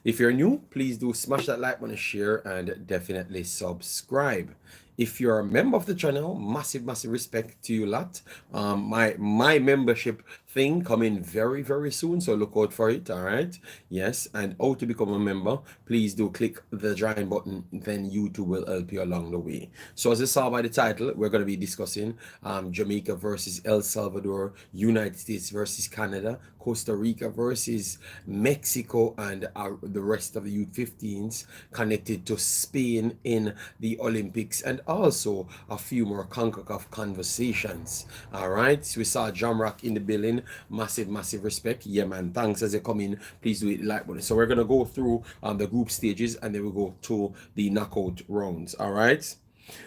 If you're new, please do smash that like button, share, and definitely subscribe. If you're a member of the channel, massive respect to you lot. My membership thing coming very soon, so look out for it. All right, yes. And how to become a member, please do click the join button, then YouTube will help you along the way. So as you saw by the title, we're going to be discussing Jamaica versus El Salvador, United States versus Canada, Costa Rica versus Mexico, and the rest of the U15s connected to Spain in the Olympics, and also a few more Concacaf conversations. All right, so we saw Jamrock in the building. Massive respect. Yeah, man. Thanks as you come in. Please do it like button. So we're gonna go through the group stages, and then we go to the knockout rounds. All right.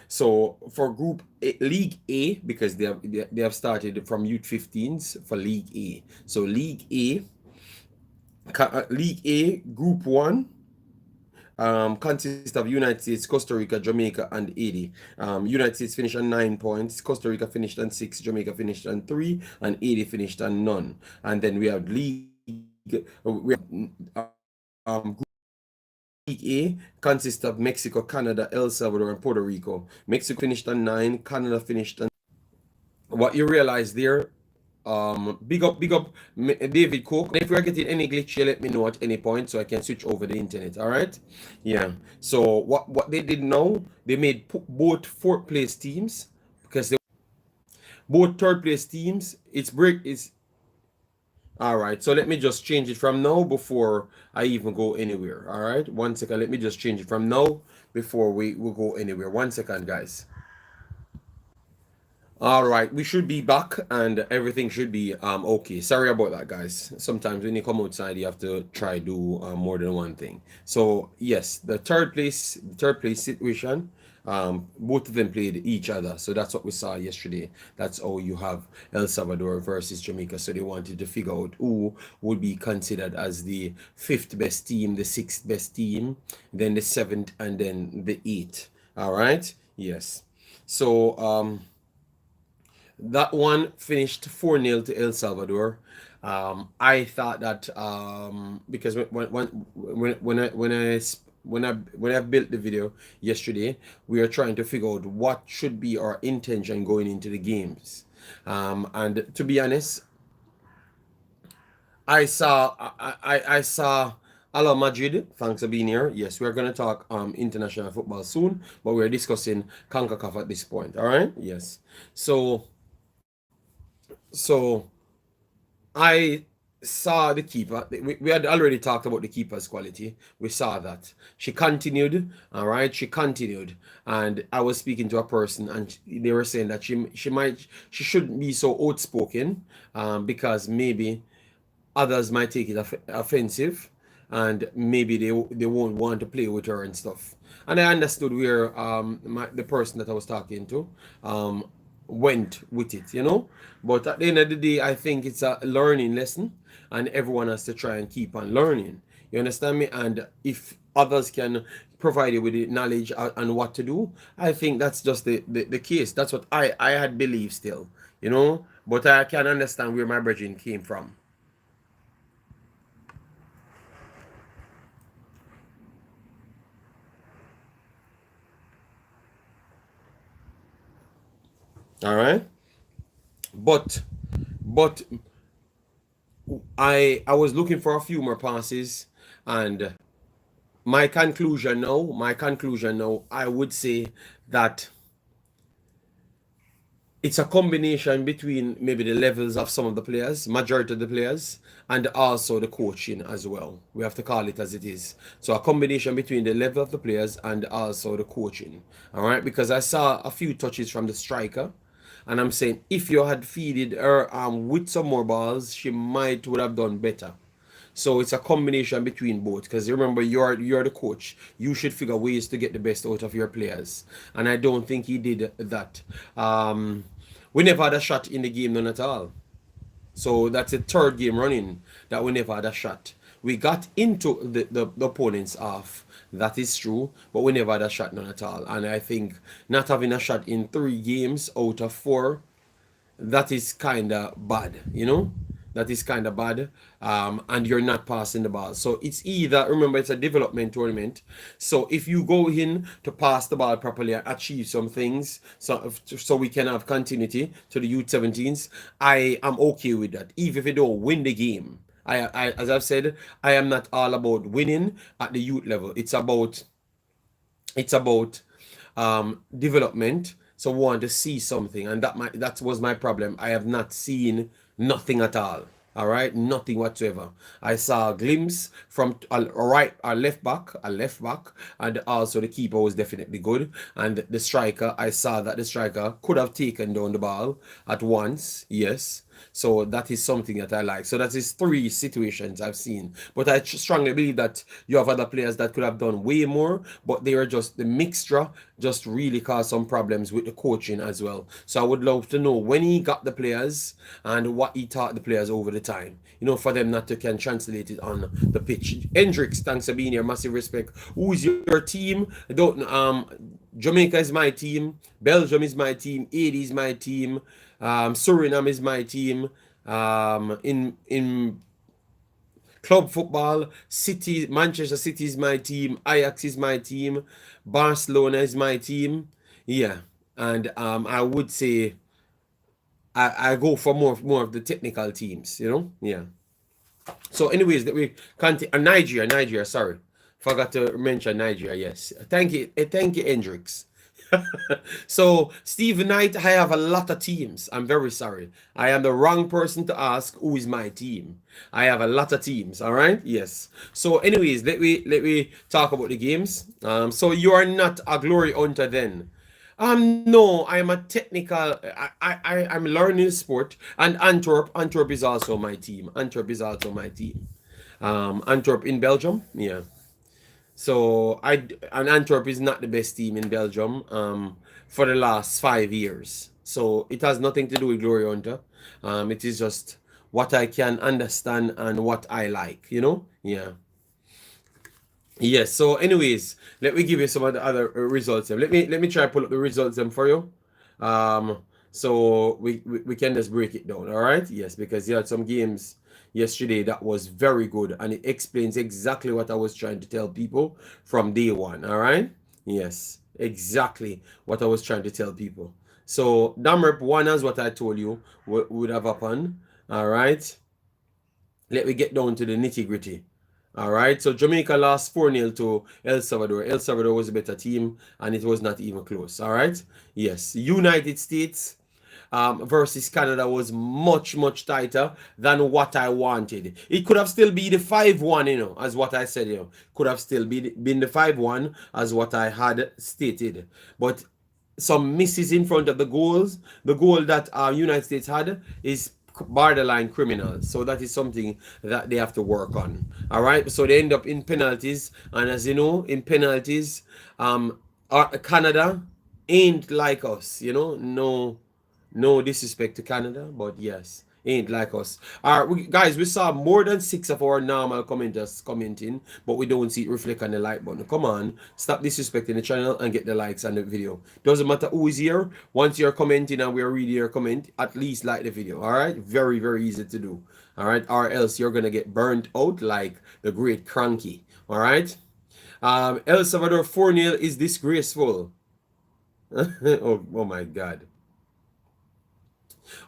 So for Group A, League A, because they have started from U15s for League A. So League A, Group 1 consists of United States, Costa Rica, Jamaica, and Haiti. United States finished on 9 points, Costa Rica finished on 6, Jamaica finished on 3, and Haiti finished on none. And then we have Group A consists of Mexico, Canada, El Salvador, and Puerto Rico. Mexico finished on 9, Canada finished on. What you realize there, big up David Cook. If we're getting any glitch, you let me know at any point so I can switch over the internet. All right, yeah. So what they did now, they made both fourth place teams, because they both third place teams, it's break is. All right, so let me just change it from now before I even go anywhere. All right, 1 second, let me just change it from now before we will go anywhere. 1 second, guys. All right, we should be back and everything should be okay. Sorry about that, guys. Sometimes when you come outside, you have to try do more than one thing. So yes, the third place situation, both of them played each other. So that's what we saw yesterday. That's how you have El Salvador versus Jamaica. So they wanted to figure out who would be considered as the fifth best team, the sixth best team, then the seventh, and then the eighth. All right, yes. So that one finished 4-0 to El Salvador. I thought that because when I built the video yesterday, we are trying to figure out what should be our intention going into the games. And to be honest, I saw Hello Madrid, thanks for being here. Yes, we're gonna talk international football soon, but we're discussing CONCACAF at this point. All right, yes. So I saw the keeper. We had already talked about the keeper's quality. We saw that. She continued, all right? She continued. And I was speaking to a person, and they were saying that she shouldn't be so outspoken, because maybe others might take it offensive, and maybe they won't want to play with her and stuff. And I understood where the person that I was talking to went with it, you know. But at the end of the day, I think it's a learning lesson, and everyone has to try and keep on learning. You understand me? And if others can provide you with the knowledge and what to do, I think that's just the case. That's what I had believed still, you know. But I can understand where my brethren came from. All right, but but I was looking for a few more passes, and my conclusion now, I would say that it's a combination between maybe the levels of some of the players, majority of the players, and also the coaching as well. We have to call it as it is. So a combination between the level of the players and also the coaching. All right, because I saw a few touches from the striker, and I'm saying if you had feeded her with some more balls, she might would have done better. So it's a combination between both, because remember, you're the coach. You should figure ways to get the best out of your players, and I don't think he did that. We never had a shot in the game, none at all. So that's the third game running that we never had a shot. We got into the opponents off. That is true, but we never had a shot, none at all. And I think not having a shot in 3 games out of 4, that is kind of bad, you know. that is kind of bad, and you're not passing the ball. So it's either, remember, it's a development tournament. So if you go in to pass the ball properly and achieve some things, so we can have continuity to the youth 17s, I am okay with that. Even if you don't win the game, as I've said, I am not all about winning at the youth level. It's about development. So we want to see something, and that was my problem. I have not seen nothing at all. All right, nothing whatsoever. I saw a glimpse from a left back, and also the keeper was definitely good. And the striker, I saw that the striker could have taken down the ball at once. Yes, so that is something that I like. So that is 3 situations I've seen. But I strongly believe that you have other players that could have done way more, but they are just the mixture just really caused some problems with the coaching as well. So I would love to know when he got the players and what he taught the players over the time. For them not to can translate it on the pitch. Hendrix, thanks for being here. Massive respect. Who is your team? I don't Jamaica is my team. Belgium is my team. AD is my team. Suriname is my team. In club football, Manchester City is my team. Ajax is my team. Barcelona is my team. Yeah, and I would say I go for more of the technical teams. Yeah. So, anyways, that we continue. Nigeria. Sorry, forgot to mention Nigeria. Yes, thank you, Hendrix. So, Steve Knight, I have a lot of teams. I'm very sorry. I am the wrong person to ask who is my team. I have a lot of teams. All right. Yes. So, anyways, let me talk about the games. So you are not a glory hunter then. No, I'm a technical. I'm learning sport, and Antwerp is also my team. Antwerp in Belgium. Yeah. So and Antwerp is not the best team in Belgium for the last 5 years. So it has nothing to do with Glory Hunter. It is just what I can understand and what I like. Yeah. Yes. So, anyways, let me give you some of the other results. Let me try to pull up the results for you. So we can just break it down. All right. Yes, because you had some games yesterday that was very good, and it explains exactly what I was trying to tell people from day one. All right. Yes, exactly what I was trying to tell people. So Damrep won, as what I told you would have happened. All right. Let me get down to the nitty gritty. All right, so Jamaica lost 4-0 to El Salvador. El Salvador was a better team, and it was not even close. All right, yes. United States versus Canada was much, much tighter than what I wanted. It could have still been the 5-1, as what I said, could have still been the 5-1 as what I had stated. But some misses in front of the goals. The goal that United States had is borderline criminal, so that is something that they have to work on. All right, so they end up in penalties, and as you know, in penalties, Canada ain't like us. No disrespect to Canada, but yes, ain't like us. All right, guys, we saw more than 6 of our normal commenters commenting, but we don't see it reflect on the like button. Come on, stop disrespecting the channel and get the likes on the video. Doesn't matter who is here. Once you're commenting and we're reading your comment, at least like the video. All right, very, very easy to do. All right, or else you're gonna get burnt out like the great Cranky. All right. El Salvador 4-0 is disgraceful. oh my God.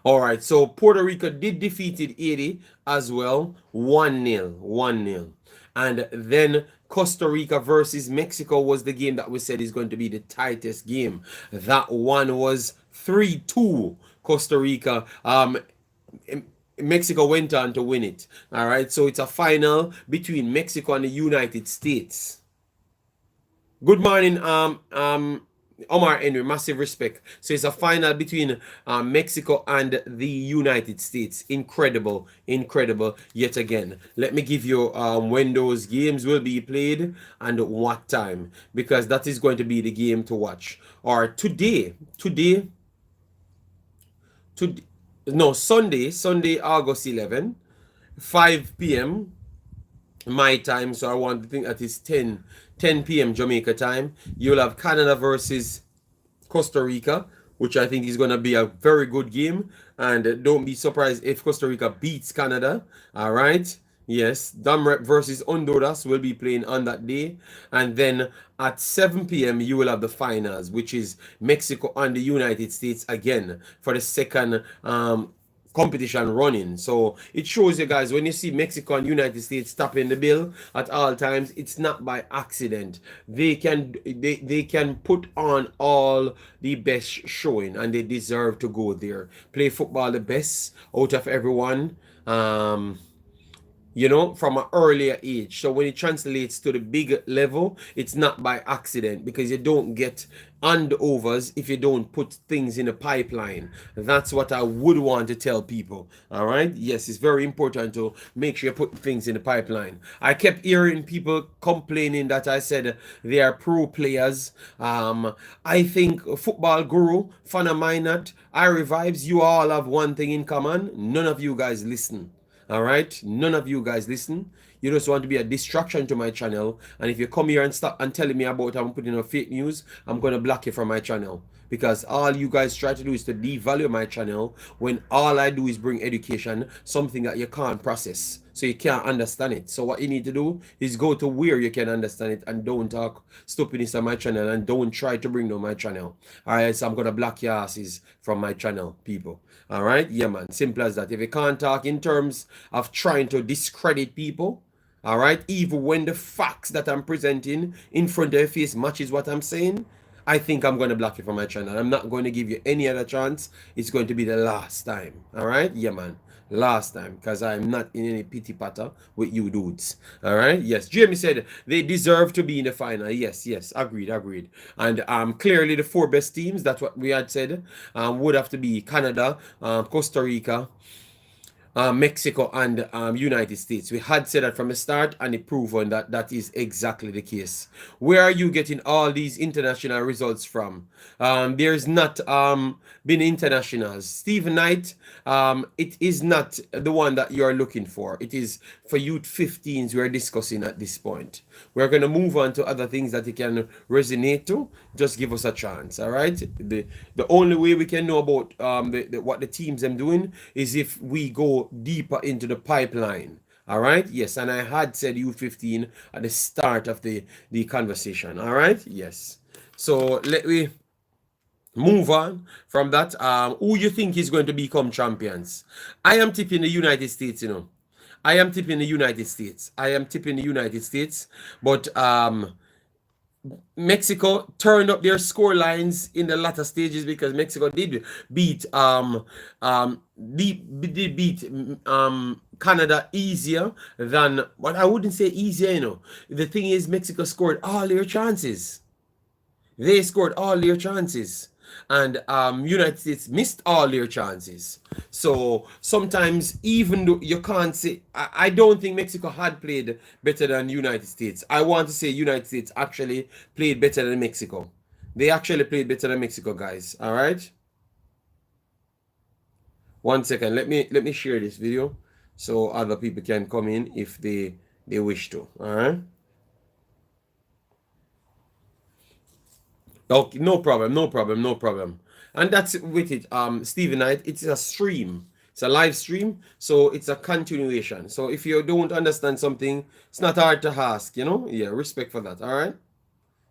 All right, so Puerto Rico did defeated Haiti as well, 1-0. And then Costa Rica versus Mexico was the game that we said is going to be the tightest game. That one was 3-2 Costa Rica. Mexico went on to win it. All right, so it's a final between Mexico and the United States. Good morning, Omar Henry, massive respect. So it's a final between Mexico and the United States. Incredible yet again. Let me give you when those games will be played and what time, because that is going to be the game to watch. Or Sunday, August 11, 5 p.m. my time. So I want to think that is 10 p.m. Jamaica time. You'll have Canada versus Costa Rica, which I think is going to be a very good game. And don't be surprised if Costa Rica beats Canada. All right. Yes, Damrep versus Honduras will be playing on that day. And then at 7 p.m., you will have the finals, which is Mexico and the United States again for the second competition running. So it shows you guys, when you see Mexico and United States topping the bill at all times, it's not by accident. They can put on all the best showing, and they deserve to go there. Play football the best out of everyone. You know, from an earlier age. So when it translates to the big level, it's not by accident, because you don't get handovers if you don't put things in the pipeline. That's what I would want to tell people. All right. Yes, it's very important to make sure you put things in the pipeline. I kept hearing people complaining that I said they are pro players. I think Football Guru, Fana Minot, I Revives, you all have one thing in common. None of you guys listen. All right, none of you guys listen. You just want to be a distraction to my channel. And if you come here and start and telling me about I'm putting on fake news, I'm going to block you from my channel. Because all you guys try to do is to devalue my channel, when all I do is bring education, something that you can't process. So you can't understand it. So what you need to do is go to where you can understand it, and don't talk stupidness on my channel, and don't try to bring down my channel. All right, so I'm going to block your asses from my channel, people. All right, yeah, man, simple as that. If you can't talk in terms of trying to discredit people, all right, even when the facts that I'm presenting in front of your face matches what I'm saying, I think I'm going to block you from my channel. I'm not going to give you any other chance. It's going to be the last time. All right, yeah, man, last time, because I'm not in any pity patter with you dudes. All right, yes, Jamie said they deserve to be in the final. Yes, agreed. And clearly the 4 best teams, that's what we had said, would have to be Canada, Costa Rica, Mexico, and United States. We had said that from the start, and it proven that that is exactly the case. Where are you getting all these international results from? There's not been internationals. Steve Knight, it is not the one that you're looking for. It is for youth 15s we're discussing at this point. We're going to move on to other things that you can resonate to. Just give us a chance. All right, the only way we can know about what the teams are doing is if we go deeper into the pipeline. All right, yes, and I had said U15 at the start of the conversation. All right, yes. So let me move on from that. Who you think is going to become champions? I am tipping the United States, you know. I am tipping the United States. But Mexico turned up their score lines in the latter stages, because Mexico did beat Canada easier than, but I wouldn't say easier, you know. The thing is, Mexico scored all their chances. They scored all their chances, and United States missed all their chances. So sometimes, even though you can't say, I don't think Mexico had played better than United States. I want to say United States actually played better than Mexico. They actually played better than Mexico, guys. All right. 1 second. Let me share this video so other people can come in if they wish to. All right. Okay, no problem. And that's with it. Stephen Knight, it's a stream. It's a live stream, so it's a continuation. So if you don't understand something, it's not hard to ask, you know? Yeah, respect for that, all right?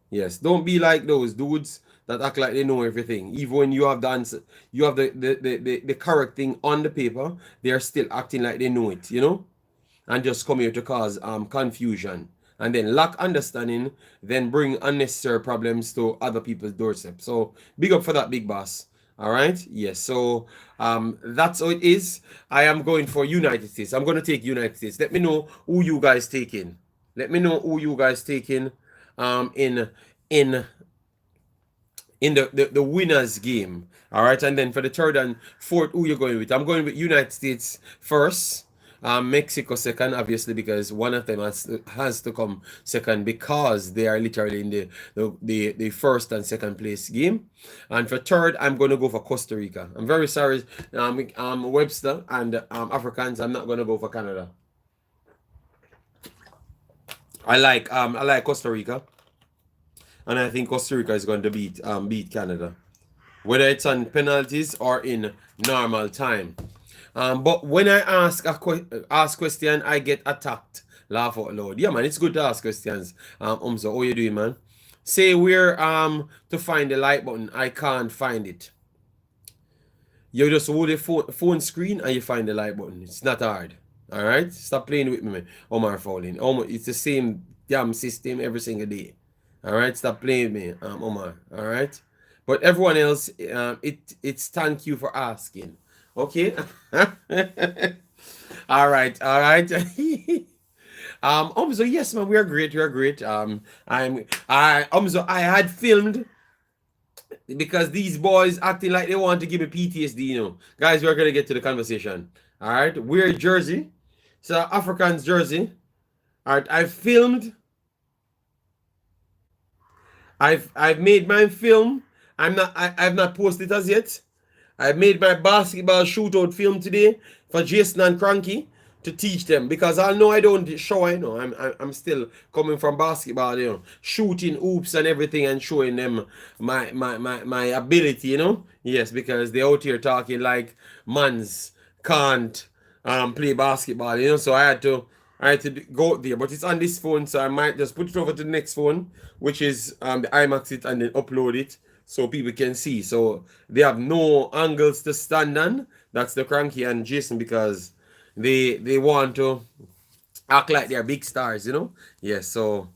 Yes, don't be like those dudes that act like they know everything. Even when you have the answer, you have the correct thing on the paper, they are still acting like they know it, you know? And just come here to cause confusion, and then lack understanding, then bring unnecessary problems to other people's doorstep. So big up for that, big boss. All right, yes. So that's how it is. I am going for United States. I'm going to take United States. Let me know who you guys taking. In the winners game. All right, and then for the third and fourth, who you're going with? I'm going with United States first, Mexico second, obviously, because one of them has to come second, because they are literally in the first and second place game. And for third, I'm going to go for Costa Rica. I'm very sorry, Webster and Africans. I'm not going to go for Canada. I like Costa Rica, and I think Costa Rica is going to beat Canada. whether it's on penalties or in normal time. But when I ask question, I get attacked. Laugh out loud. Yeah, man, it's good to ask questions. So how you doing, man? Say where to find the like button. I can't find it. You just hold the phone screen and you find the like button. It's not hard. All right, stop playing with me, Omar Fowling. It's the same damn system every single day. All right, stop playing with me, Omar. All right, but everyone else, it's thank you for asking. Okay. All right, all right. So yes, man, we are great. We are great. So I had filmed because these boys acting like they want to give me PTSD, Guys, we're gonna get to the conversation. All right, we're Jersey, so Africans Jersey. All right, I've made my film. I've not posted it as yet. I made my basketball shootout film today for Jason and Cranky to teach them, because I know I don't show. I'm still coming from basketball, shooting hoops and everything and showing them my ability, Yes, because they out here talking like mans can't play basketball, So I had to go there, but it's on this phone, so I might just put it over to the next phone, which is the Imaxit, and then upload it so people can see. So they have no angles to stand on. That's the Cranky and Jason, because they want to act like they're big stars, Yes, so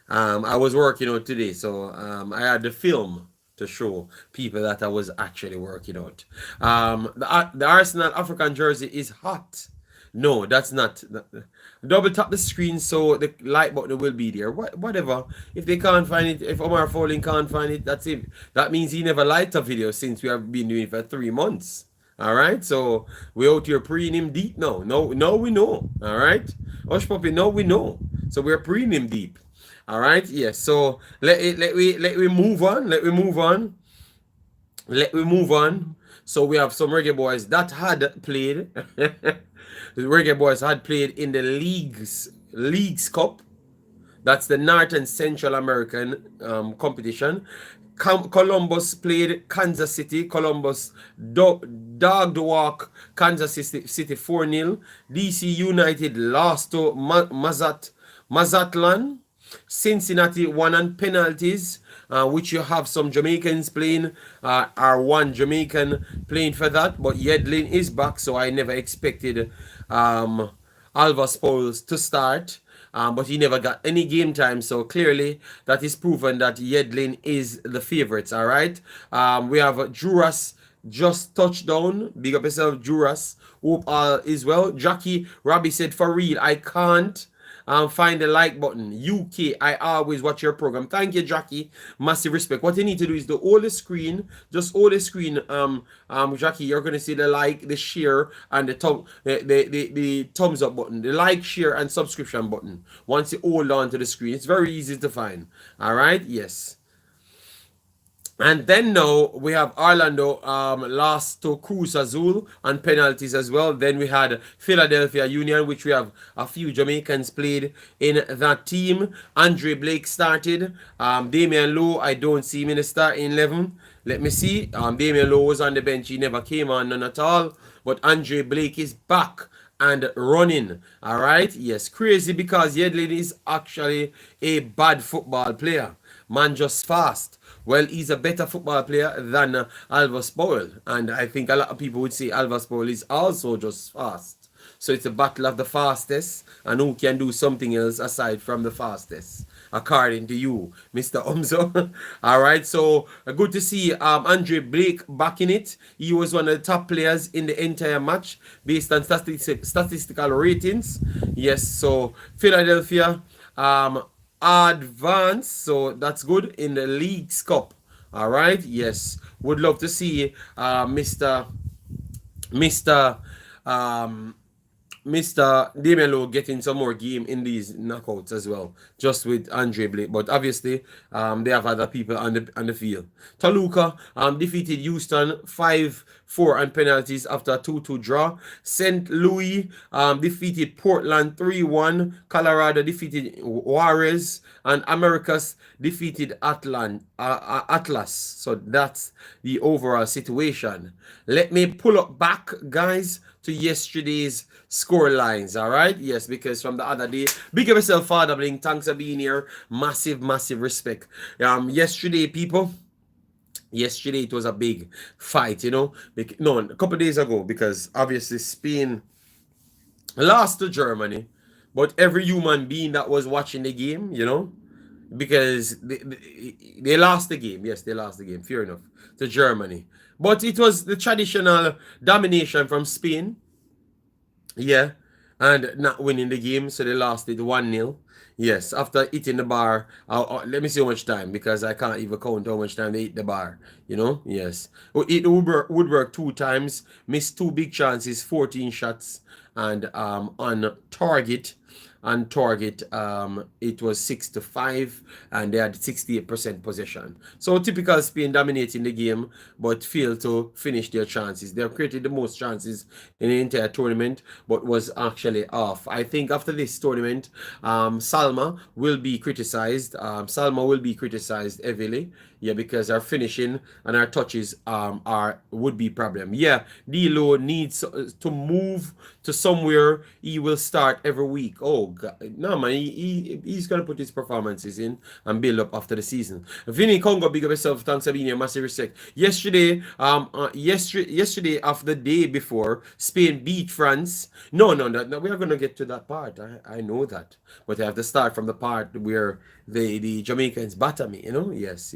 I was working out today, so I had the film to show people that I was actually working out. The Arsenal African jersey is hot. No, that's not. Double tap the screen so the like button will be there. Whatever. If they can't find it, if Omar Fowling can't find it, that's it. That means he never liked a video since we have been doing it for 3 months. All right, so we out here preying him deep now. No, we know. All right, Hush Puppy, no, we know. So we're preying him deep. All right, yes. So let we move on. Let we move on. Let we move on. So we have some Reggae Boyz that had played. The Reggae Boyz had played in the Leagues Cup. That's the North and Central American competition. Columbus played Kansas City. Columbus dogged walk Kansas City 4-0. DC United lost to Mazatlan. Cincinnati won on penalties, which you have some Jamaicans playing, or one Jamaican playing for that. But Yedlin is back, so I never expected Alva Spoils to start. But he never got any game time, so clearly that is proven that Yedlin is the favorites. All right, we have Juras just touchdown. Big up yourself, Juras. Hope all is well. Jackie Robbie said, for real, I can't find the like button. UK, I always watch your program. Thank you, Jackie. Massive respect. What you need to do is to hold the screen. Just hold the screen. Jackie, you're gonna see the like, the share, and the thumbs up button. The like, share, and subscription button. Once you hold on to the screen, it's very easy to find. All right. Yes. And then now we have Orlando lost to Cruz Azul on penalties as well. Then we had Philadelphia Union, which we have a few Jamaicans played in that team. Andre Blake started. Damian Lowe, I don't see him in the starting 11. Let me see. Damian Lowe was on the bench. He never came on, none at all. But Andre Blake is back and running. All right. Yes, crazy, because Yedlin is actually a bad football player. Man, just fast. Well, he's a better football player than Alva Spoil. And I think a lot of people would say Alva Spoil is also just fast. So it's a battle of the fastest, and who can do something else aside from the fastest, according to you, Mr. Umzo. All right, so good to see Andre Blake back in it. He was one of the top players in the entire match based on statistical ratings. Yes, so Philadelphia advance, so that's good in the Leagues Cup. All right, yes, would love to see Mr. Mr. Demelo getting some more game in these knockouts as well, just with Andre Blake. But obviously, they have other people on the field. Toluca defeated Houston 5-4 on penalties after a 2-2 draw. St. Louis defeated Portland 3-1. Colorado defeated Juarez, and Americas defeated Atlas. So that's the overall situation. Let me pull up back, guys, to yesterday's score lines. All right, yes, because from the other day, big up yourself, Father Bling. Thanks for being here. Massive respect. Yesterday, people, yesterday it was a big fight, you know. No, a couple days ago, because obviously Spain lost to Germany, but every human being that was watching the game, you know, because they lost the game. Yes, they lost the game. Fair enough, to Germany. But it was the traditional domination from Spain. Yeah, and not winning the game, so they lost it 1-0. Yes, after hitting the bar. Let me see how much time, because I can't even count how much time they hit the bar. You know, yes. Hit Woodwork 2 times, missed 2 big chances, 14 shots, and on target. It was 6-5, and they had 68% possession. So typical Spain dominating the game, but failed to finish their chances. They have created the most chances in the entire tournament, but was actually off. I think after this tournament, Salma will be criticized. Salma will be criticized heavily. Yeah, because our finishing and our touches would be problem. Yeah, D'Lo needs to move to somewhere he will start every week. Oh God, no man, he's gonna put his performances in and build up after the season. Vinny Congo, big up yourself. Thanks for being here. Massive respect. Yesterday, yesterday after the day before, Spain beat France. No, we are gonna get to that part. I know that, but I have to start from the part where the Jamaicans batter me. You know, yes.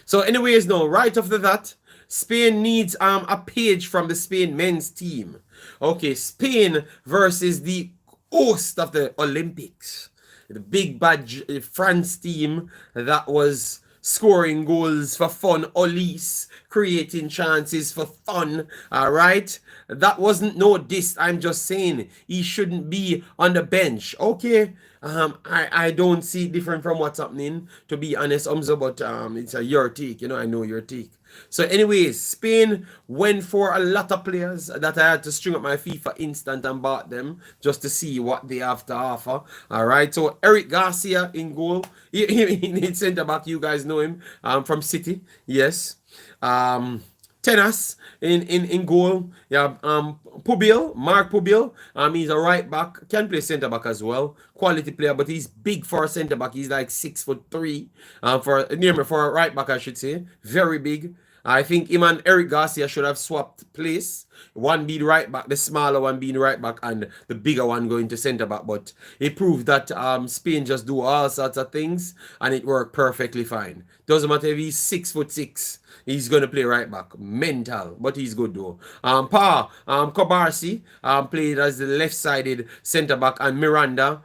So anyways, no, right after that, Spain needs a page from the Spain men's team. Okay, Spain versus the host of the Olympics, the big bad France team that was scoring goals for fun, Olise creating chances for fun. All right, that wasn't no diss. I'm just saying he shouldn't be on the bench. Okay. I don't see it different from what's happening, to be honest, Umza, but it's your take, you know, I know your take. So anyways, Spain went for a lot of players that I had to string up my FIFA instant and bought them just to see what they have to offer. All right, so Eric Garcia in goal. He centre back, you guys know him from City. Yes. Tenas in goal. Yeah, Mark Pubil. He's a right back, can play centre back as well. Quality player, but he's big for a centre back. He's like 6'3". For a right back, I should say, very big. I think him and Eric Garcia should have swapped place. One being right back, the smaller one being right back, and the bigger one going to centre back. But it proved that Spain just do all sorts of things, and it worked perfectly fine. Doesn't matter if he's 6'6". He's going to play right back. Mental, but he's good though. Kobarsi played as the left-sided centre back, and Miranda,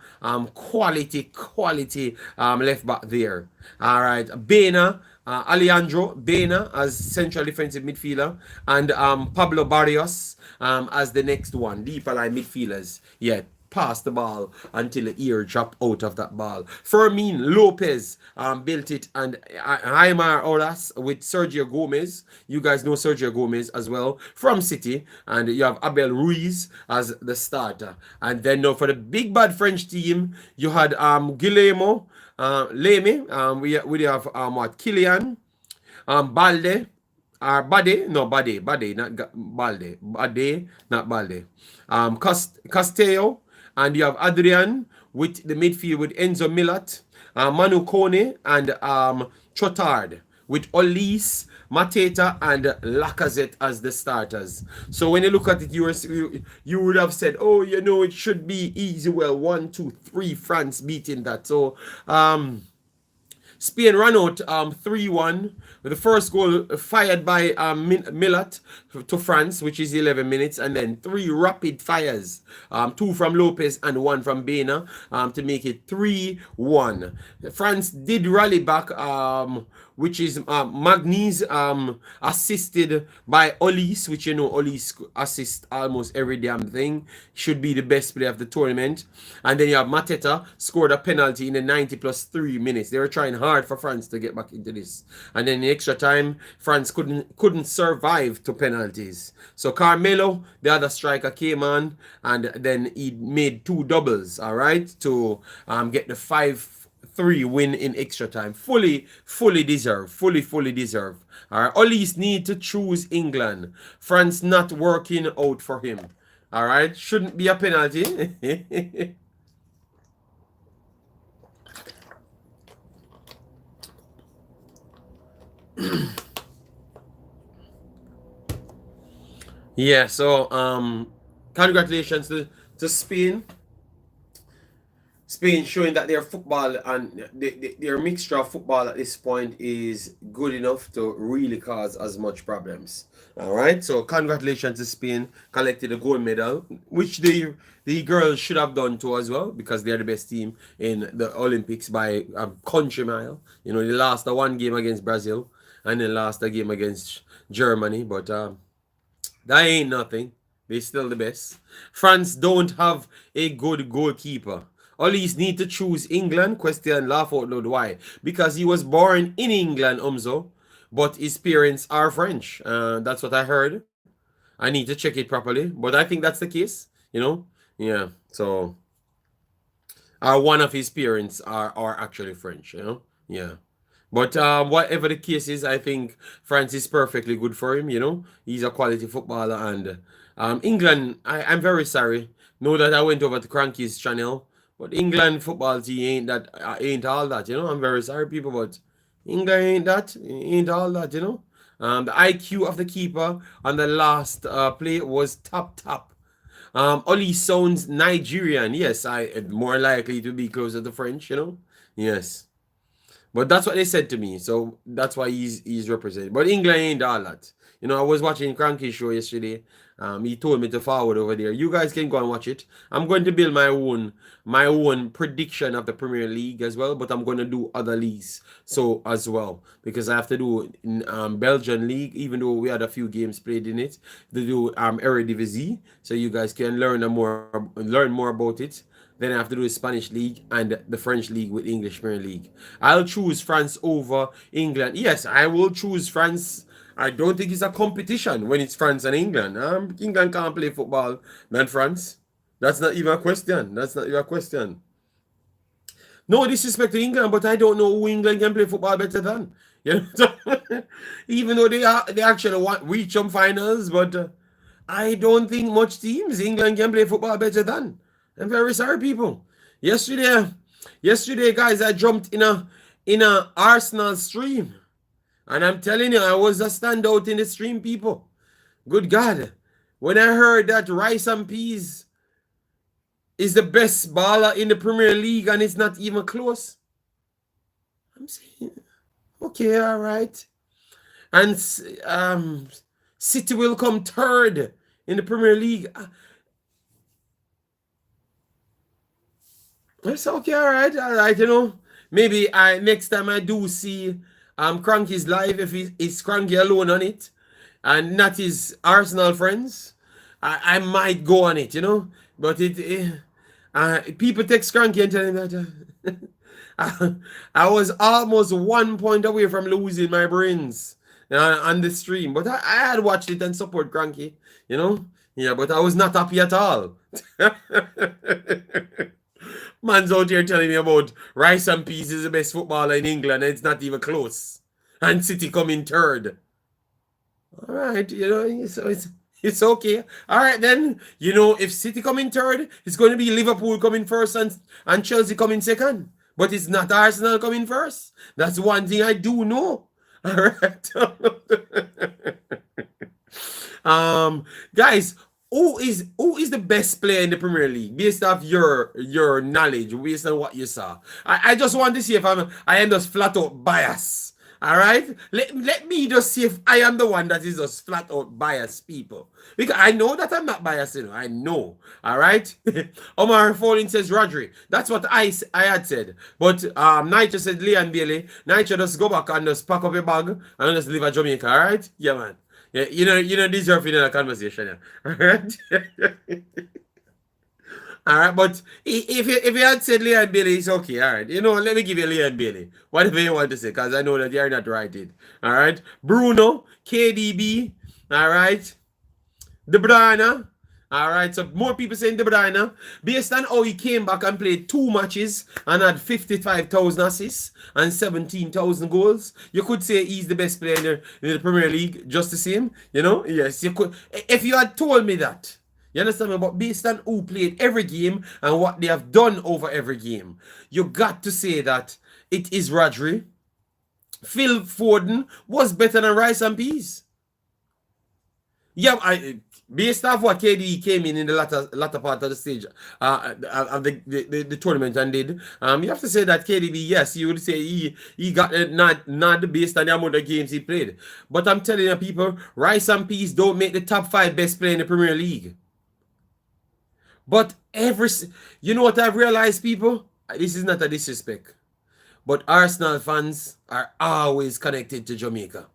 quality left back there. All right, Bena. Alejandro Bena as central defensive midfielder, and Pablo Barrios as the next one. Deeper line midfielders. Yeah, pass the ball until the ear drop out of that ball. Fermin Lopez built it, and Aymar Olas with Sergio Gomez. You guys know Sergio Gomez as well from City, and you have Abel Ruiz as the starter. And then now for the big bad French team, you had Guillermo Leme. We have what, Kylian, Balde, Bade, not Balde, Bade, not Balde, Castello, and you have Adrian with the midfield with Enzo Millat, Manu Kone, and Chotard with Olise, Mateta, and Lacazette as the starters. So when you look at it, you would have said, oh, you know, it should be easy. Well, 1, 2, 3, France beating that. So Spain ran out 3-1 with the first goal fired by Millat to France, which is 11 minutes, and then 3 rapid fires, 2 from Lopez and 1 from Bena, to make it 3-1. France did rally back, which is Magny's assisted by Olise, which Olise assists almost every damn thing. Should be the best player of the tournament. And then you have Mateta scored a penalty in the 90 plus 3 minutes. They were trying hard for France to get back into this. And then in extra time, France couldn't survive to penalties. So Carmelo, the other striker, came on, and then he made 2 doubles, all right, to get the 5-3 win in extra time. Fully deserved. Fully deserved. All right. Olise need to choose England. France not working out for him. All right. Shouldn't be a penalty. Yeah. So congratulations to Spain. Spain showing that their football and their mixture of football at this point is good enough to really cause as much problems. All right, so congratulations to Spain, collected a gold medal, which the girls should have done too as well, because they're the best team in the Olympics by a country mile. They lost the 1 game against Brazil, and then lost the game against Germany, but that ain't nothing. They're still the best. France don't have a good goalkeeper. Olise need to choose England. Question laugh out loud. Why? Because he was born in England, but his parents are French. That's what I heard. I need to check it properly, but I think that's the case. Yeah. So, one of his parents are actually French. Yeah. But whatever the case is, I think France is perfectly good for him. He's a quality footballer, and England. I'm very sorry. Know that I went over to Cranky's channel. But England football team ain't all that, I'm very sorry, people, but England ain't all that, The IQ of the keeper on the last play was top. Oli sounds Nigerian. Yes, I more likely to be closer to French, Yes. But that's what they said to me, so that's why he's represented. But England ain't all that. I was watching Cranky's show yesterday. He told me to forward over there. You guys can go and watch it. I'm going to build my own prediction of the Premier League as well, but I'm going to do other leagues so as well, because I have to do Belgian league, even though we had a few games played in it. To do Eredivisie, so you guys can learn more about it. Then I have to do the Spanish league and the French league with English Premier League. I'll choose France over England. Yes, I will choose France. I don't think it's a competition when it's France and England. England can't play football than France. That's not even a question. No disrespect to England, but I don't know who England can play football better than. Even though they actually reach some finals, but I don't think much teams England can play football better than. I'm very sorry, people. Yesterday, guys, I jumped in a Arsenal stream. And I'm telling you, I was a standout in the stream, people. Good God. When I heard that Rice and Peas is the best baller in the Premier League and it's not even close, I'm saying, okay, all right. And City will come third in the Premier League. It's okay, all right, Maybe next time I do see Cranky's live, if it's Cranky alone on it and not his Arsenal friends, I might go on it, But people text Cranky and tell him that I was almost 1 point away from losing my brains on the stream. But I had watched it and support Cranky, Yeah, but I was not happy at all. Man's out here telling me about Rice and Peas is the best footballer in England, and it's not even close. And City coming third. All right, so it's okay. All right, then, if City coming third, it's going to be Liverpool coming first and Chelsea coming second. But it's not Arsenal coming first. That's one thing I do know. All right. Guys, who is the best player in the Premier League based off your knowledge, based on what you saw? I just want to see if I am just flat out biased. All right, let me just see if I am the one that is just flat out biased, people. Because I know that I'm not biased, you know. I know. All right. Omar Folin says Rodri. That's what I had said. But Nitro said Leon Bailey. Nitro, just go back and just pack up your bag and just leave at Jamaica. All right. Yeah, man. Yeah, you know, deserve in a conversation. Yeah. All right. All right, but if you had said Leon Bailey, it's okay. All right, you know, let me give you Leon Bailey. Whatever you want to say, because I know that you're not right. All right, Bruno, KDB. All right, De Bruyne. All right, so more people saying De Bruyne. Based on how he came back and played 2 matches and had 55,000 assists and 17,000 goals, you could say he's the best player in the Premier League, just the same. You know, yes, you could. If you had told me that, you understand me? But based on who played every game and what they have done over every game, you got to say that it is Rodri. Phil Foden was better than Rice and Peas. Yeah, based off what KD came in the latter part of the stage of the tournament and did, you have to say that KDB, yes, you would say he got not based on the amount of games he played. But I'm telling you, people, Rice and Peas don't make the top 5 best player in the Premier League. But you know what I've realized, people? This is not a disrespect, but Arsenal fans are always connected to Jamaica.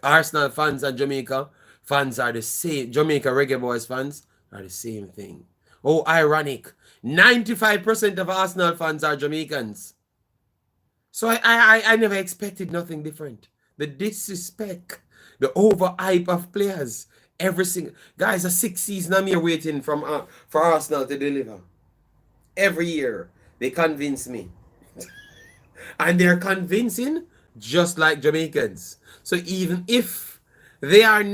Arsenal fans and Jamaica fans are the same. Jamaica Reggae Boyz fans are the same thing. Oh, ironic. 95% of Arsenal fans are Jamaicans. So I never expected nothing different. The disrespect, the overhype of players. Every single guys, a 6 season I'm here waiting for Arsenal to deliver. Every year they convince me, and they're convincing just like Jamaicans. So even if they are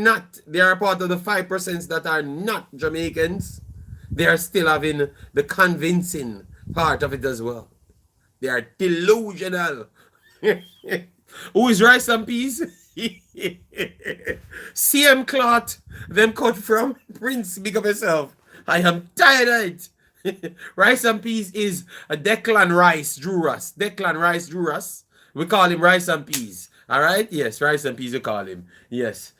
part of the 5% that are not Jamaicans, they are still having the convincing part of it as well. They are delusional. Who is Rice and Peas? CM Clot, them cut from Prince. Big up yourself. I am tired of it. Rice and Peas is a Declan Rice Drew Russ. Declan Rice Drew Russ. We call him Rice and Peas. All right? Yes, Rice and Peas we call him. Yes.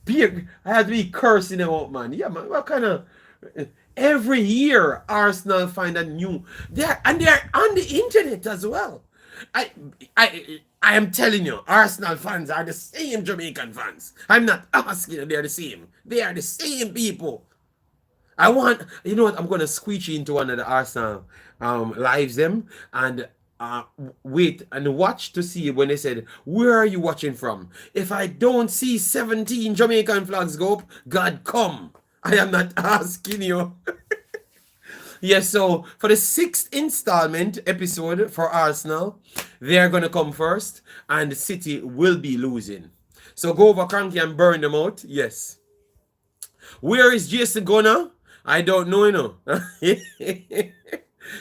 I had to be cursing him out, man. Yeah, man. What kind of... Every year, Arsenal find a new... They're on the internet as well. I am telling you, Arsenal fans are the same Jamaican fans. I'm not asking if they're the same. They are the same people. You know what? I'm going to squeeze into one of the Arsenal lives them and wait and watch to see when they said, where are you watching from? If I don't see 17 Jamaican flags go up, God come. I am not asking you. Yes, so for the 6th installment episode for Arsenal, they're going to come first and City will be losing. So go over Cranky and burn them out. Yes. Where is Jason Gunner? I don't know, you know.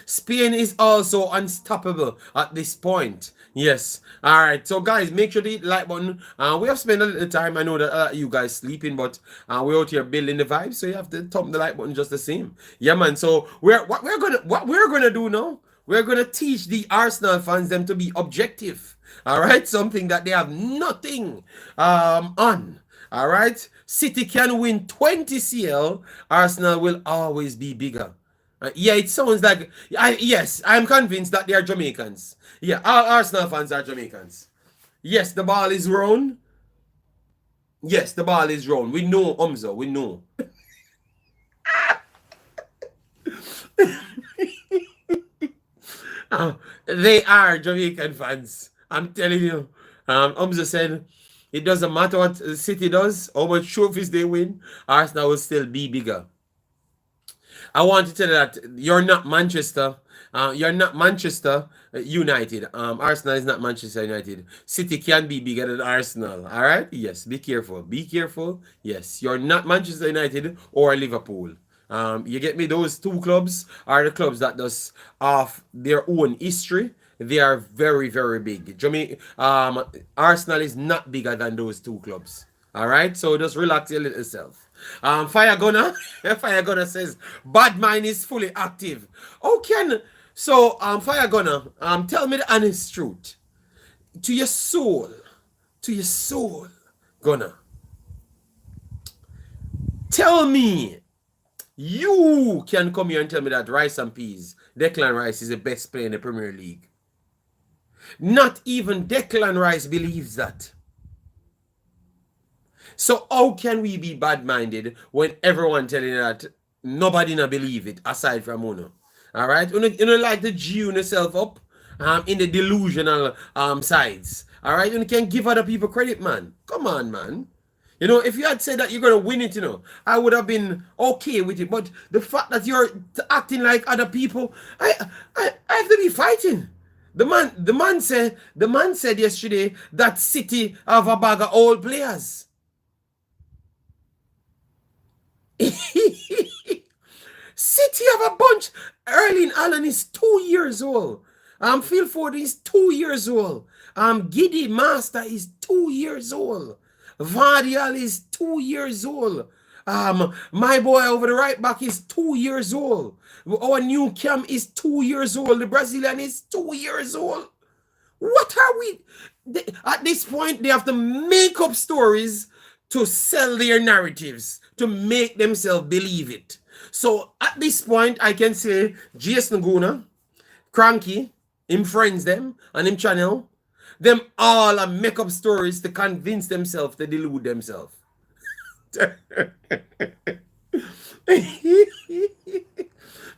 Spain is also unstoppable at this point. Yes. All right. So, guys, make sure to hit the like button. We have spent a little time. I know that you guys sleeping, but we're out here building the vibe. So you have to thumb the like button just the same. Yeah, man. So what we're gonna do now? We're gonna teach the Arsenal fans them to be objective. All right. Something that they have nothing on. All right. City can win 20 CL. Arsenal will always be bigger. Yeah, it sounds like... yes, I'm convinced that they are Jamaicans. Yeah, all Arsenal fans are Jamaicans. Yes, the ball is round. Yes, the ball is round. We know, Umzo, we know. They are Jamaican fans. I'm telling you. Umzo said, it doesn't matter what the City does, how much trophies they win, Arsenal will still be bigger. I want to tell you that you're not Manchester. You're not Manchester United. Arsenal is not Manchester United. City can be bigger than Arsenal. All right? Yes. Be careful. Be careful. Yes. You're not Manchester United or Liverpool. You get me? Those two clubs are the clubs that does of their own history. They are very, very big. Arsenal is not bigger than those two clubs. All right? So just relax your little self. Fire Gunner, Fire Gunner says, bad mind is fully active. Okay, so Fire Gunner, tell me the honest truth. To your soul, Gunner. Tell me, you can come here and tell me that Rice and Peas, Declan Rice is the best player in the Premier League. Not even Declan Rice believes that. So how can we be bad-minded when everyone telling you that nobody not believe it aside from Uno? All right? You know like to G yourself up in the delusional sides. All right? You can give other people credit, man. Come on, man. You know, if you had said that you're going to win it, you know, I would have been okay with it. But the fact that you're acting like other people, I have to be fighting. The man said yesterday that City have a bag of old players. City have a bunch. Erling Allen is 2 years old. Phil Ford is 2 years old. Giddy Master is 2 years old. Vardial is 2 years old. My boy over the right back is 2 years old. Our new Cam is 2 years old. The Brazilian is 2 years old. What are we? At this point, they have to make up stories to sell their narratives, to make themselves believe it. So at this point, I can say Jason Guna, Cranky, him friends them, and him channel, them all are make up stories to convince themselves, to delude themselves.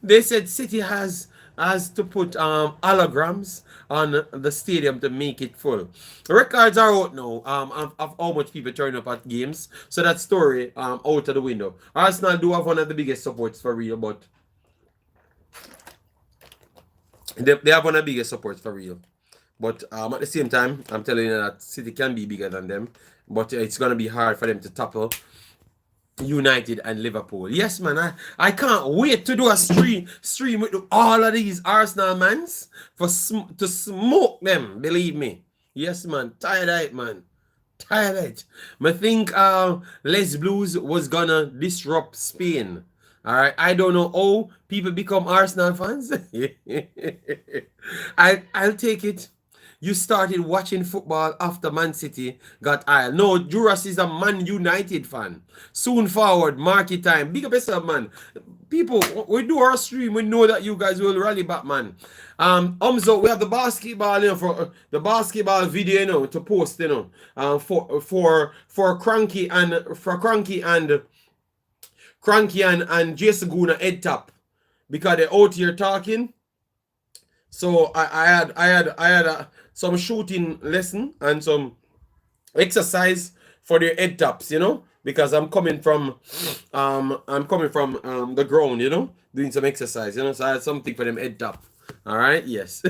They said City has to put holograms on the stadium to make it full. The records are out now of how much people turn up at games. So that story out of the window. Arsenal do have one of the biggest supports for real, but they have one of the biggest supports for real. But at the same time, I'm telling you that City can be bigger than them, but it's going to be hard for them to topple United and Liverpool. Yes, man, I can't wait to do a stream with all of these Arsenal mans to smoke them, believe me. Yes, man, tired of it, man. Tired of it. I think Les Blues was gonna disrupt Spain. All right, I don't know how people become Arsenal fans. I'll take it. You started watching football after Man City got ill. No, Juras is a Man United fan. Soon forward, market time. Big up yourself, man. People, we do our stream. We know that you guys will rally back, man. So we have the basketball, you know, for the basketball video, you know, to post, you know, for Cranky and Jason Guna head top, because they're out here talking. So I had some shooting lesson and some exercise for their head tops, you know, because I'm coming from the ground, you know, doing some exercise, you know, so I had something for them head top. All right, yes.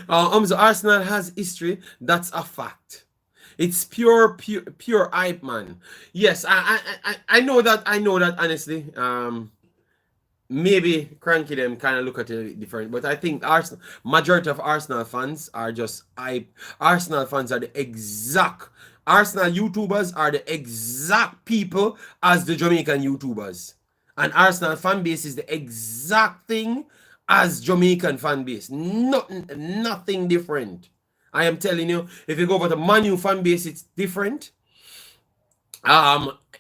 So Arsenal has history. That's a fact. It's pure hype, man. Yes, I know that. I know that honestly. Maybe Cranky them kind of look at it different, but I think majority of Arsenal fans are just hype. Arsenal fans are the exact Arsenal YouTubers are the exact people as the Jamaican YouTubers, and Arsenal fan base is the exact thing as Jamaican fan base. Nothing different. I am telling you, if you go over the Man U fan base, it's different.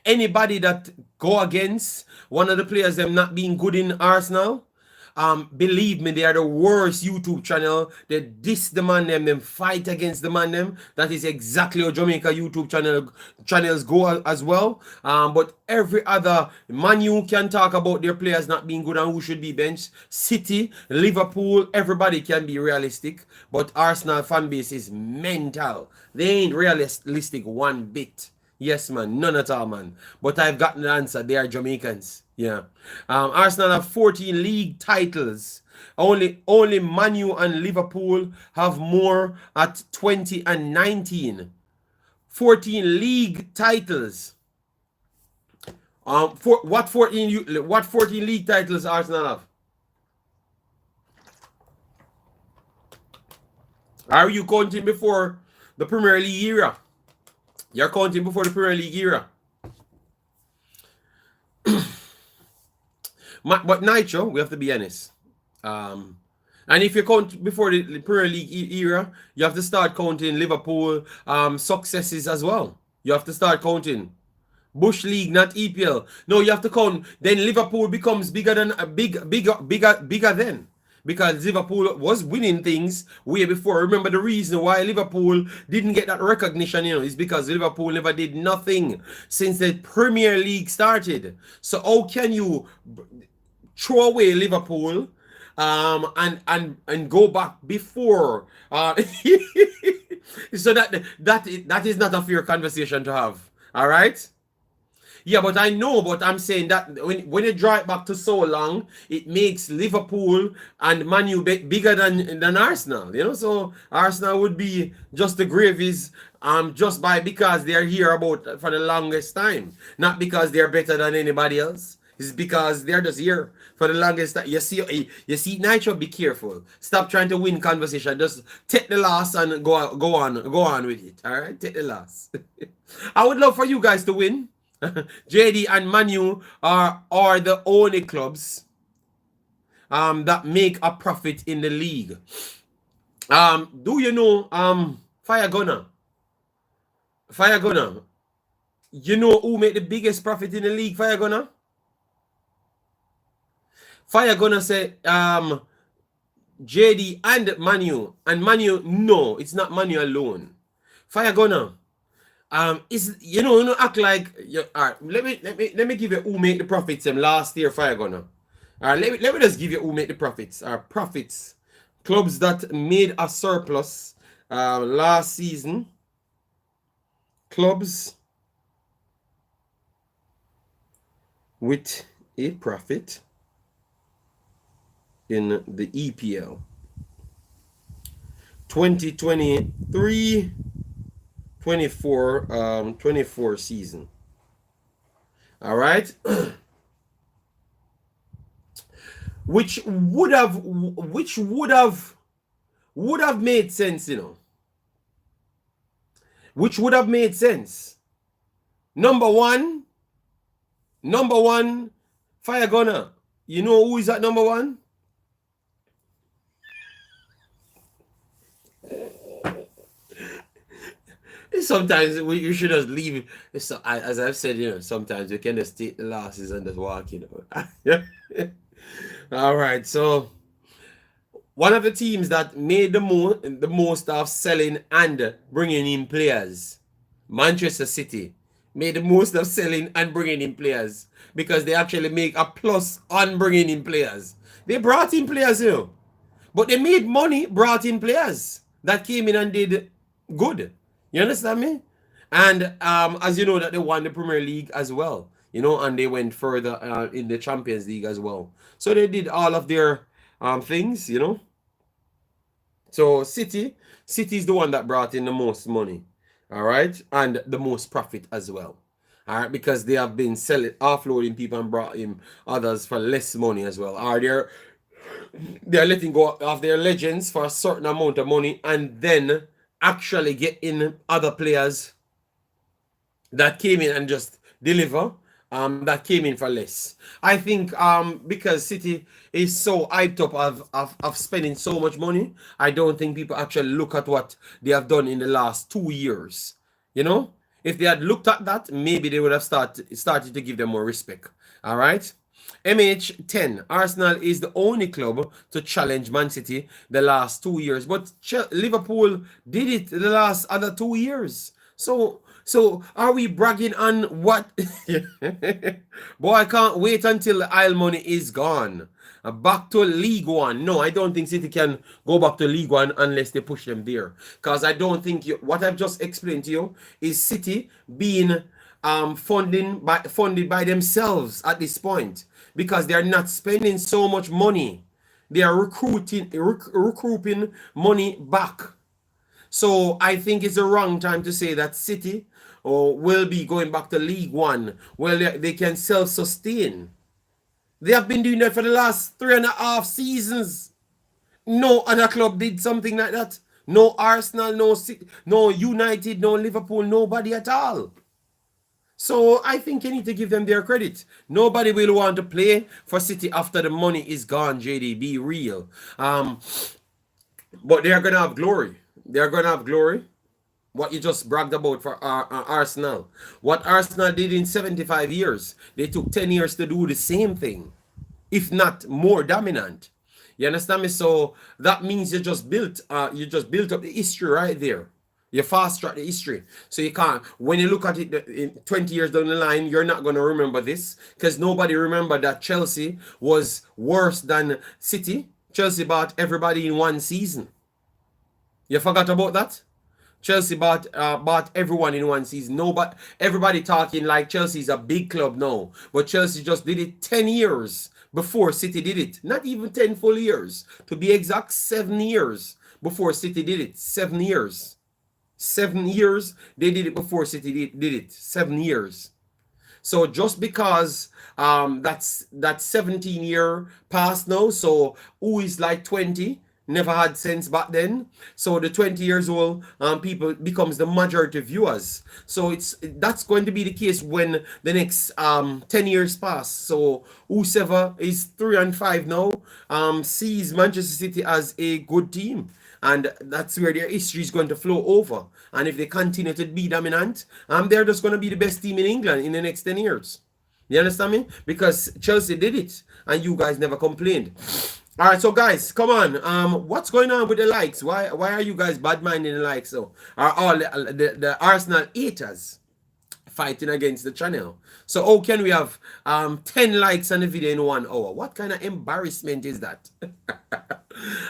Anybody that go against one of the players them not being good in Arsenal, believe me, they are the worst YouTube channel. They diss the man them fight against the man them. That is exactly how Jamaica YouTube channels go as well. But every other Man U can talk about their players not being good and who should be benched. City, Liverpool, everybody can be realistic. But Arsenal fan base is mental. They ain't realistic one bit. Yes, man. None at all, man. But I've gotten the answer. They are Jamaicans. Yeah. Arsenal have 14 league titles. Only Man U and Liverpool have more at 20 and 19. 14 league titles. What 14 league titles Arsenal have? Are you counting before the Premier League era? You're counting before the Premier League era. But Nitro, we have to be honest. Um, and if you count before the Premier League era, you have to start counting Liverpool successes as well. You have to start counting Bush League, not EPL. No, you have to count. Then Liverpool becomes bigger than bigger then. Because Liverpool was winning things way before. Remember the reason why Liverpool didn't get that recognition, is because Liverpool never did nothing since the Premier League started. So how can you throw away Liverpool and go back before so that is not a fair conversation to have. All right. Yeah, but I know, but I'm saying that when you draw it back to so long, it makes Liverpool and Man U bigger than Arsenal, So Arsenal would be just the gravies just because they're here about for the longest time, not because they're better than anybody else. It's because they're just here for the longest time. You see, Nitro, be careful. Stop trying to win conversation. Just take the loss and go on with it. All right, take the loss. I would love for you guys to win. JD and Manu are the only clubs that make a profit in the league. Do you know Fire Gunner? Fire Gunner. You know who made the biggest profit in the league, Fire Gunner? Fire Gunner said JD and Manu. And Manu, no, it's not Manu alone. Fire Gunner. Is act like all right. Let me give you who made the profits last year, Fire Gunner. All right, let me just give you who made the profits. Profits, clubs that made a surplus last season. Clubs with a profit in the EPL 2023. 24 season. All right. which would have made sense, which would have made sense. Number one, Fire Gunner. You know who is at number one? Sometimes you should just leave. So, as I've said, sometimes you can just take the losses and just walk, All right. So, one of the teams that made the most of selling and bringing in players, Manchester City, made the most of selling and bringing in players because they actually make a plus on bringing in players. They brought in players, but they made money, brought in players that came in and did good. You understand me? And as you know, that they won the Premier League as well, and they went further in the Champions League as well. So they did all of their things, So City is the one that brought in the most money, all right, and the most profit as well, all right, because they have been offloading people and brought in others for less money as well. They're letting go of their legends for a certain amount of money and then actually get in other players that came in and just deliver, that came in for less. I think because City is so hyped up of spending so much money, I don't think people actually look at what they have done in the last 2 years. If they had looked at that, maybe they would have started to give them more respect. All right. MH10, Arsenal is the only club to challenge Man City the last 2 years, but Liverpool did it the last other 2 years. So are we bragging on what? Boy, I can't wait until the Isle money is gone. Back to League One. No, I don't think City can go back to League One unless they push them there. Because I don't think what I've just explained to you is City being funded by themselves at this point, because they're not spending so much money. They are recouping money back. So I think it's the wrong time to say that City will be going back to League One. Well, they can self-sustain. They have been doing that for the last 3.5 seasons. No other club did something like that. No Arsenal, no United, no Liverpool, nobody at all. So I think you need to give them their credit. Nobody will want to play for City after the money is gone, JD. Be real. But they're gonna have glory. They're gonna have glory. What you just bragged about for Arsenal. What Arsenal did in 75 years, they took 10 years to do the same thing, if not more dominant. You understand me? So that means you just built up the history right there. You fast track the history. So you can't, when you look at it in 20 years down the line, you're not going to remember this because nobody remember that Chelsea was worse than City. Chelsea bought everybody in one season. You forgot about that? Chelsea bought everyone in one season. No, but everybody talking like Chelsea is a big club now. But Chelsea just did it 10 years before City did it. Not even 10 full years. To be exact, 7 years before City did it. 7 years. 7 years they did it before City did it. 7 years. So just because that's 17-year past now, so who is like 20 never had sense back then, so the 20 years old people becomes the majority of viewers. So that's going to be the case when the next 10 years pass. So whoever is 3 and 5 now sees Manchester City as a good team, and that's where their history is going to flow over. And if they continue to be dominant, they're just going to be the best team in England in the next 10 years. You understand me? Because Chelsea did it and you guys never complained. All right, so guys, come on. What's going on with the likes? Why are you guys bad-minding the likes? So are all the Arsenal haters fighting against the channel? So how can we have 10 likes on the video in 1 hour? What kind of embarrassment is that?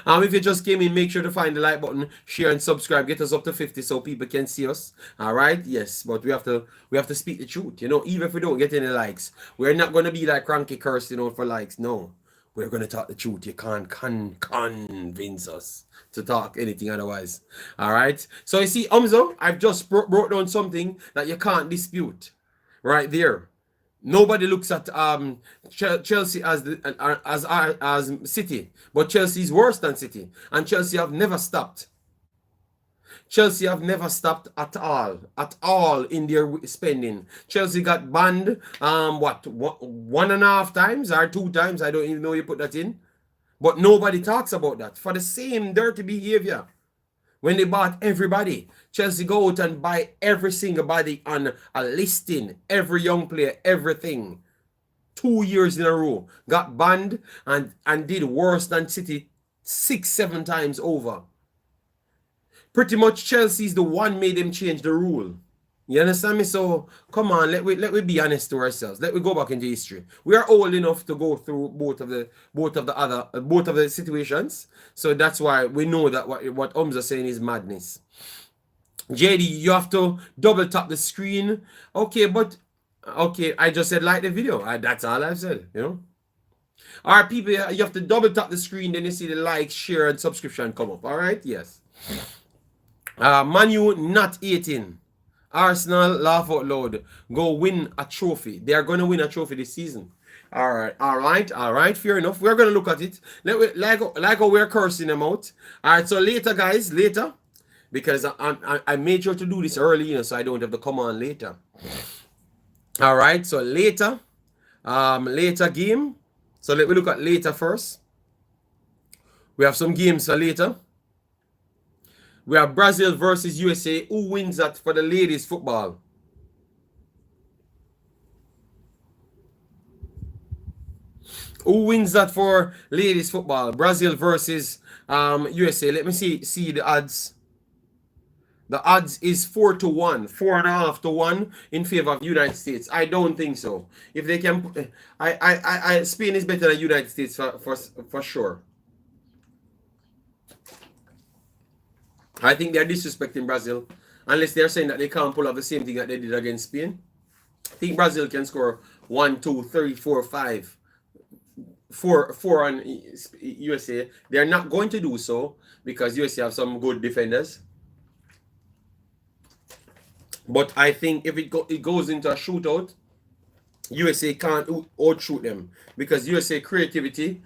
If you just came in, make sure to find the like button, share and subscribe. Get us up to 50 so people can see us. All right, yes, but we have to speak the truth. You know, even if we don't get any likes, we're not going to be like Cranky Curse, you know, for likes. No, we're going to talk the truth. You can't convince us to talk anything otherwise. All right, so you see, Umzo, I've just brought down something that you can't dispute right there. Nobody looks at Chelsea as City, but Chelsea is worse than City, and Chelsea have never stopped. Chelsea have never stopped at all in their spending. Chelsea got banned what 1.5 times or 2 times? I don't even know you put that in, but nobody talks about that for the same dirty behavior. When they bought everybody, Chelsea go out and buy every single body on a listing, every young player, everything. 2 years in a row, got banned and did worse than City 6-7 times over. Pretty much Chelsea's the one made them change the rule. You understand me? So come on, let we be honest to ourselves. Let we go back into history. We are old enough to go through both of the situations. So that's why we know that what is saying is madness. JD, you have to double tap the screen. Okay, I just said like the video. That's all I've said, you know. All right, people, you have to double tap the screen, then you see the like, share, and subscription come up. All right, yes. Man U not 18. Arsenal, laugh out loud. Go win a trophy. They are going to win a trophy this season. All right. Fair enough. We're going to look at it. Like how we're cursing them out. All right. So later, guys. Later, because I made sure to do this early, you know, so I don't have to come on later. All right. So later, later game. So let me look at later first. We have some games for later. We have Brazil versus USA. Who wins that for the ladies football? Who wins that for ladies football? Brazil versus USA. Let me see the odds. The odds is 4-1, 4.5 to 1 in favor of United States. I don't think so. If they can, Spain is better than United States for sure. I think they're disrespecting Brazil, unless they're saying that they can't pull off the same thing that they did against Spain. I think Brazil can score 1, 2, 3, 4, 5, 4 on USA. They're not going to do so because USA have some good defenders. But I think if it goes into a shootout, USA can't outshoot them because USA creativity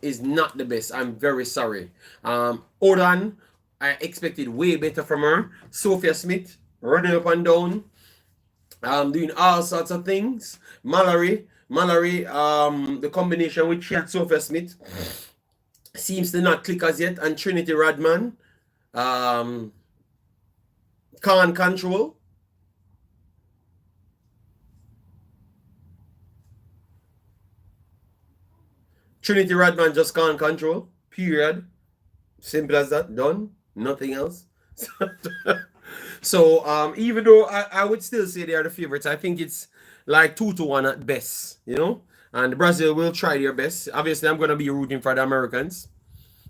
is not the best. I'm very sorry. Oran, I expected way better from her. Sophia Smith running up and down. doing all sorts of things. Mallory, the combination with Sophia Smith seems to not click as yet, and Trinity Radman, um, can't control. Trinity Radman just can't control. Period. Simple as that. Done. Nothing else. So even though I would still say they are the favorites, I think it's like 2-1 at best, you know. And Brazil will try their best. Obviously, I'm gonna be rooting for the Americans.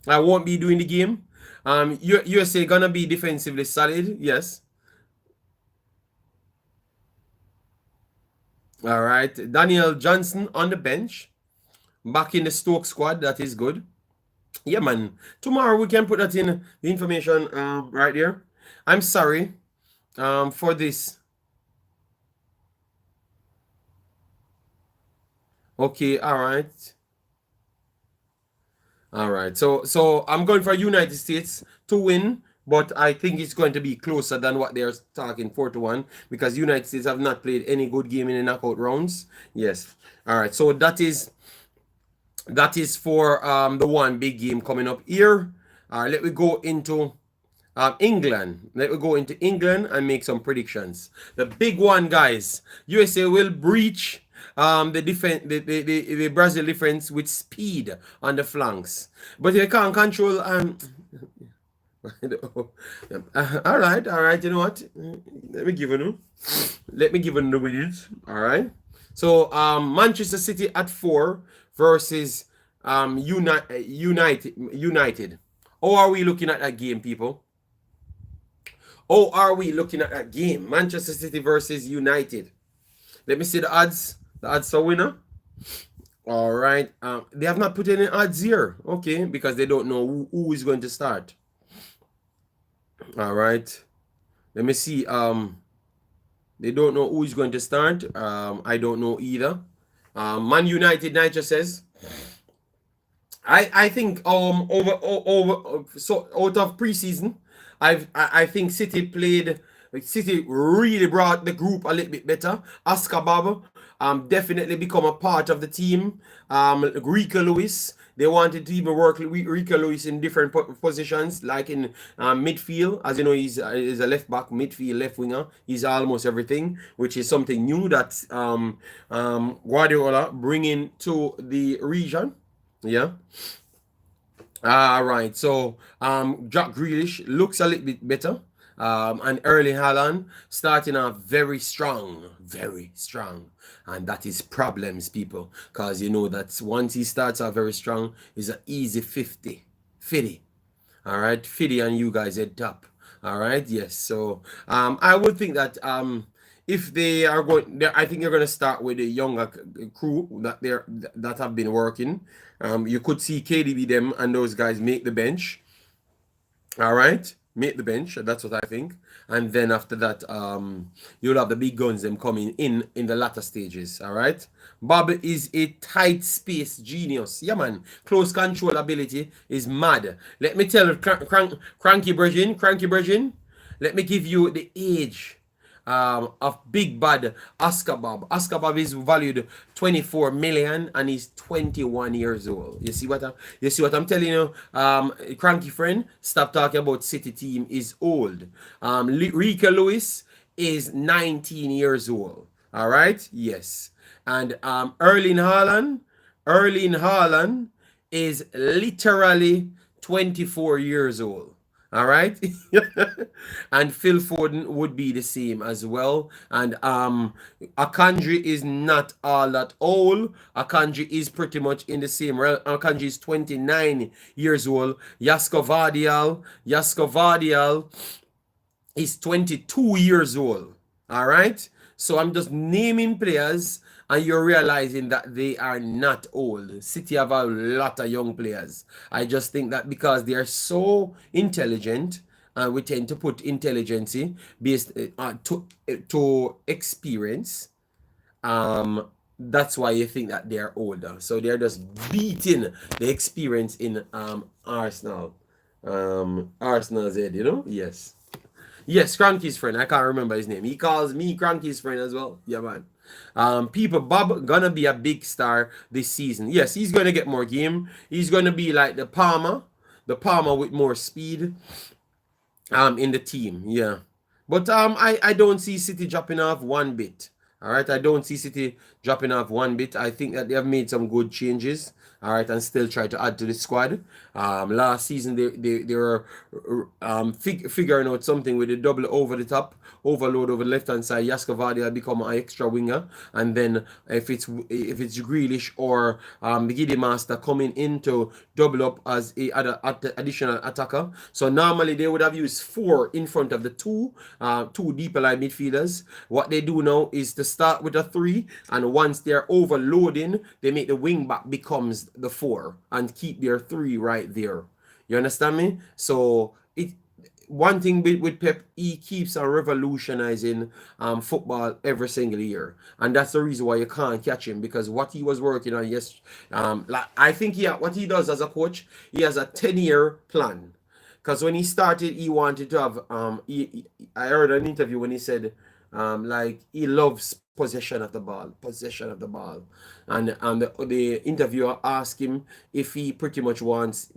I won't be doing the game. USA gonna be defensively solid, yes. All right, Daniel Johnson on the bench, back in the Stoke squad. That is good. Yeah, man. Tomorrow we can put that in the information right there. I'm sorry for this. Okay, all right. All right. So I'm going for United States to win, but I think it's going to be closer than what they're talking 4-1 because United States have not played any good game in the knockout rounds. Yes. All right. So that is for the one big game coming up here. All right, let me go into England. Let me go into England and make some predictions. The big one, guys. USA will breach the defense, the Brazil defense with speed on the flanks, but they can't control. All right. You know what? Let me give you. Let me give you the minutes. All right. So Manchester City at 4 versus United. How are we looking at that game, people? Oh, are we looking at that game? Manchester City versus United. Let me see the odds. The odds for winner. All right. They have not put any odds here. Okay, because they don't know who is going to start. All right. Let me see. They don't know who is going to start. I don't know either. Man United, Nigel says. I think so out of preseason, I think City really brought the group a little bit better. Oscar Bob definitely become a part of the team. Rico Lewis, they wanted to even work with Rico Lewis in different positions, like in midfield. As you know, he's a left back, midfield, left winger. He's almost everything, which is something new that Guardiola bringing to the region. Yeah. All right. So Jack Grealish looks a little bit better. And Erling Haaland starting off very strong. And that is problems, people. Because you know that once he starts off very strong, it's an easy 50. 50. All right. 50 and you guys head top. All right. Yes. So I would think that if they are going, I think they're going to start with the younger crew that have been working. You could see KDB them and those guys make the bench. All right, make the bench. That's what I think. And then after that, you'll have the big guns them coming in the latter stages. All right. Bob is a tight space genius. Yeah, man. Close control ability is mad. Let me tell you, Cranky Virgin. Let me give you the age of big bad Oscar Bob. Oscar Bob is valued 24 million and he's 21 years old. You see what I'm telling you? Cranky friend, stop talking about City team is old. Rico Lewis is 19 years old. All right? Yes. And Erling Haaland is literally 24 years old. All right. And Phil Foden would be the same as well. And Akanji is not all that old. Akanji is pretty much in the same realm. Akanji is 29 years old. Yasko Vardial is 22 years old. All right. So I'm just naming players and you're realizing that they are not old. City have a lot of young players. I just think that because they are so intelligent, and we tend to put intelligence based to experience. That's why you think that they are older. So they're just beating the experience in Arsenal. Arsenal's head, you know? Yes. Yes, Cranky's friend. I can't remember his name. He calls me Cranky's friend as well. Yeah, man. People, Bob gonna be a big star this season. Yes, he's gonna get more game. He's gonna be like the Palmer with more speed. In the team, yeah. But I don't see City dropping off one bit. All right, I don't see City dropping off one bit. I think that they have made some good changes. All right, and still try to add to the squad. Last season they were figuring out something with the double over the top overload over the left hand side. Yaskovadia had become an extra winger, and then if it's Grealish or the Giddy Master coming in to double up as a additional attacker. So normally they would have used 4 in front of the two deeper line midfielders. What they do now is to start with a 3, and once they're overloading, they make the wing back becomes the 4 and keep their 3 right there. You understand me? So it one thing with Pep, he keeps on revolutionizing football every single year, and that's the reason why you can't catch him, because what he was working on, yes, like I think what he does as a coach, he has a 10-year plan. Because when he started, he wanted to have I heard an interview when he said like he loves possession of the ball, and the interviewer asked him if he pretty much wants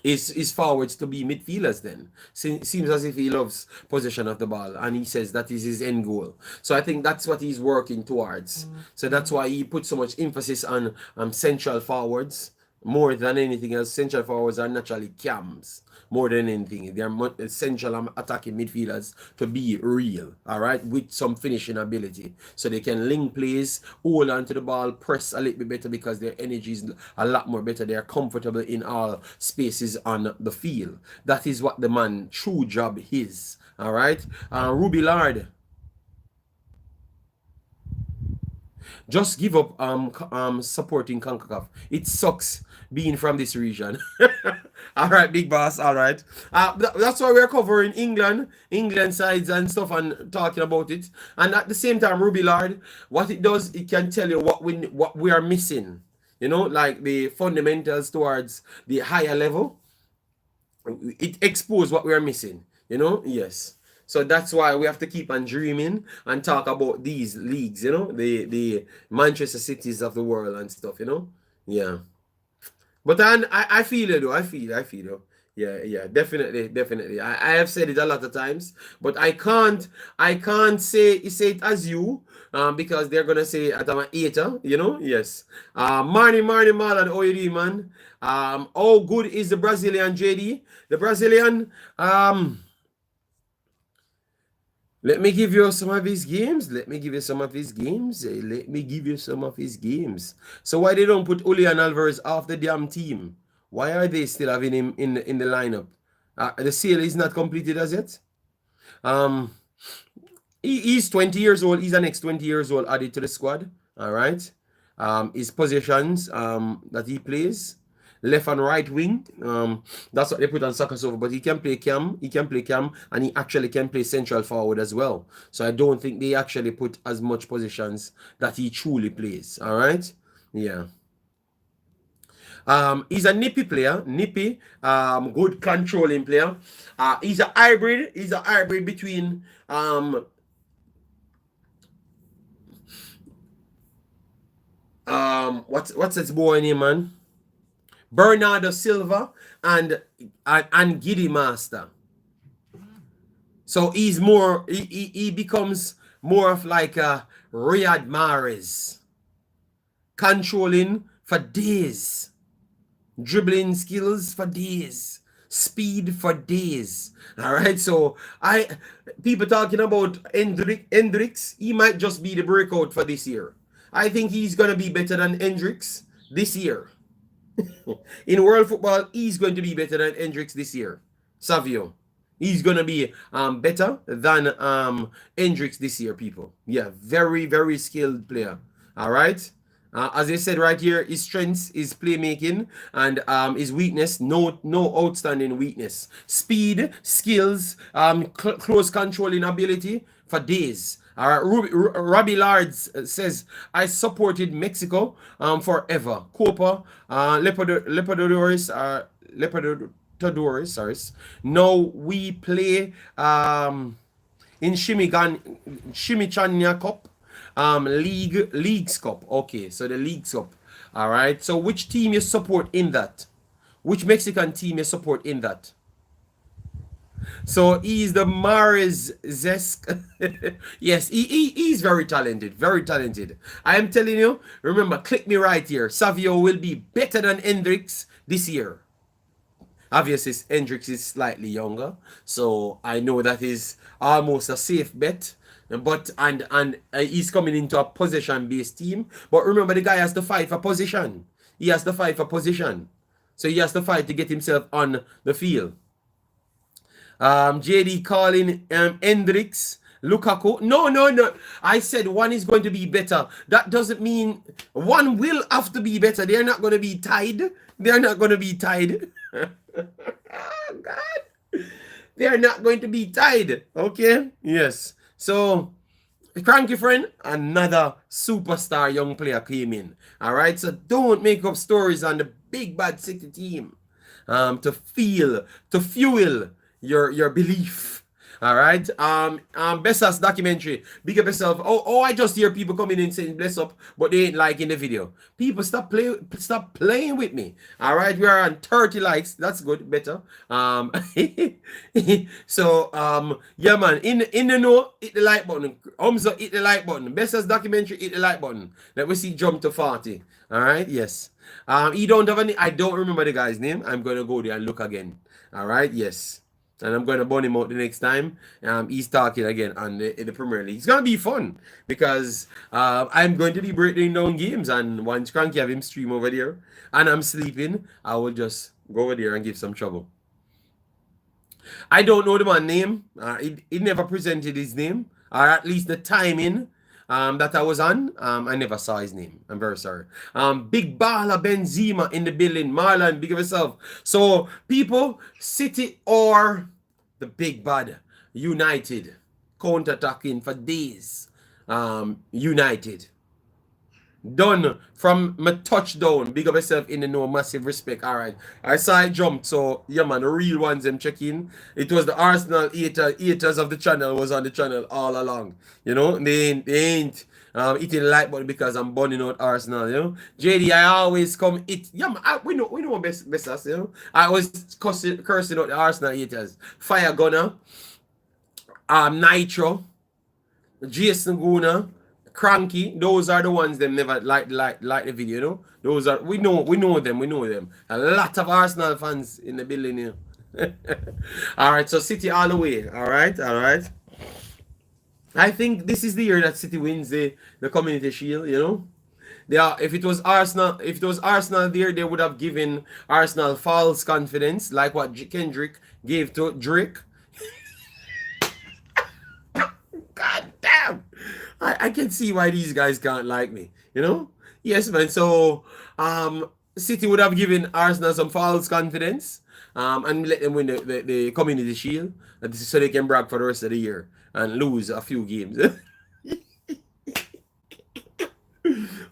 his forwards to be midfielders then. Seems as if he loves possession of the ball, and he says that is his end goal. So I think that's what he's working towards. So that's why he put so much emphasis on central forwards more than anything else. Central forwards are naturally cams more than anything. They are essential attacking midfielders to be real, all right, with some finishing ability. So they can link plays, hold on to the ball, press a little bit better because their energy is a lot more better. They are comfortable in all spaces on the field. That is what the man true job is, all right. Ruby Lard, just give up supporting Concacaf. It sucks being from this region. All right, big boss. All right. That's why we're covering England sides and stuff and talking about it. And at the same time, Ruby Lard, what it does, it can tell you what we are missing. You know, like the fundamentals towards the higher level. It exposes what we are missing. You know, yes. So that's why we have to keep on dreaming and talk about these leagues, you know, the Manchester Cities of the world and stuff, you know. Yeah. But I feel it though. I feel though. Yeah, definitely. I have said it a lot of times, but I can't say it as you, because they're gonna say that I'm a hater, you know. Yes. Marnie Marlon, how you doing, man? How good is the Brazilian JD? The Brazilian, let me give you some of his games. Let me give you some of his games. So why they don't put Julian Alvarez off the damn team? Why are they still having him in the lineup? The sale is not completed as yet. He's 20 years old. He's the next 20 years old added to the squad. All right. His positions that he plays, left and right wing. That's what they put on Sakasovo, but he can play cam, and he actually can play central forward as well. So I don't think they actually put as much positions that he truly plays. All right. Yeah. He's a nippy player, good controlling player. He's a hybrid. He's a hybrid between what's his boy name, man? Bernardo Silva and Giddy Master. So he becomes more of like a Riyad Mahrez, controlling for days, dribbling skills for days, speed for days. All right, so people talking about Hendricks, he might just be the breakout for this year. I think he's gonna be better than Hendricks this year. In world football, he's going to be better than Hendricks this year. Savio. He's going to be better than Hendricks this year, people. Yeah, very, very skilled player. All right. As I said right here, his strengths is playmaking, and his weakness, no outstanding weakness. Speed, skills, close controlling ability for days. Robbie Lards says, I supported Mexico forever. Copa, Leopardores, Sorry. Now we play in Chimichania Cup, Leagues Cup. Okay, so the Leagues Cup. All right. So which team you support in that? Which Mexican team you support in that? So he's the Maris Zesk. Yes, he's very talented. Very talented. I am telling you, remember, click me right here. Savio will be better than Hendrix this year. Obviously, Hendrix is slightly younger, so I know that is almost a safe bet. But he's coming into a possession-based team. But remember, the guy has to fight for position. He has to fight for position. So he has to fight to get himself on the field. JD calling Hendrix, Lukaku. No. I said one is going to be better. That doesn't mean one will have to be better. They're not going to be tied. They're not going to be tied. Oh, God. They're not going to be tied. Okay? Yes. So, cranky friend, another superstar young player came in. All right? So, don't make up stories on the big bad City team to fuel your belief. All right. Bessas documentary. Big up yourself. I just hear people coming in saying bless up, but they ain't liking the video. People stop playing with me. All right. We are on 30 likes. That's good. Better. So yeah, man. In the know, hit the like button. Umza, hit the like button. Bessas documentary, hit the like button. Let me see jump to 40. All right. Yes. He don't have any. I don't remember the guy's name. I'm gonna go there and look again. All right. Yes. And I'm going to burn him out the next time. He's talking again on the Premier League. It's going to be fun because I'm going to be breaking down games. And once Cranky have him stream over there and I'm sleeping, I will just go over there and give some trouble. I don't know the man's name. He never presented his name, or at least the timing that I was on. I never saw his name. I'm very sorry. Big baller Benzema in the building. Marlon, big of yourself. So, people, City or the big bad United counter-attacking for days. United. Done from my touchdown. Big up yourself in the know, massive respect. All right. I saw it jump. So, yeah, man, the real ones them check in. It was the Arsenal haters of the channel was on the channel all along. You know, they ain't eating the like button because I'm burning out Arsenal, you know. JD, I always come eat. Yeah, man, we know best us, you know. I was cursing out the Arsenal haters. Fire Gunner, Nitro, Jason Guna, Cranky, those are the ones them never like the video, you know. Those are we know them. A lot of Arsenal fans in the building here. All right, so City all the way. All right. I think this is the year that City wins the Community Shield, you know. If it was Arsenal there, they would have given Arsenal false confidence, like what Kendrick gave to Drake. God damn. I can see why these guys can't like me, you know? Yes, man. So, City would have given Arsenal some false confidence and let them win the Community Shield so they can brag for the rest of the year and lose a few games.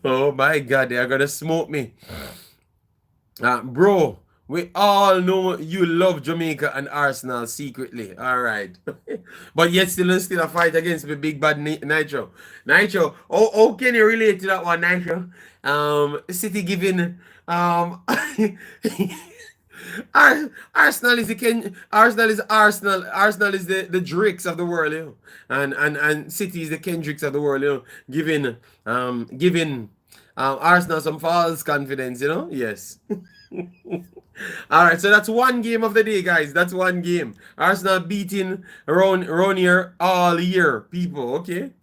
Oh, my God. They are going to smoke me. Bro, we all know you love Jamaica and Arsenal secretly. All right. But yet still a fight against the big bad Nitro. Nitro, how can you relate to that one, Nitro? City giving Arsenal is the Drakes of the world, you know? And City is the Kendricks of the world, you know, giving Arsenal some false confidence, you know? Yes. All right, so that's one game of the day, guys. That's one game. Arsenal beating around here all year, people. Okay.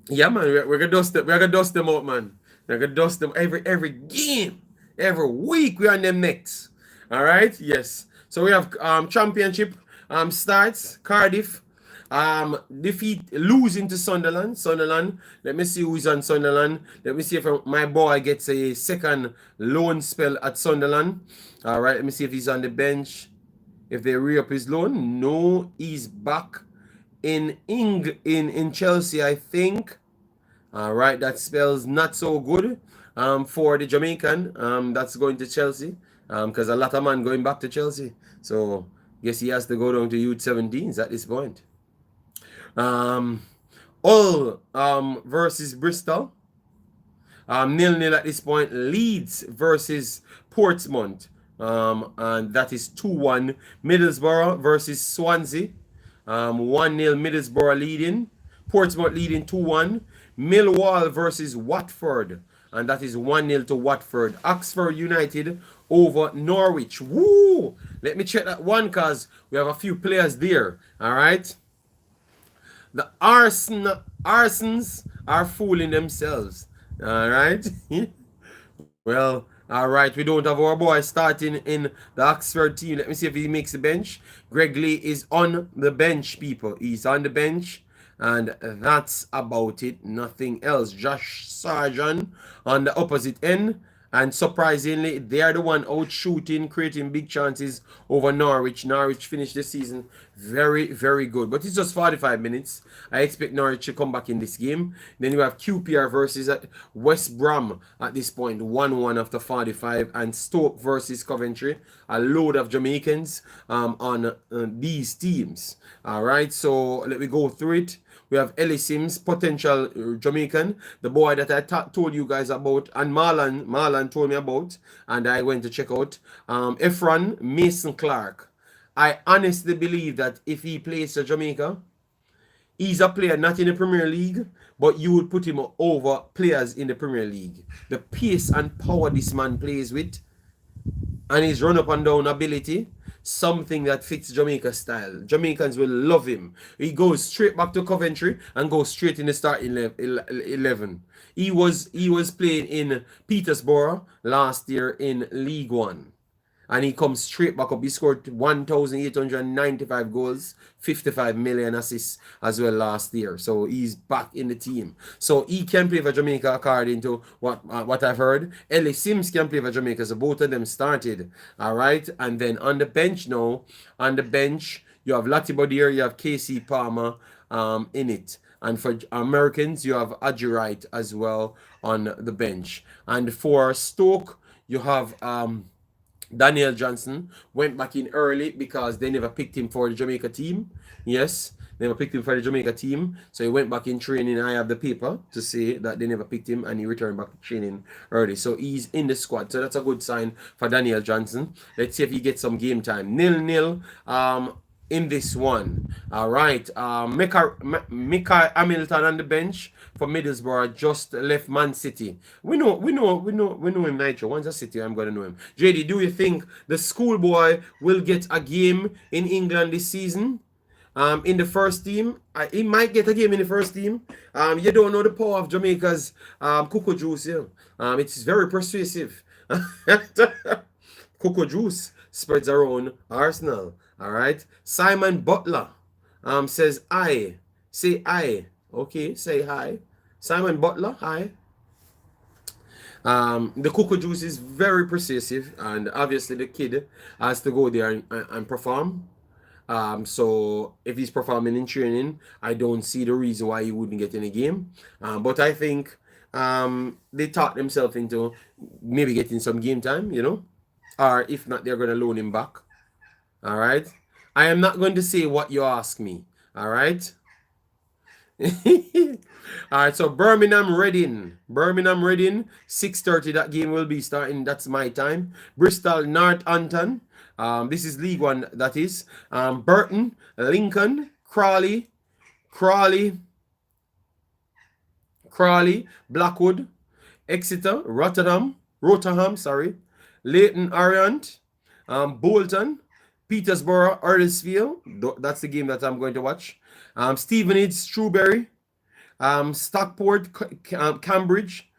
Yeah, man. We're gonna dust them. We're gonna dust them out, man. We're gonna dust them every game, every week. We're on them next. All right. Yes. So we have championship starts. Cardiff. Losing to Sunderland. Let me see who's on Sunderland. Let me see if my boy gets a second loan spell at Sunderland. All right, let me see if he's on the bench. If they re-up his loan, no, he's back in Chelsea, I think. All right, that spells not so good for the Jamaican. That's going to Chelsea. because a lot of man going back to Chelsea. So guess he has to go down to USWNT at this point. Hull versus Bristol. 0-0 at this point. Leeds versus Portsmouth. And that is 2-1. Middlesbrough versus Swansea. 1-0 Middlesbrough leading. Portsmouth leading 2-1. Millwall versus Watford. And that is 1-0 to Watford. Oxford United over Norwich. Woo! Let me check that one because we have a few players there. All right. The Arsons are fooling themselves. All right. Well, all right. We don't have our boy starting in the Oxford team. Let me see if he makes the bench. Greg Lee is on the bench, people. He's on the bench. And that's about it. Nothing else. Josh Sargent on the opposite end. And surprisingly, they are the one out shooting, creating big chances over Norwich. Norwich finished the season very, very good. But it's just 45 minutes. I expect Norwich to come back in this game. Then you have QPR versus West Brom at this point. 1-1 after 45. And Stoke versus Coventry. A load of Jamaicans on these teams. All right, so let me go through it. We have Ellie Sims, potential Jamaican, the boy that I told you guys about, and Marlon told me about, and I went to check out. Efron Mason Clark. I honestly believe that if he plays for Jamaica, he's a player not in the Premier League, but you would put him over players in the Premier League. The pace and power this man plays with, and his run up and down ability, something that fits Jamaica style. Jamaicans will love him. He goes straight back to Coventry and goes straight in the starting 11. He was playing in Peterborough last year in League One. And he comes straight back up. He scored 1,895 goals, 55 million assists as well last year. So he's back in the team. So he can play for Jamaica according to what I've heard. Ellie Sims can play for Jamaica. So both of them started. All right. And then on the bench now, you have Latibo here, you have KC Palmer in it. And for Americans, you have Adji Wright as well on the bench. And for Stoke, you have Daniel Johnson. Went back in early because they never picked him for the Jamaica team. Yes, never picked him for the Jamaica team. So he went back in training. I have the paper to say that they never picked him and he returned back to training early. So he's in the squad. So that's a good sign for Daniel Johnson. Let's see if he gets some game time. 0-0 in this one. All right. Mika Hamilton on the bench for Middlesbrough just left Man City. We know him, Nitro. Once a City, I'm gonna know him. JD, do you think the schoolboy will get a game in England this season? In the first team, he might get a game in the first team. You don't know the power of Jamaica's cocoa juice here. It's very persuasive. Cocoa juice spreads around Arsenal. All right. Simon Butler says I. Say I. Okay, say hi. Simon Butler, hi. The cocoa juice is very persuasive, and obviously the kid has to go there and perform. So if he's performing in training, I don't see the reason why he wouldn't get in a game. But I think they talked themselves into maybe getting some game time, you know, or if not, they're going to loan him back. All right. I am not going to say what you ask me. All right. All right, so Birmingham Reading, 6:30. That game will be starting. That's my time. Bristol Northampton. This is League One. That is Burton, Lincoln, Crawley, Blackwood, Exeter, Rotterdam. Sorry, Leighton Orient, Bolton, Peterborough, Huddersfield. That's the game that I'm going to watch. Stevenage, Shrewsbury, Stockport, Cambridge,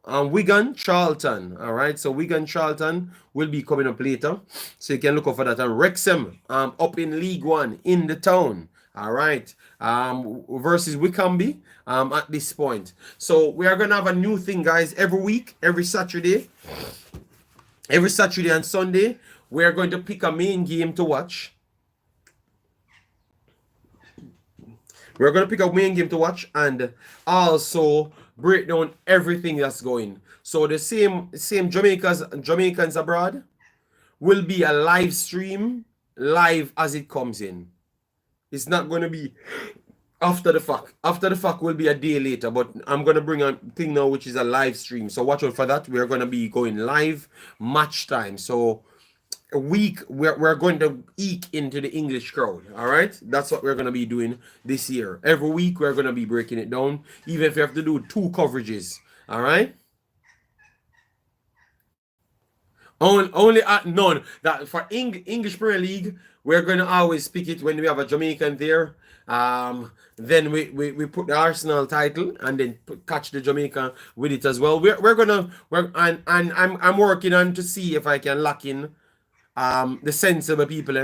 Wigan, Charlton. All right, so Wigan, Charlton will be coming up later, so you can look out for that. And Wrexham, up in League One in the town. All right, versus Wycombe at this point. So we are gonna have a new thing, guys. Every week, every Saturday and Sunday, we are going to pick a main game to watch. We're going to pick a main game to watch and also break down everything that's going. So the same Jamaicans abroad, will be a live stream, live as it comes in. It's not going to be after the fact. After the fact will be a day later, but I'm going to bring a thing now which is a live stream. So watch out for that. We're going to be going live match time. So a week we're going to eke into the English crowd. All right, that's what we're going to be doing this year. Every week we're going to be breaking it down, even if you have to do 2 coverages. All right. Only at none. That for English Premier League, we're going to always pick it when we have a Jamaican there. Then we put the Arsenal title and then catch the Jamaica with it as well. We're gonna work and I'm working on to see if I can lock in the sensible people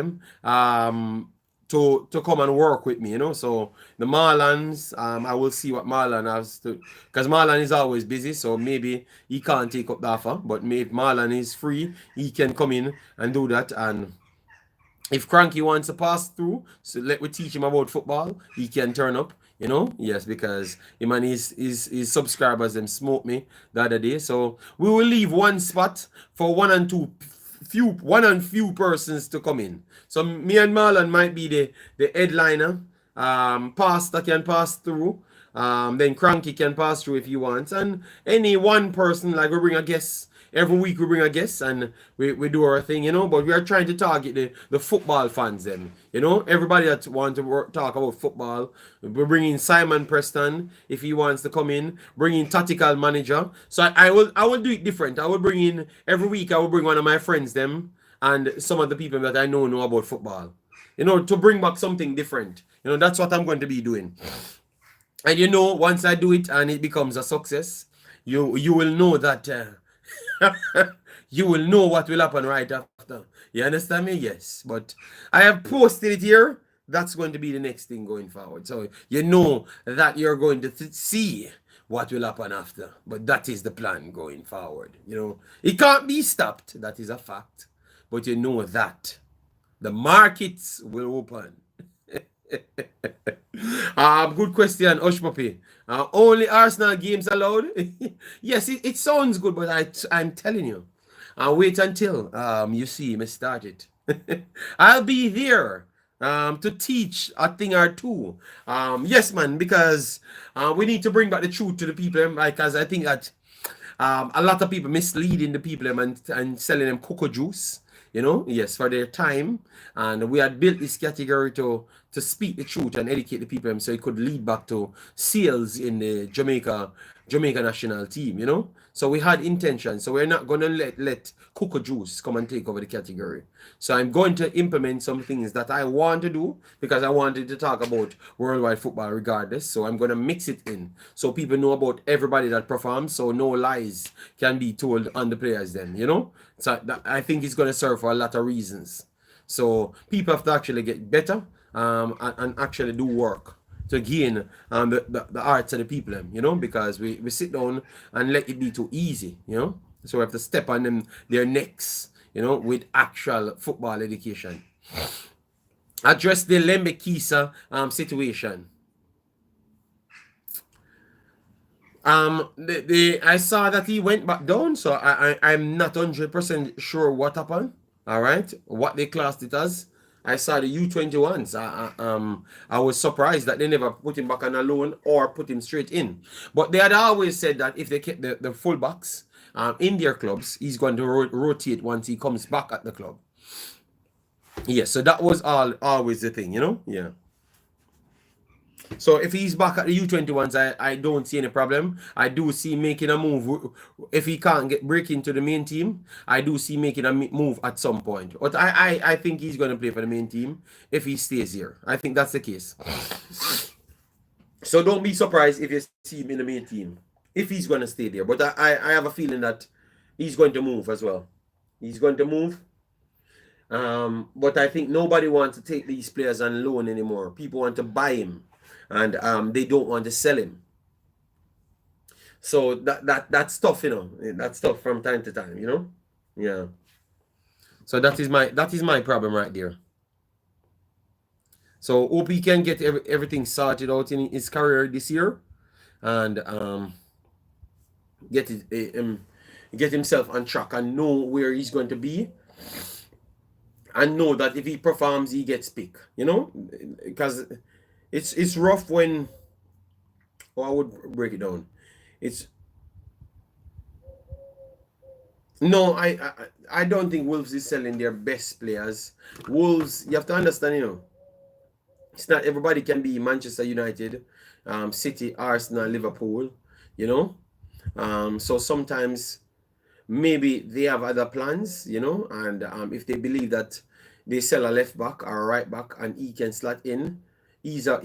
to come and work with me, you know. So the Marlons, I will see what Marlon has to, because Marlon is always busy, so maybe he can't take up the offer. But if Marlon is free, he can come in and do that. And if Cranky wants to pass through, so let me teach him about football, he can turn up, you know. Yes, because him and his subscribers them smoke me the other day. So we will leave one spot for one and few persons to come in. So me and Marlon might be the headliner. Pastor can pass through. Then Cranky can pass through if he wants. And any one person, like we bring a guest. Every week we bring a guest and we do our thing, you know. But we are trying to target the football fans then, you know. Everybody that want to talk about football. We're bringing Simon Preston if he wants to come in. Bringing tactical manager. So I will do it different. I will bring in every week. I will bring one of my friends them and some of the people that I know about football, you know, to bring back something different. You know, that's what I'm going to be doing. And you know, once I do it and it becomes a success, you will know that you will know what will happen right after. You understand me? Yes. But I have posted it here. That's going to be the next thing going forward. So you know that you're going to see what will happen after. But that is the plan going forward. You know, it can't be stopped. That is a fact. But you know that the markets will open. Good question, Oshpapi. Only Arsenal games allowed? Yes, it sounds good, but I'm telling you, wait until you see me start it. I'll be there to teach a thing or two. Yes, man, because we need to bring back the truth to the people, because I think that a lot of people misleading the people and selling them cocoa juice, you know, yes, for their time. And we had built this category to speak the truth and educate the people, so it could lead back to sales in the Jamaica national team, you know. So we had intention. So we're not gonna let cocoa juice come and take over the category. So I'm going to implement some things that I want to do because I wanted to talk about worldwide football regardless. So I'm gonna mix it in so people know about everybody that performs, so no lies can be told on the players then, you know. So I think it's gonna serve for a lot of reasons. So people have to actually get better and actually do work to gain the hearts of the people, you know, because we sit down and let it be too easy, you know. So we have to step on them their necks, you know, with actual football education. Address the Lembe Kisa situation. I saw that he went back down, so I'm not 100% sure what happened. All right, what they classed it as. I saw the U21s. I was surprised that they never put him back on a loan or put him straight in. But they had always said that if they kept the fullbacks in their clubs, he's going to rotate once he comes back at the club. Yeah, so that was always the thing, you know? Yeah. So if he's back at the U21s, I don't see any problem. I do see making a move. If he can't break into the main team, I do see making a move at some point. But I think he's going to play for the main team if he stays here. I think that's the case. So don't be surprised if you see him in the main team, if he's going to stay there. But I have a feeling that he's going to move as well. He's going to move. But I think nobody wants to take these players on loan anymore. People want to buy him. And they don't want to sell him. So that's tough, you know. That's tough from time to time, you know. Yeah. So that is my problem right there. So hope he can get everything sorted out in his career this year, and get himself on track and know where he's going to be and know that if he performs, he gets pick. You know, because it's rough when. Oh, I would break it down. It's no, I don't think Wolves is selling their best players. Wolves, you have to understand, you know, it's not everybody can be Manchester United, City, Arsenal, Liverpool, you know. So sometimes maybe they have other plans, you know, and if they believe that they sell a left back or a right back and he can slot in, he's a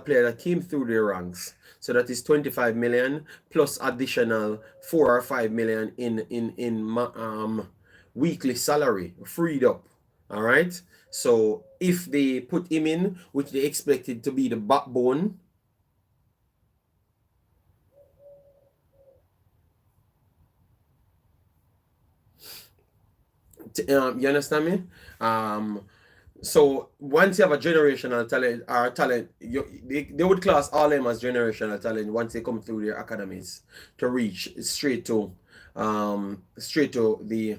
player that came through their ranks. So that is 25 million plus additional 4 or 5 million in weekly salary freed up. All right. So if they put him in, which they expected to be the backbone. You understand me? So once you have a generational talent or talent, they would class all them as generational talent once they come through their academies to reach straight to the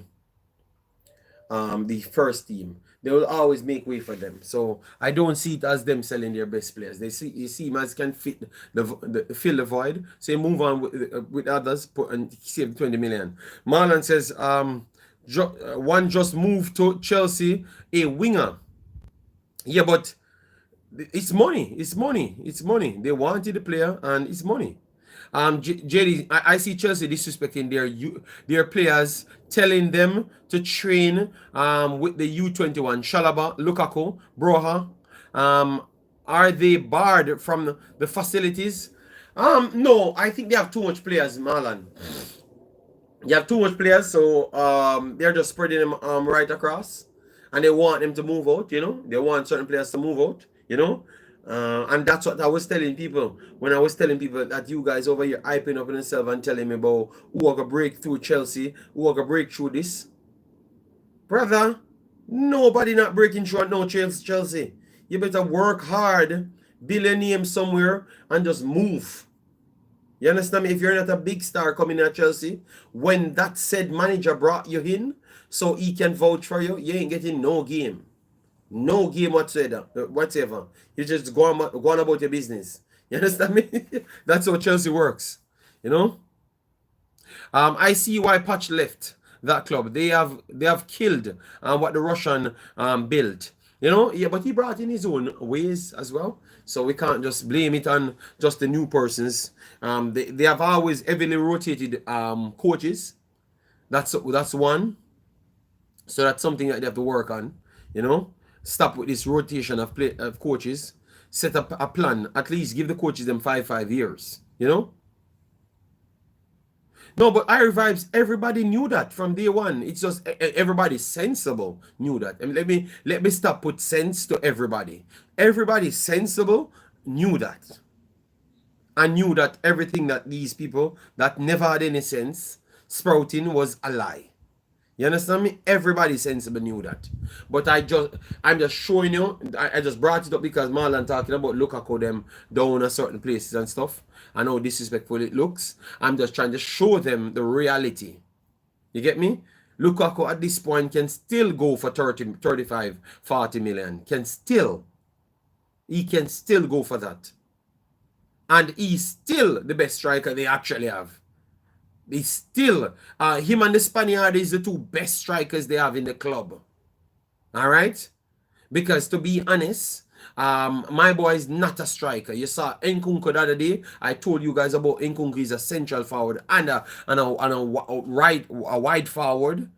first team. They will always make way for them. So I don't see it as them selling their best players. They see, you see, man can fit fill the void. So you move on with others, put and save 20 million. Marlon says one just moved to Chelsea, a winger. Yeah, but it's money. It's money. It's money. They wanted the player, and it's money. JD, I see Chelsea disrespecting their players, telling them to train with the U21. Shalaba, Lukaku, Broha. Are they barred from the facilities? No, I think they have too much players, Marlon. You have too much players, so they're just spreading them right across, and they want them to move out. You know, they want certain players to move out. You know, and that's what I was telling people when I was telling people that you guys over here hyping up on yourself and telling me about who are gonna break through Chelsea, who are gonna break through this, brother. Nobody not breaking through at no Chelsea. You better work hard, build a name somewhere, and just move. You understand me? If you're not a big star coming at Chelsea, when that said manager brought you in so he can vouch for you, you ain't getting no game. No game whatsoever. You just go on about your business. You understand me? That's how Chelsea works. You know? I see why Patch left that club. They have killed what the Russian built. You know, yeah, but he brought in his own ways as well. So we can't just blame it on just the new persons. They have always heavily rotated coaches. That's one. So that's something that they have to work on. You know, stop with this rotation of coaches. Set up a plan. At least give the coaches them 5 years. You know. No, but I Vibes, everybody knew that from day one. It's just everybody sensible knew that. And let me stop put sense to everybody. Everybody sensible knew that. I knew that everything that these people that never had any sense sprouting was a lie. You understand me? Everybody sensible knew that. But I'm just showing you. I just brought it up because Marlon talking about Lukaku them down at certain places and stuff. I know disrespectful it looks. I'm just trying to show them the reality. You get me? Lukaku at this point can still go for 30, 35, 40 million. He can still go for that. And he's still the best striker they actually have. He's still, him and the Spaniard is the two best strikers they have in the club. All right? Because to be honest, my boy is not a striker. You saw Nkunku the other day. I told you guys about Nkunku. He's a central forward and a wide forward.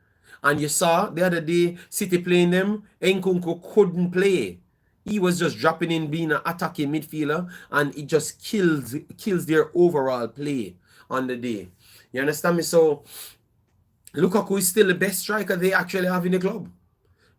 And you saw the other day City playing them. Nkunku couldn't play. He was just dropping in, being an attacking midfielder, and it just kills their overall play on the day. You understand me? So Lukaku is still the best striker they actually have in the club.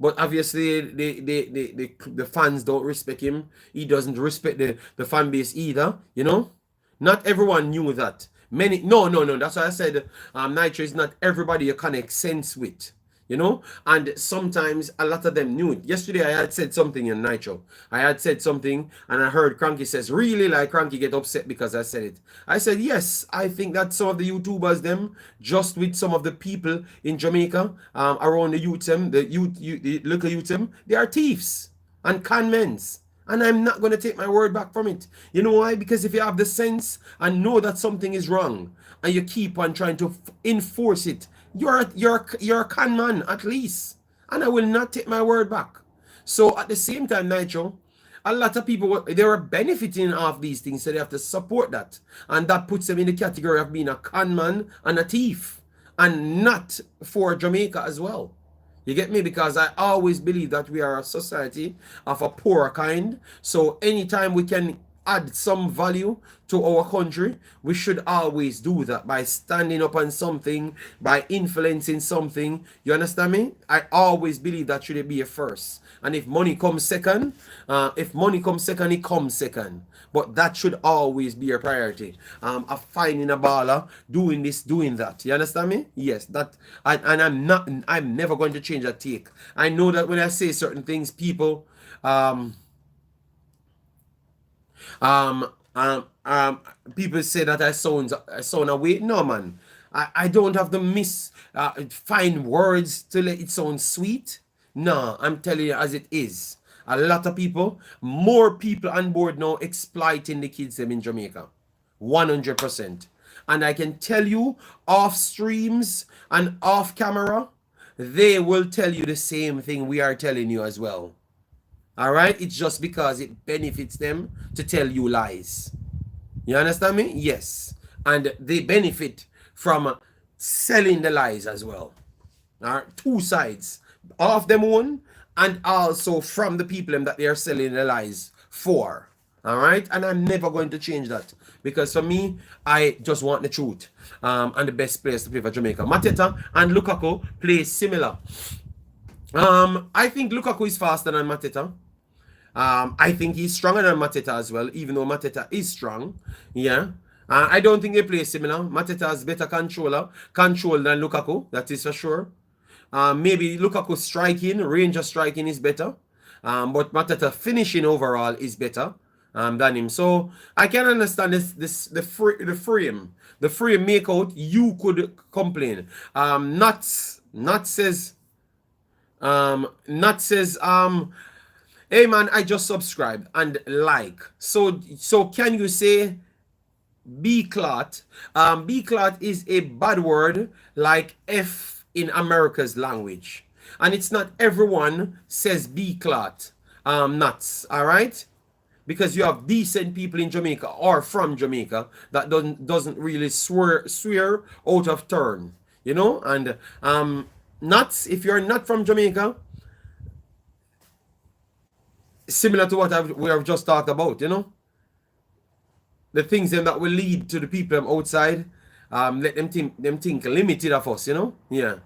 But obviously, the fans don't respect him. He doesn't respect the fan base either, you know? Not everyone knew that. No. That's why I said Nitro is not everybody you connect sense with. you know, and sometimes a lot of them knew it. Yesterday I had said something in Nitro. I had said something and I heard Cranky says, really, like, Cranky get upset because I said it. I said, yes, I think that some of the YouTubers them, just with some of the people in Jamaica, around the youth them, the local youth them, they are thieves and con men's. And I'm not going to take my word back from it. You know why? Because if you have the sense and know that something is wrong and you keep on trying to enforce it, you're a con man at least. And I will not take my word back. So at the same time, Nitro, a lot of people, they are benefiting off these things, so they have to support that. And that puts them in the category of being a con man and a thief. And not for Jamaica as well. You get me? Because I always believe that we are a society of a poorer kind. So anytime we can add some value to our country, we should always do that by standing up on something, by influencing something. You understand me? I always believe that should be a first. And if money comes second, it comes second. But that should always be a priority. Of finding a baller, doing this, doing that. You understand me? Yes, that, and I'm never going to change that take. I know that when I say certain things, people people say that I sound away. No, man. I don't have to find words to let it sound sweet. No, I'm telling you as it is. A lot of people, more people on board now exploiting the kids them in Jamaica. 100%. And I can tell you, off streams and off camera, they will tell you the same thing we are telling you as well. All right? It's just because it benefits them to tell you lies. You understand me? Yes. And they benefit from selling the lies as well. All right? Two sides. Off them own and also from the people that they are selling the lies for. All right? And I'm never going to change that. Because for me, I just want the truth. And the best players to play for Jamaica. Mateta and Lukaku play similar. I think Lukaku is faster than Mateta. I think he's stronger than Mateta as well, even though Mateta is strong. Yeah. I don't think they play similar. Mateta has better control than Lukaku, that is for sure. Maybe Lukaku's striking, range of striking is better. But Mateta finishing overall is better than him. So I can understand the frame makeout. You could complain. Not says hey man, I just subscribed and like. So can you say B-clot? B-clot is a bad word like F in America's language. And it's not everyone says B-clot. Nuts, all right? Because you have decent people in Jamaica or from Jamaica that doesn't really swear out of turn, you know? And nuts, if you're not from Jamaica, similar to what we have just talked about, you know, the things then that will lead to the people outside, let them think limited of us, you know. Yeah.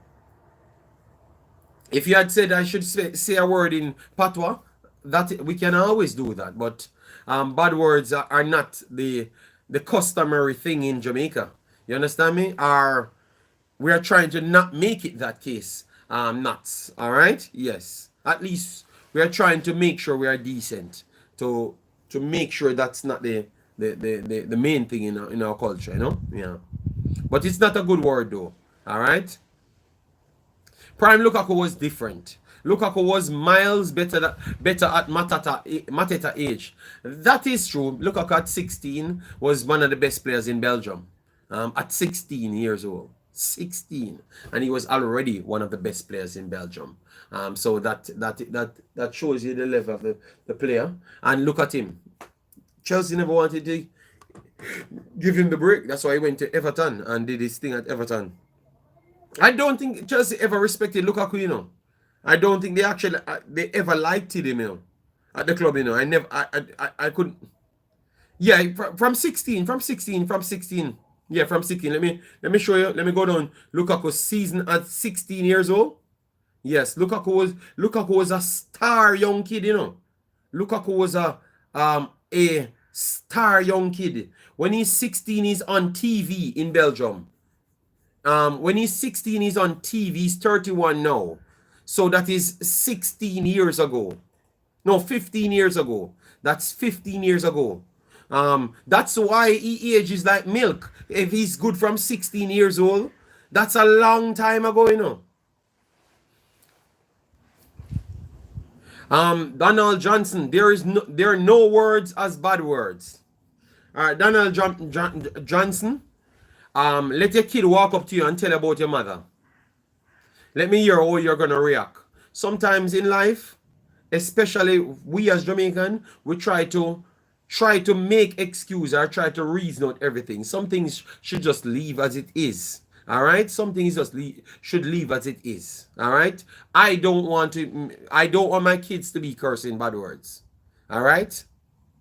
If you had said I should say a word in patois, that we can always do that, but bad words are not the customary thing in Jamaica. You understand me? We are trying to not make it that case. Nuts. All right. Yes. At least we are trying to make sure we are decent to make sure that's not the main thing in our culture, you know. Yeah. But it's not a good word though. All right. Prime Lukaku was different. Lukaku was miles better at Mateta age. That is true. Lukaku at 16 was one of the best players in Belgium. At 16 years old. 16. And he was already one of the best players in Belgium. So that shows you the level of the player. And look at him. Chelsea never wanted to give him the break. That's why he went to Everton and did his thing at Everton. I don't think Chelsea ever respected Lukaku, you know. I don't think they ever liked him, you know, at the club, you know. I couldn't. Yeah, from 16. Yeah, from 16. Let me show you. Let me go down. Lukaku's season at 16 years old. Yes, Lukaku was a star young kid, you know. Lukaku was a star young kid. When he's 16, he's on TV in Belgium. When he's 16, he's on TV. He's 31 now. So that is 16 years ago. No, 15 years ago. That's 15 years ago. That's why he ages like milk. If he's good from 16 years old, that's a long time ago, you know. Donald Johnson, there are no words as bad words. All right, Donald Johnson, let your kid walk up to you and tell you about your mother. Let me hear how you're gonna react. Sometimes in life, especially we as Jamaican, we try to make excuse or try to reason out everything. Some things should just leave as it is. All right, some things just should leave as it is. All right, I don't want my kids to be cursing bad words. All right,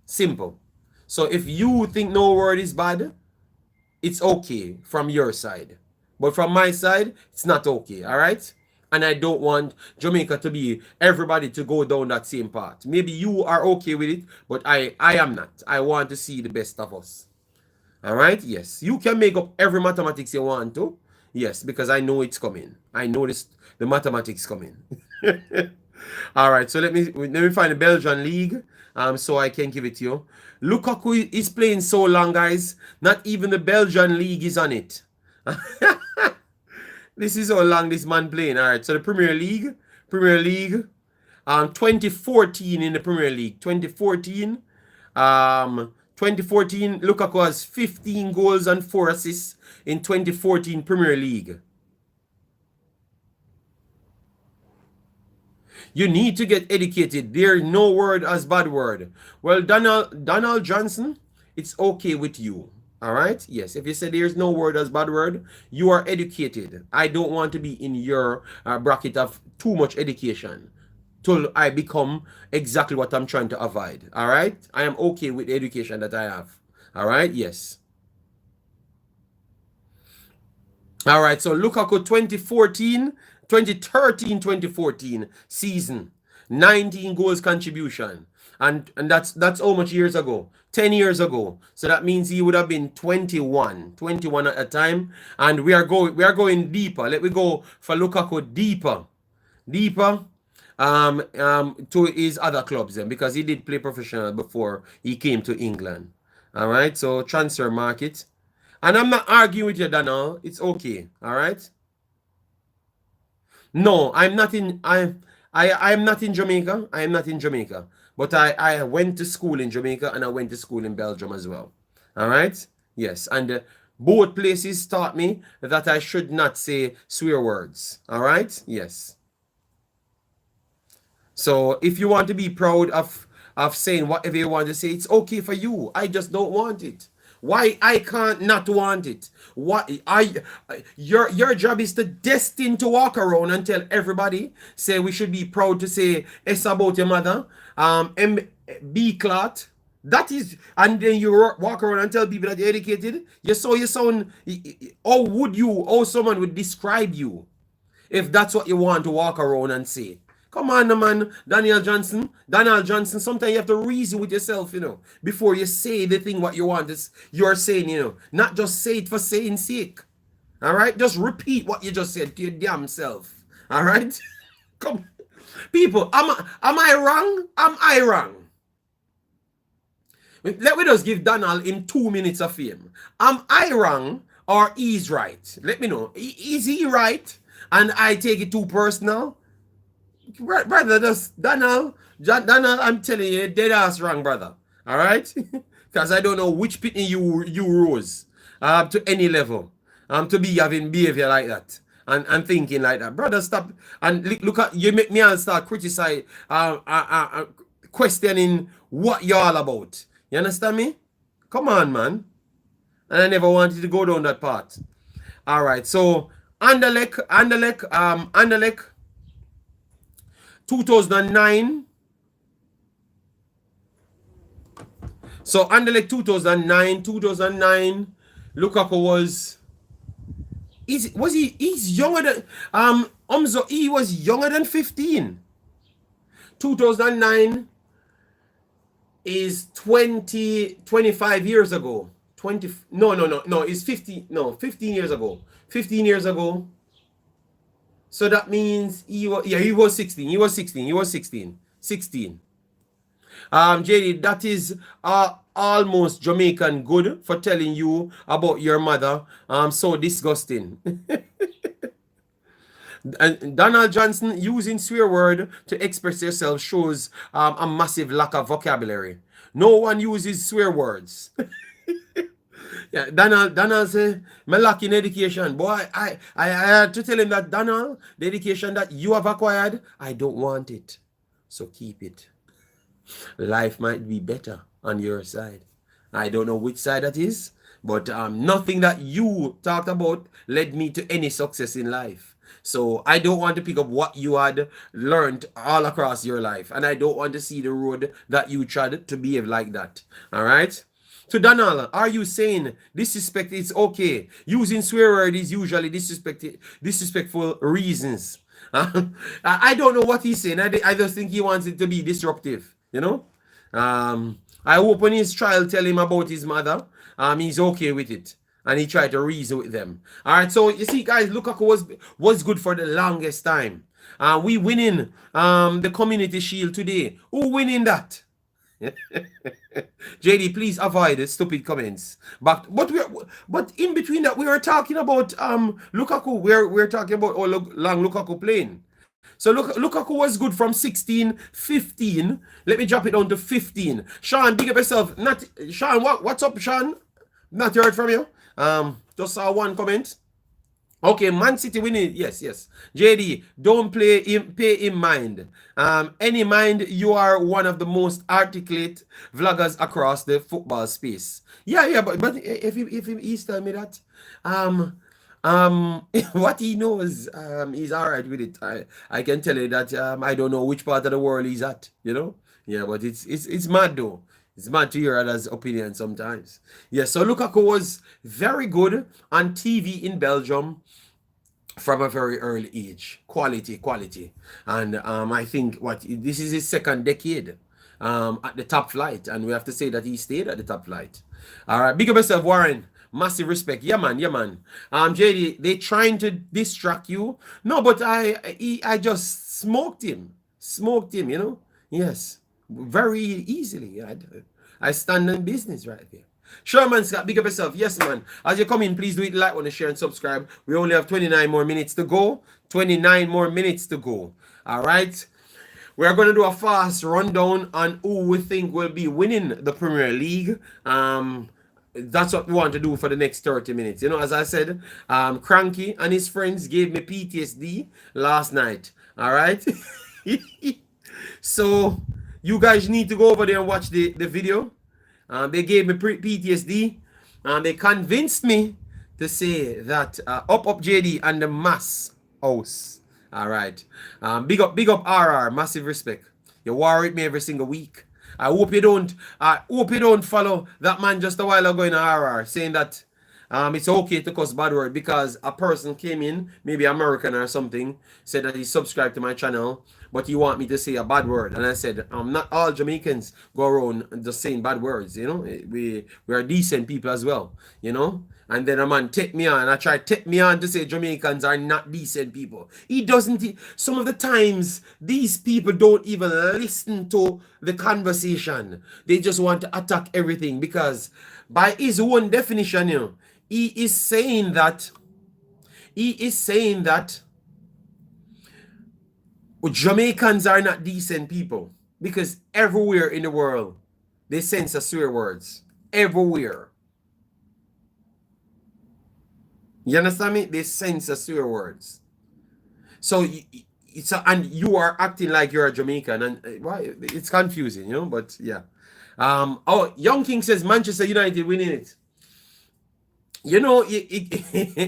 simple. So if you think no word is bad, it's okay from your side. But from my side, it's not okay. All right. And I don't want Jamaica to be everybody to go down that same path. Maybe you are okay with it, but I am not. I want to see the best of us. All right. Yes. You can make up every mathematics you want to. Yes, because I know it's coming. I noticed the mathematics coming. All right. So let me find the Belgian league. So I can give it to you. Lukaku is playing so long, guys. Not even the Belgian league is on it. This is how long this man playing. All right, so the Premier League, 2014 in the Premier League, 2014, 2014, Lukaku has 15 goals and 4 assists in 2014 Premier League. You need to get educated. There's no word as bad word. Well, Donald Johnson, it's okay with you. All right. Yes. If you say there's no word as bad word, you are educated. I don't want to be in your bracket of too much education till I become exactly what I'm trying to avoid. All right. I am okay with the education that I have. All right. Yes. All right. So Lukaku 2013-2014 season, 19 goals contribution. And that's how much years ago? 10 years ago. So that means he would have been 21 at a time. And we are going deeper. Let me go for Lukaku deeper to his other clubs then, because he did play professional before he came to England. All right, so transfer market. And I'm not arguing with you, Daniel. It's okay. All right. No, I'm not in Jamaica. I am not in Jamaica. But I went to school in Jamaica and I went to school in Belgium as well. All right? Yes. And both places taught me that I should not say swear words. All right? Yes. So if you want to be proud of saying whatever you want to say, it's okay for you. I just don't want it. Why I can't not want it? Your job is to destined to walk around and tell everybody, say we should be proud to say it's about your mother, B clot. That is, and then you walk around and tell people that you're educated. You sound, how someone would describe you if that's what you want to walk around and say? Come on, man, Donald Johnson, sometimes you have to reason with yourself, you know, before you say the thing what you want you're saying, you know, not just say it for saying sake. All right, just repeat what you just said to your damn self. All right, come, people, am I wrong? Am I wrong? Let me just give Donald in 2 minutes of fame. Am I wrong or he's right? Let me know. Is he right? And I take it too personal? Brother, just Donald, I'm telling you, dead ass wrong, brother. All right, because I don't know which pitney you rose to any level to be having behavior like that and thinking like that, brother. Stop and look at you. Make me and start criticize, questioning what you're all about. You understand me? Come on, man. And I never wanted to go down that path. All right, so Anderlecht. 2009. So Anderlecht 2009, Lukaku he's younger than Umzo, he was younger than 15. 2009 is 25 years ago. 20, no, it's 50, no, 15 years ago. 15 years ago. So that means he was 16. He was 16. He was 16. 16. JD, that is almost Jamaican good for telling you about your mother. So disgusting. And Donald Johnson using swear word to express yourself shows a massive lack of vocabulary. No one uses swear words. Yeah, Donald say, me lacking education. Boy, I had to tell him that, Donald, the education that you have acquired, I don't want it. So keep it. Life might be better on your side. I don't know which side that is, but nothing that you talked about led me to any success in life. So I don't want to pick up what you had learned all across your life. And I don't want to see the road that you tried to behave like that. All right? To Donald, are you saying disrespect is okay? Using swear word is usually disrespectful reasons. I don't know what he's saying. I just think he wants it to be disruptive, you know? I hope when his trial tell him about his mother, he's okay with it. And he tried to reason with them. All right, so you see, guys, Lukaku was good for the longest time. We winning the Community Shield today. Who winning that? JD, please avoid the stupid comments. But in between that, we were talking about Lukaku. We're talking about how long Lukaku playing. So Lukaku was good from 16, 15. Let me drop it down to 15. Sean, big up yourself. Sean, what's up, Sean? Not heard from you. Just saw one comment. Okay, Man City winning. Yes. JD, don't pay in mind. Any mind, you are one of the most articulate vloggers across the football space. Yeah, but if he's telling me that, what he knows, he's all right with it. I can tell you that I don't know which part of the world he's at, you know? Yeah, but it's mad though. It's mad to hear others' opinion sometimes. Yeah, so Lukaku was very good on TV in Belgium from a very early age. Quality. And I think this is his second decade at the top flight. And we have to say that he stayed at the top flight. All right, big up yourself, Warren. Massive respect. Yeah, man. JD, they trying to distract you. No, but I just smoked him, you know? Yes, very easily. I stand in business right there. Sherman Scott, big up yourself. Yes, man. As you come in, please do it, like, want to share, and subscribe. We only have 29 more minutes to go. 29 more minutes to go. All right. We are going to do a fast rundown on who we think will be winning the Premier League. That's what we want to do for the next 30 minutes. You know, as I said, Cranky and his friends gave me PTSD last night. All right. So you guys need to go over there and watch the video. They gave me PTSD. They convinced me to say that up JD and the Mass House. All right. Big up RR. Massive respect. You war with me every single week. I hope you don't follow that man just a while ago in RR saying that it's okay to cuss bad word because a person came in, maybe American or something, said that he subscribed to my channel, but he want me to say a bad word. And I said, not all Jamaicans go around just saying bad words, you know. We are decent people as well, you know. And then a man take me on. I try to take me on to say Jamaicans are not decent people. He doesn't. Some of the times, these people don't even listen to the conversation. They just want to attack everything because by his own definition, you know, he is saying that Jamaicans are not decent people because everywhere in the world they censor swear words. Everywhere. You understand me? They censor swear words. So and you are acting like you're a Jamaican, and why it's confusing, you know. But yeah. Young King says Manchester United winning it. You know,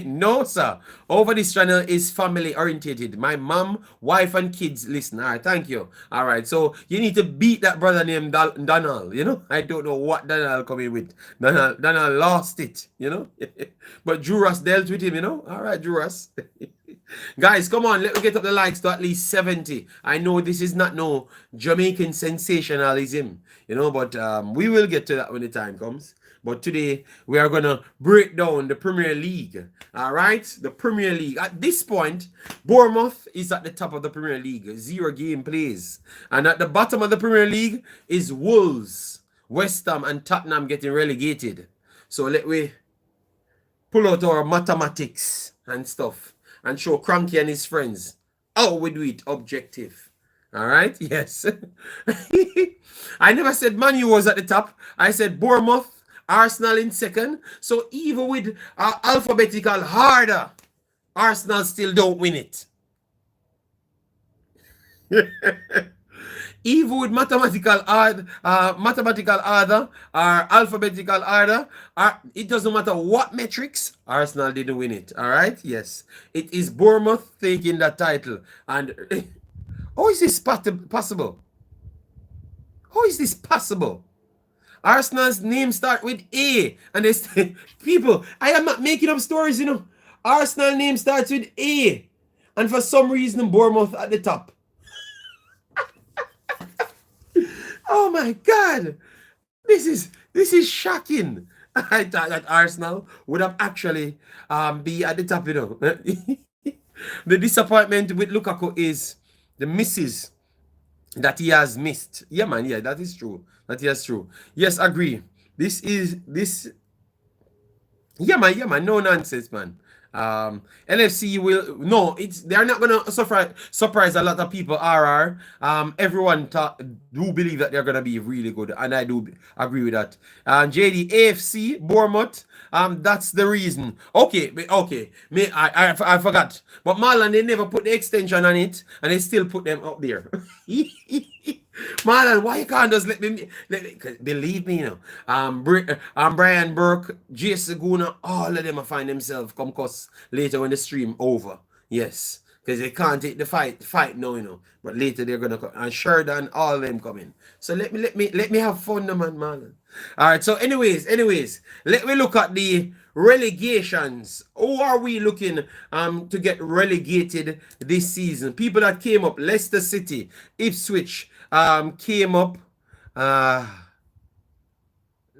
no, sir. Over this channel is family orientated. My mom, wife, and kids listen. All right, thank you. All right, so you need to beat that brother named Donald. You know, I don't know what Donald coming with. Donald lost it. You know, but Juras dealt with him. You know, all right, Juras. Guys, come on, let me get up the likes to at least 70. I know this is not no Jamaican sensationalism, but we will get to that when the time comes. But today, we are going to break down the Premier League. All right? The Premier League. At this point, Bournemouth is at the top of the Premier League. 0 game plays. And at the bottom of the Premier League is Wolves, West Ham, and Tottenham getting relegated. So let me pull out our mathematics and stuff and show Cranky and his friends how we do it objective. All right? Yes. I never said Man U was at the top. I said Bournemouth, Arsenal in second. So even with alphabetical order, Arsenal still don't win it. Even with mathematical order or alphabetical order, it doesn't matter what metrics, Arsenal didn't win it. All right? Yes. It is Bournemouth taking that title. And how is this possible? How is this possible? Arsenal's name start with A. And they people, I am not making up stories, Arsenal name starts with A. And for some reason, Bournemouth at the top. Oh my God, this is shocking. I thought that Arsenal would have actually be at the top, The disappointment with Lukaku is the misses that he has missed. Yeah, man, yeah, that is true. That is true. Yes, agree. This. Yeah, man, no nonsense, man. LFC will they're not gonna surprise a lot of people. Everyone do believe that they're gonna be really good, and I do agree with that. JD, AFC Bournemouth, that's the reason. Okay, I forgot, but Marlon, they never put the extension on it, and they still put them up there. Marlon, why you can't just let me believe me, Brian Burke, Jay Seguna, all of them will find themselves come cuss later when the stream over. Yes. Because they can't take the fight now, But later they're gonna come. And Sheridan, all of them coming. So let me have fun, man, Marlon. Alright, so anyways, let me look at the relegations. Who are we looking to get relegated this season? People that came up, Leicester City, Ipswich came up. Let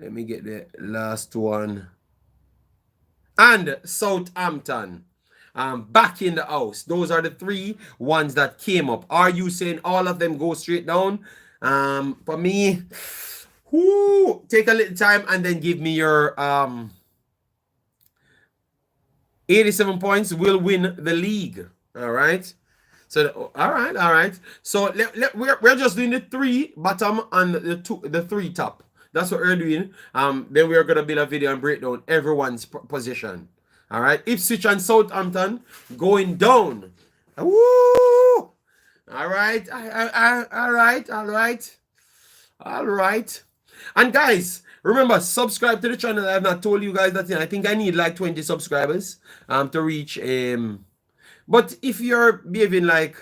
me get the last one. And Southampton. Back in the house. Those are the 3 ones that came up. Are you saying all of them go straight down? For me, take a little time and then give me your 87 points will win the league. All right. So all right. So we're just doing the 3 bottom and the 3 top. That's what we're doing. Then we're gonna build a video and break down everyone's position. All right. Ipswich and Southampton going down. Woo! All right. All right. And guys, remember, subscribe to the channel. I have not told you guys that. I think I need like 20 subscribers to reach but if you're behaving like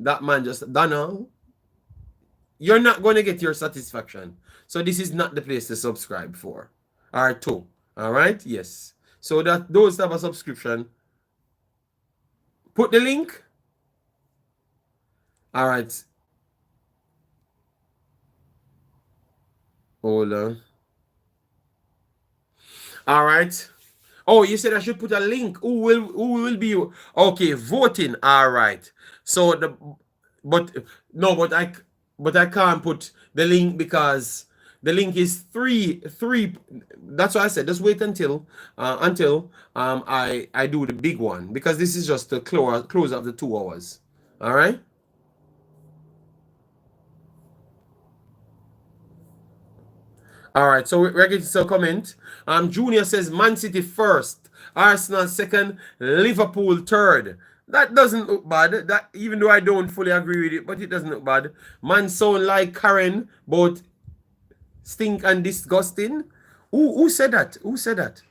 that man just Donald, you're not going to get your satisfaction. So this is not the place to subscribe for. R2. All right? Yes. So that those have a subscription. Put the link. All right. Hold on. All right. Oh, you said I should put a link. Who will be okay voting? All right. So but I can't put the link because the link is three. That's why I said just wait until I do the big one, because this is just the close of the 2 hours. All right. All right, so we're getting to comment. Junior says Man City first, Arsenal second, Liverpool third. That doesn't look bad. That, even though I don't fully agree with it, but it doesn't look bad. Man sound like Karen, both stink and disgusting. Who said that? Who said that?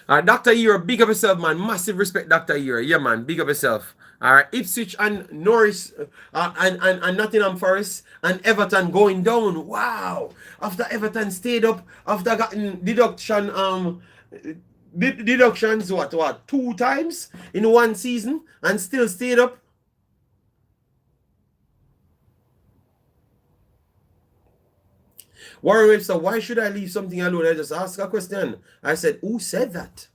Dr. Euro, big up yourself, man. Massive respect, Dr. Euro. Yeah, man. Big up yourself. All right. Ipswich and Norris and Nottingham Forest and Everton going down. Wow. After Everton stayed up, after getting deductions, what, 2 times in one season and still stayed up. Warren Webster, why should I leave something alone? I just asked a question. I said, who said that?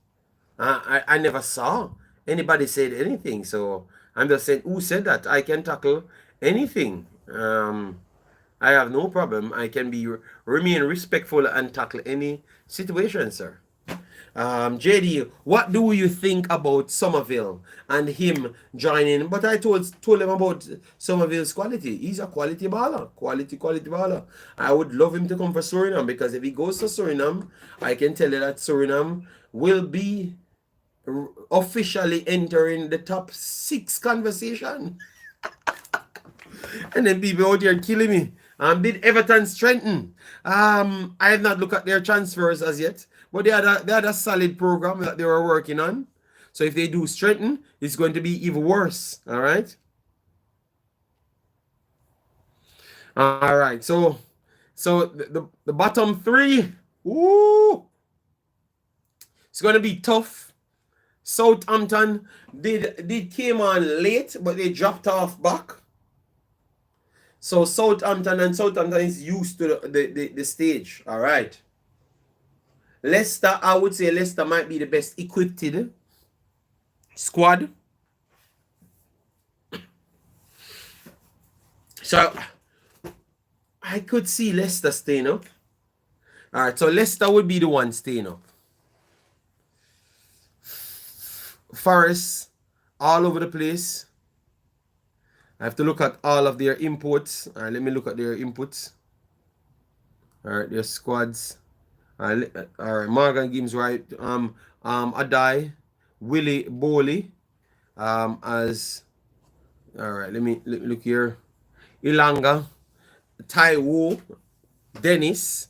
I never saw anybody said anything. So I'm just saying, who said that? I can tackle anything. I have no problem. I can remain respectful and tackle any situation, sir. JD, what do you think about Somerville and him joining? But I told him about Somerville's quality. He's a quality baller. Quality baller. I would love him to come for Suriname, because if he goes to Suriname, I can tell you that Suriname will be officially entering the top 6 conversation. And then people out here killing me. Did Everton strengthen? I have not looked at their transfers as yet, but they had a solid program that they were working on. So if they do strengthen, it's going to be even worse. All right. All right. So the bottom 3, ooh, it's going to be tough. Southampton did came on late, but they dropped off back. So Southampton is used to the stage. All right. Leicester, I would say Leicester might be the best equipped squad. So I could see Leicester staying up. All right. So Leicester would be the one staying up. Forest, all over the place. I have to look at all of their inputs. All right, let me look at their inputs. All right, their squads. All right, Morgan Gibbs, right? Adai, Willie Bowley, as all right. Let me look here. Ilanga, Taiwo, Dennis.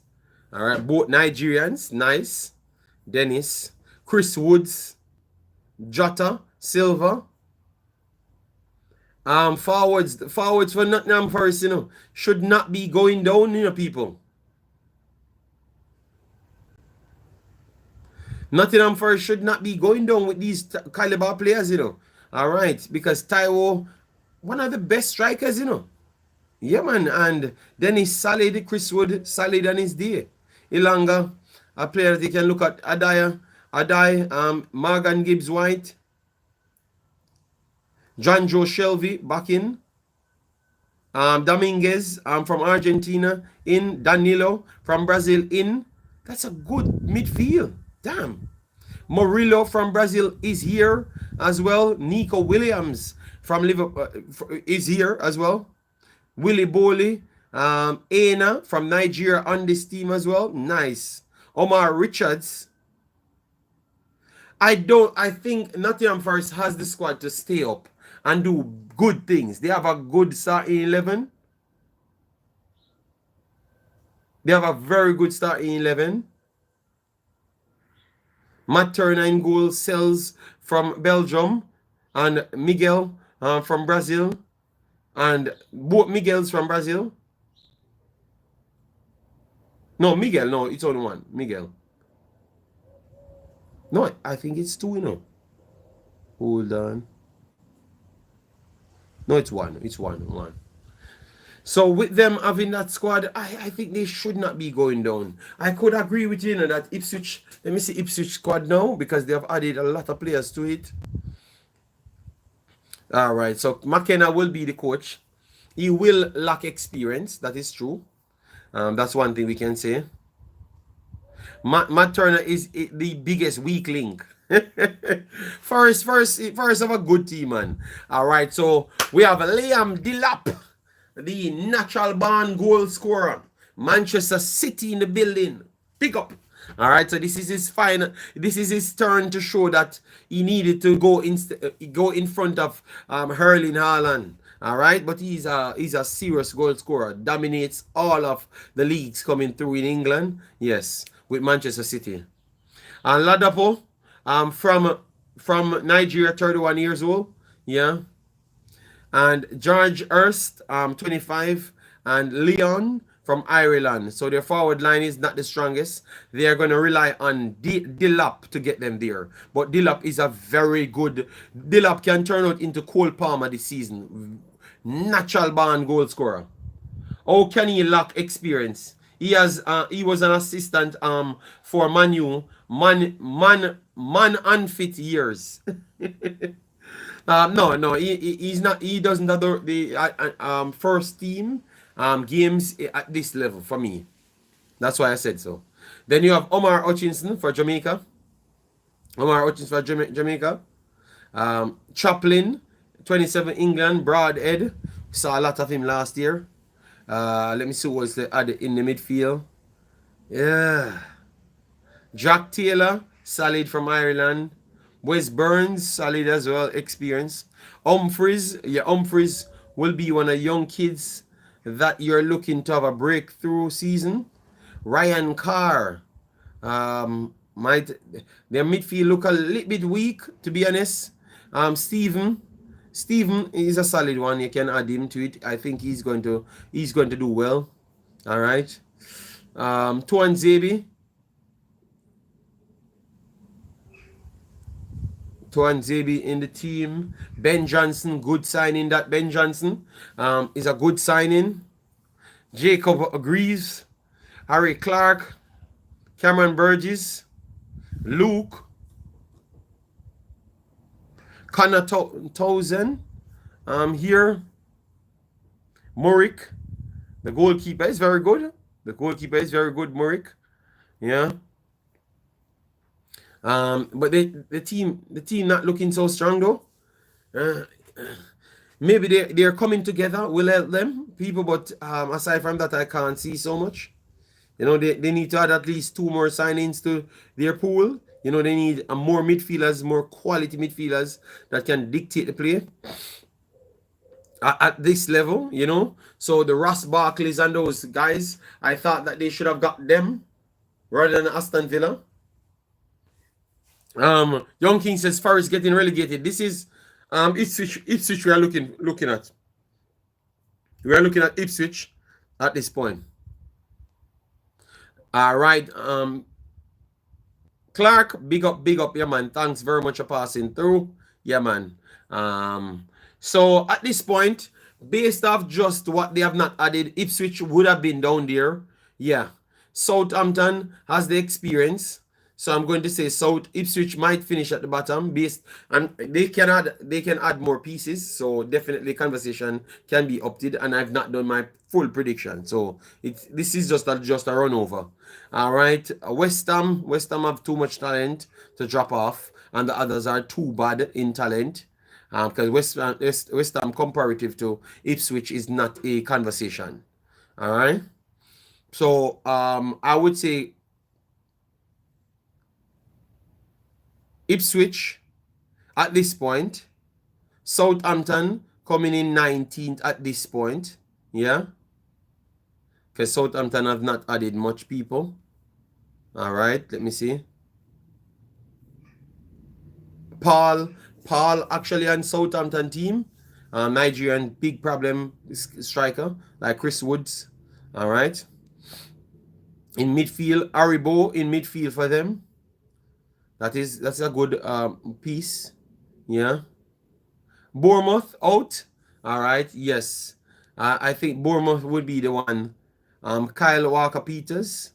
All right, both Nigerians, nice. Dennis, Chris Woods, Jota, Silva. Forwards for Nottingham Forest, should not be going down, people. Nottingham Forest should not be going down with these caliber players, All right, because Taiwo, one of the best strikers, Yeah, man, and then he's solid. Chris Wood, solid on his day. Ilanga, a player that you can look at. Adai, Morgan Gibbs White, John Joe Shelby back in. Dominguez from Argentina in. Danilo from Brazil in. That's a good midfield. Damn. Murillo from Brazil is here as well. Nico Williams from Liverpool is here as well. Willie Bowley, Aina from Nigeria on this team as well. Nice. Omar Richards. I think Nottingham Forest has the squad to stay up and do good things. They have a good starting 11. They have a very good starting 11. Matt Turner in goal, Sells from Belgium, and Miguel from Brazil. And both Miguels from Brazil. No, Miguel, no, it's only one. Miguel. No, I think it's 2, Hold on. No, it's 1. It's 1. So with them having that squad, I think they should not be going down. I could agree with you, that Ipswich, let me see Ipswich squad now, because they have added a lot of players to it. All right, so McKenna will be the coach. He will lack experience. That is true. That's one thing we can say. Matt Turner is the biggest weak link. First of a good team, man. All right, so we have Liam Delap, the natural born goal scorer. Manchester City in the building. Pick up. All right, so this is his final. This is his turn to show that he needed to go in front of Erling Haaland. All right, but he's a serious goal scorer. Dominates all of the leagues coming through in England. Yes, with Manchester City. And Ladapo, From Nigeria, 31 years old. Yeah. And George Hurst, 25, and Leon from Ireland. So their forward line is not the strongest. They are going to rely on Dillap to get them there. But Dillap is a very good. Dillap can turn out into Cole Palmer this season. Natural born goal scorer. How can he lack experience? He was an assistant for Manu man unfit years. No, he's not. He doesn't have the first team games at this level for me. That's why I said so. Then you have Omar Hutchinson for Jamaica. Omar Hutchinson for Jamaica. Chaplin, 27 England, Broadhead. Saw a lot of him last year. Let me see what's in the midfield. Yeah. Jack Taylor, solid from Ireland. Wes Burns, solid as well, experience. Humphreys will be one of the young kids that you're looking to have a breakthrough season. Ryan Carr, might their midfield look a little bit weak, to be honest. Stephen is a solid one. You can add him to it. I think he's going to do well. All right. Tuan Zebi in the team. Ben Johnson, good signing. That Ben Johnson is a good signing. Jacob agrees. Harry Clark, Cameron Burgess, Luke, Connor Townsend, here. Murick, the goalkeeper is very good. Murick. Yeah. But the team not looking so strong though. Maybe they're coming together. Will help them people, but aside from that, I can't see so much. You know, they need to add at least 2 more signings to their pool. You know, they need more midfielders, more quality midfielders that can dictate the play at this level, you know. So the Ross Barkleys and those guys, I thought that they should have got them rather than Aston Villa. Young King says Forest getting relegated. This is Ipswich we are looking at. We are looking at Ipswich at this point. All right. Clark, big up, yeah, man. Thanks very much for passing through. Yeah, man. So at this point, based off just what they have not added, Ipswich would have been down there. Yeah. Southampton has the experience. So I'm going to say Ipswich might finish at the bottom and they can add more pieces. So definitely conversation can be opted, and I've not done my full prediction. So this is just a run over. All right. West Ham have too much talent to drop off, and the others are too bad in talent. Because West Ham comparative to Ipswich is not a conversation. All right. So I would say Ipswich at this point, Southampton coming in 19th at this point. Yeah. Because Southampton have not added much people. All right. Let me see. Paul actually on Southampton team. Nigerian big problem striker like Chris Woods. All right. In midfield, Aribo in midfield for them. That's a good piece. Yeah. Bournemouth out. All right. Yes. I think Bournemouth would be the one. Kyle Walker-Peters.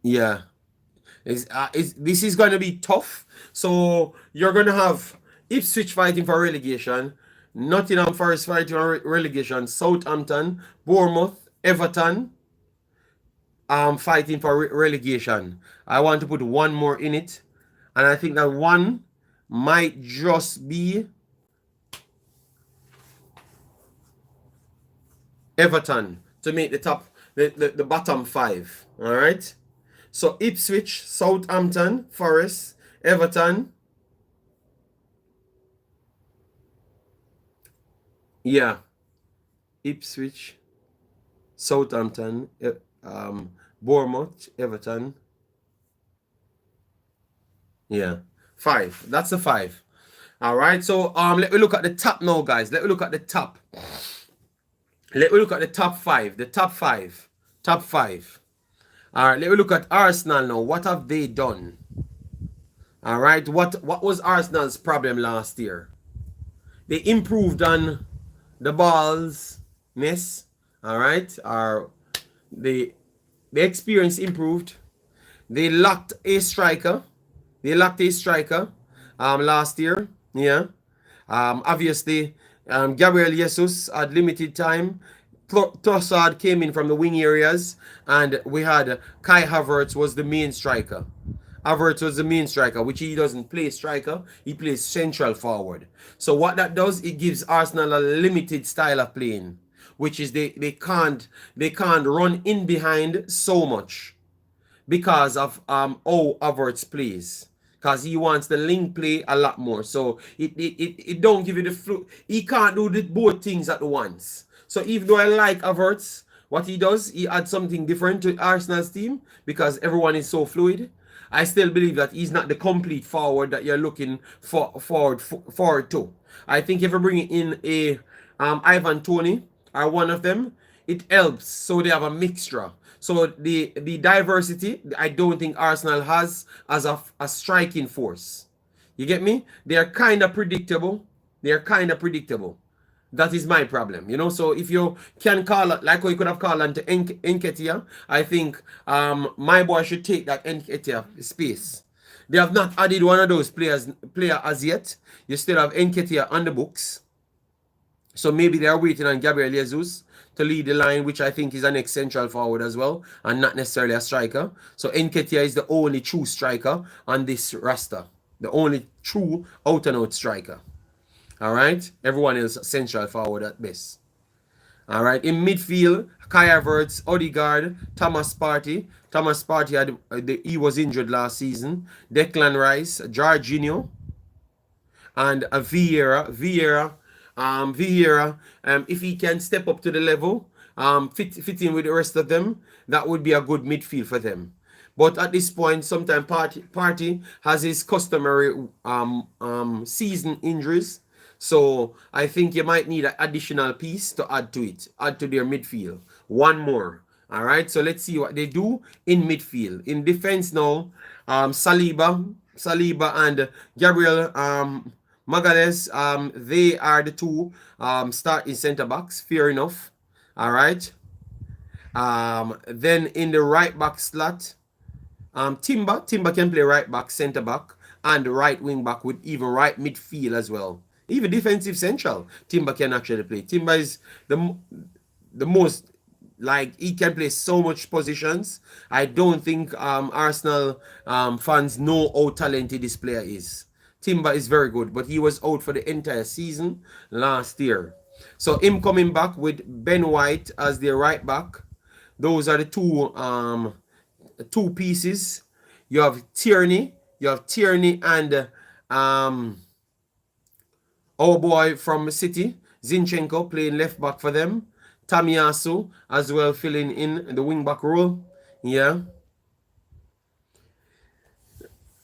Yeah. This is going to be tough. So you're going to have Ipswich fighting for relegation, Nottingham Forest fighting for relegation, Southampton, Bournemouth, Everton fighting for relegation. I want to put one more in it, and I think that one might just be Everton to make the bottom 5. All right. So Ipswich, Southampton, Forest, Everton. Yeah. Ipswich, Southampton, Bournemouth, Everton. Yeah. 5. That's a 5. All right. So let me look at the top now, guys. Let me look at the top. Let me look at the top 5. The top 5. Top 5. All right. Let me look at Arsenal now. What have they done? All right. What was Arsenal's problem last year? They improved on the balls miss. All right. Or the experience improved. They lacked a striker. Last year. Yeah. Obviously, Gabriel Jesus had limited time. Trossard came in from the wing areas, and we had Kai Havertz was the main striker. Havertz was the main striker, which he doesn't play striker. He plays central forward. So what that does, it gives Arsenal a limited style of playing, which is they can't run in behind so much because of how Havertz plays. Because he wants the link play a lot more. So it don't give you the flu. He can't do both things at once. So even though I like Havertz, what he does, he adds something different to Arsenal's team because everyone is so fluid. I still believe that he's not the complete forward that you're looking forward to. I think if you bring in a Ivan Toney or one of them, it helps. So they have a mixture. So the diversity, I don't think Arsenal has as a striking force. You get me? They are kind of predictable. That is my problem, you know. So if you can call it like you could have called onto Nketiah, I think my boy should take that Nketiah space. They have not added one of those player as yet. You still have Nketiah on the books. So maybe they are waiting on Gabriel Jesus to lead the line, which I think is an ex-central forward as well, and not necessarily a striker. So Nketiah is the only true striker on this roster. The only true out-and-out striker. All right? Everyone is central forward at best. All right? In midfield, Kai Havertz, Odegaard, Thomas Partey. Thomas Partey, he was injured last season. Declan Rice, Jorginho, and Vieira, if he can step up to the level, fit in with the rest of them, that would be a good midfield for them. But at this point, sometimes Partey has his customary season injuries. So I think you might need an additional piece to add to their midfield. One more. All right. So let's see what they do in midfield. In defense now, Saliba and Gabriel Magalhaes, they are the two starting center backs. Fair enough. All right. Then in the right back slot, Timber can play right back, center back, and right wing back with even right midfield as well. Even defensive central, Timber can actually play. Timber is the most, like, he can play so much positions. I don't think Arsenal fans know how talented this player is. Timber is very good, but he was out for the entire season last year. So him coming back with Ben White as their right back. Those are the two pieces. You have Tierney and our boy from City, Zinchenko, playing left back for them. Tamiyasu as well filling in the wing back role. Yeah.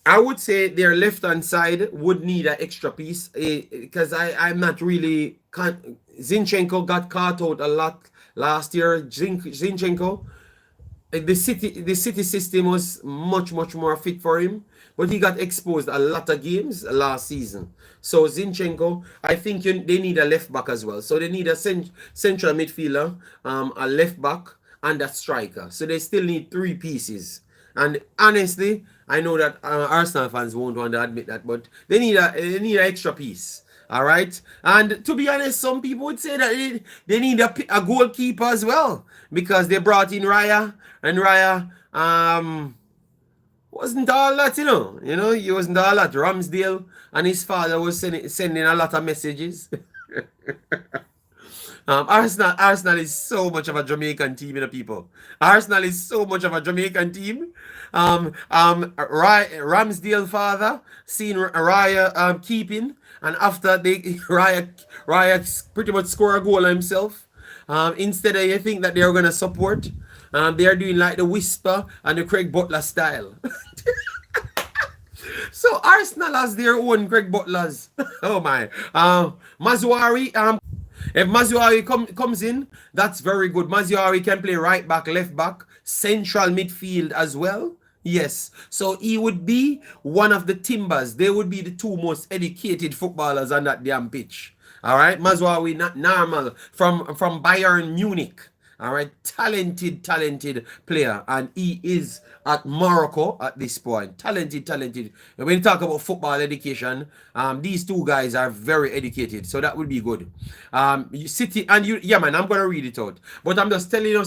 I would say their left hand side would need an extra piece because I'm not really. Zinchenko got caught out a lot last year. Zinchenko, the city system was much more fit for him, but he got exposed a lot of games last season. So Zinchenko, I think they need a left back as well. So they need a central midfielder, a left back, and a striker. So they still need 3 pieces. And honestly, I know that Arsenal fans won't want to admit that, but they need an extra piece. All right. And to be honest, some people would say that they need a goalkeeper as well, because they brought in Raya, and Raya wasn't all that, you know, he wasn't all that. Ramsdale and his father was sending a lot of messages. Arsenal is so much of a Jamaican team, people. Arsenal is so much of a Jamaican team. Ramsdale father seen Raya keeping, and after Raya pretty much score a goal himself. Instead of you think that they're gonna support, they are doing like the Whisper and the Craig Butler style. So Arsenal has their own Greg Butlers. Oh my. Mazuari. If Mazuari comes in, that's very good. Mazuari can play right back, left back, central midfield as well. Yes. So he would be one of the Timbers. They would be the two most educated footballers on that damn pitch. All right. Mazuari, not normal, from Bayern Munich. All right, talented player, and he is at Morocco at this point. Talented. And when you talk about football education, these two guys are very educated, so that would be good. City and you, yeah, man, I'm gonna read it out, but I'm just telling you,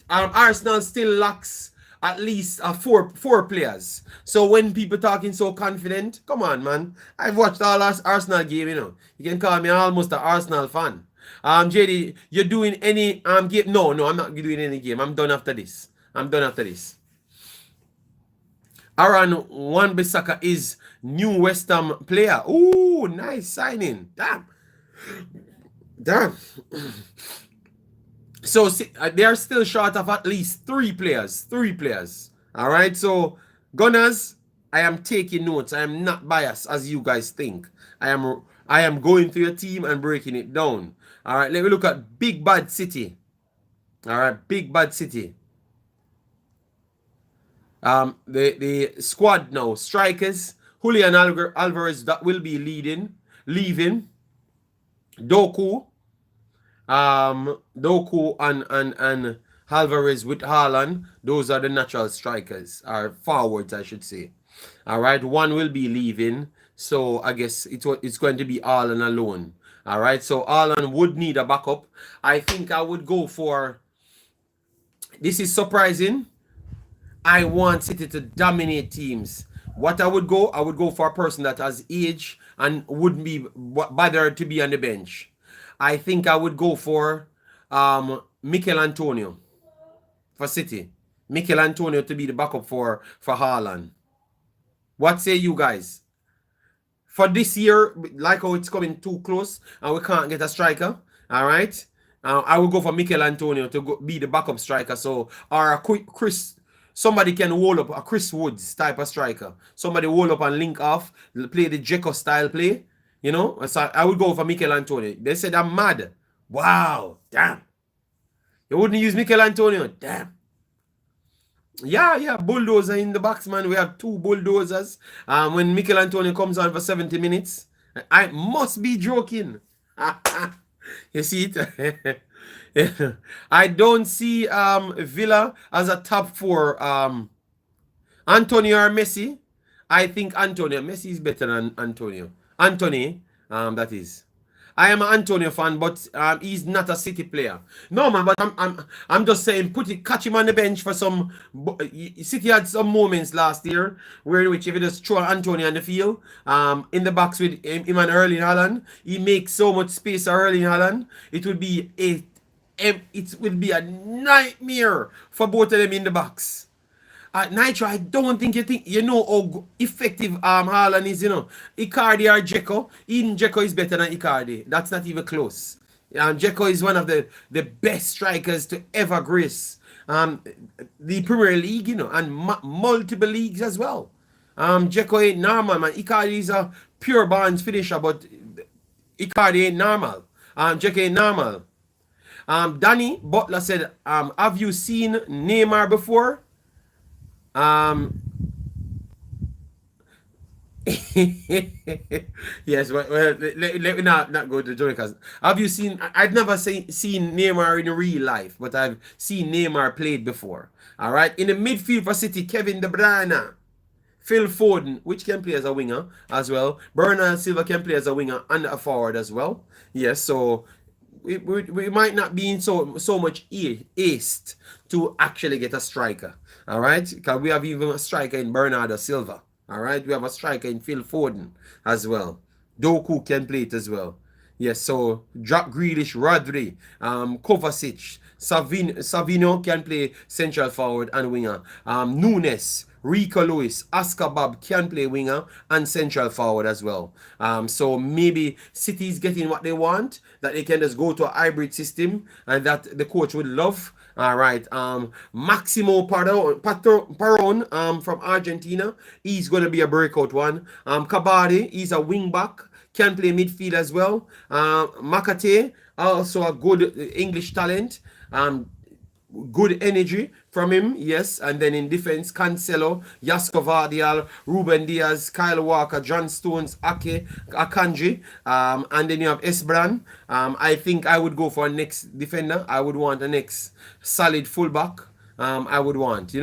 Arsenal still lacks at least four players. So when people talking so confident, come on, man. I've watched all Arsenal game, you know. You can call me almost an Arsenal fan. JD, you're doing any game? No, I'm not doing any game. I'm done after this. Aaron Wan-Bissaka is new West Ham player. Ooh, nice signing. Damn. So they are still short of at least three players. All right. So Gunners, I am taking notes. I am not biased as you guys think. I am going through your team and breaking it down. All right. Let me look at Big Bad City. All right. Big Bad City. The squad now. Strikers. Julian Alvarez that will be leaving. Doku and Alvarez with Haaland, those are the natural strikers, or forwards, I should say. All right, one will be leaving, so I guess it's going to be Haaland alone. All right, so Haaland would need a backup. I think I would go for. This is surprising. I want City to dominate teams. What I would go for a person that has age and wouldn't be bothered to be on the bench. I think I would go for Mikel Antonio for City. Mikel Antonio to be the backup for Haaland. What say you guys? For this year, like how it's coming too close and we can't get a striker, all right? I will go for Mikel Antonio to be the backup striker. So, or a quick Chris. Somebody can hold up a Chris Woods type of striker. Somebody hold up and link off, play the Dzeko style play. You know, so I would go for Mikel Antonio. They said I'm mad. Wow, damn. You wouldn't use Mikel Antonio, damn. Yeah, bulldozer in the box, man. We have two bulldozers. When Mikel Antonio comes on for 70 minutes, I must be joking. You see it? I don't see Villa as a top four. Antonio or Messi? I think Antonio. Messi is better than Antonio. Anthony, that is. I am an Antonio fan, but he's not a City player. No, man, but I'm just saying, catch him on the bench for some. City had some moments last year where which if you just throw Antonio on the field, in the box with him and Erling Haaland, he makes so much space for Erling Haaland. It would be a nightmare for both of them in the box. Nitro, I don't think you know how effective Haaland is, you know. Icardi or Dzeko. Even Dzeko is better than Icardi. That's not even close. Dzeko is one of the best strikers to ever grace the Premier League, you know, and multiple leagues as well. Dzeko ain't normal, man. Icardi is a pure bonds finisher, but Icardi ain't normal. Dzeko ain't normal. Danny Butler said, have you seen Neymar before? Yes, well, let me not go to Jamaica. Have you seen? I've never seen Neymar in real life, but I've seen Neymar played before. All right, in the midfield for City, Kevin De Bruyne, Phil Foden, which can play as a winger as well. Bernard Silva can play as a winger and a forward as well. Yes, so we might not be in so much haste to actually get a striker. All right, because we have even a striker in Bernardo Silva. All right, we have a striker in Phil Foden as well. Doku can play it as well. Yes, so Jack Grealish, Rodri, Kovacic, Savino can play central forward and winger. Nunes, Rico Lewis, Oscar Bob can play winger and central forward as well. So maybe City is getting what they want, that they can just go to a hybrid system and that the coach would love. All right. Maximo Paron from Argentina. He's going to be a breakout one. Kabadi, he's a wing back. Can play midfield as well. Makate, also a good English talent. Good energy from him, yes. And then in defense, Cancelo, Yaskovadial, Ruben Diaz, Kyle Walker, John Stones, Akanji, and then you have Esbran. I think I would go for a next defender. I would want a next solid fullback. I would want,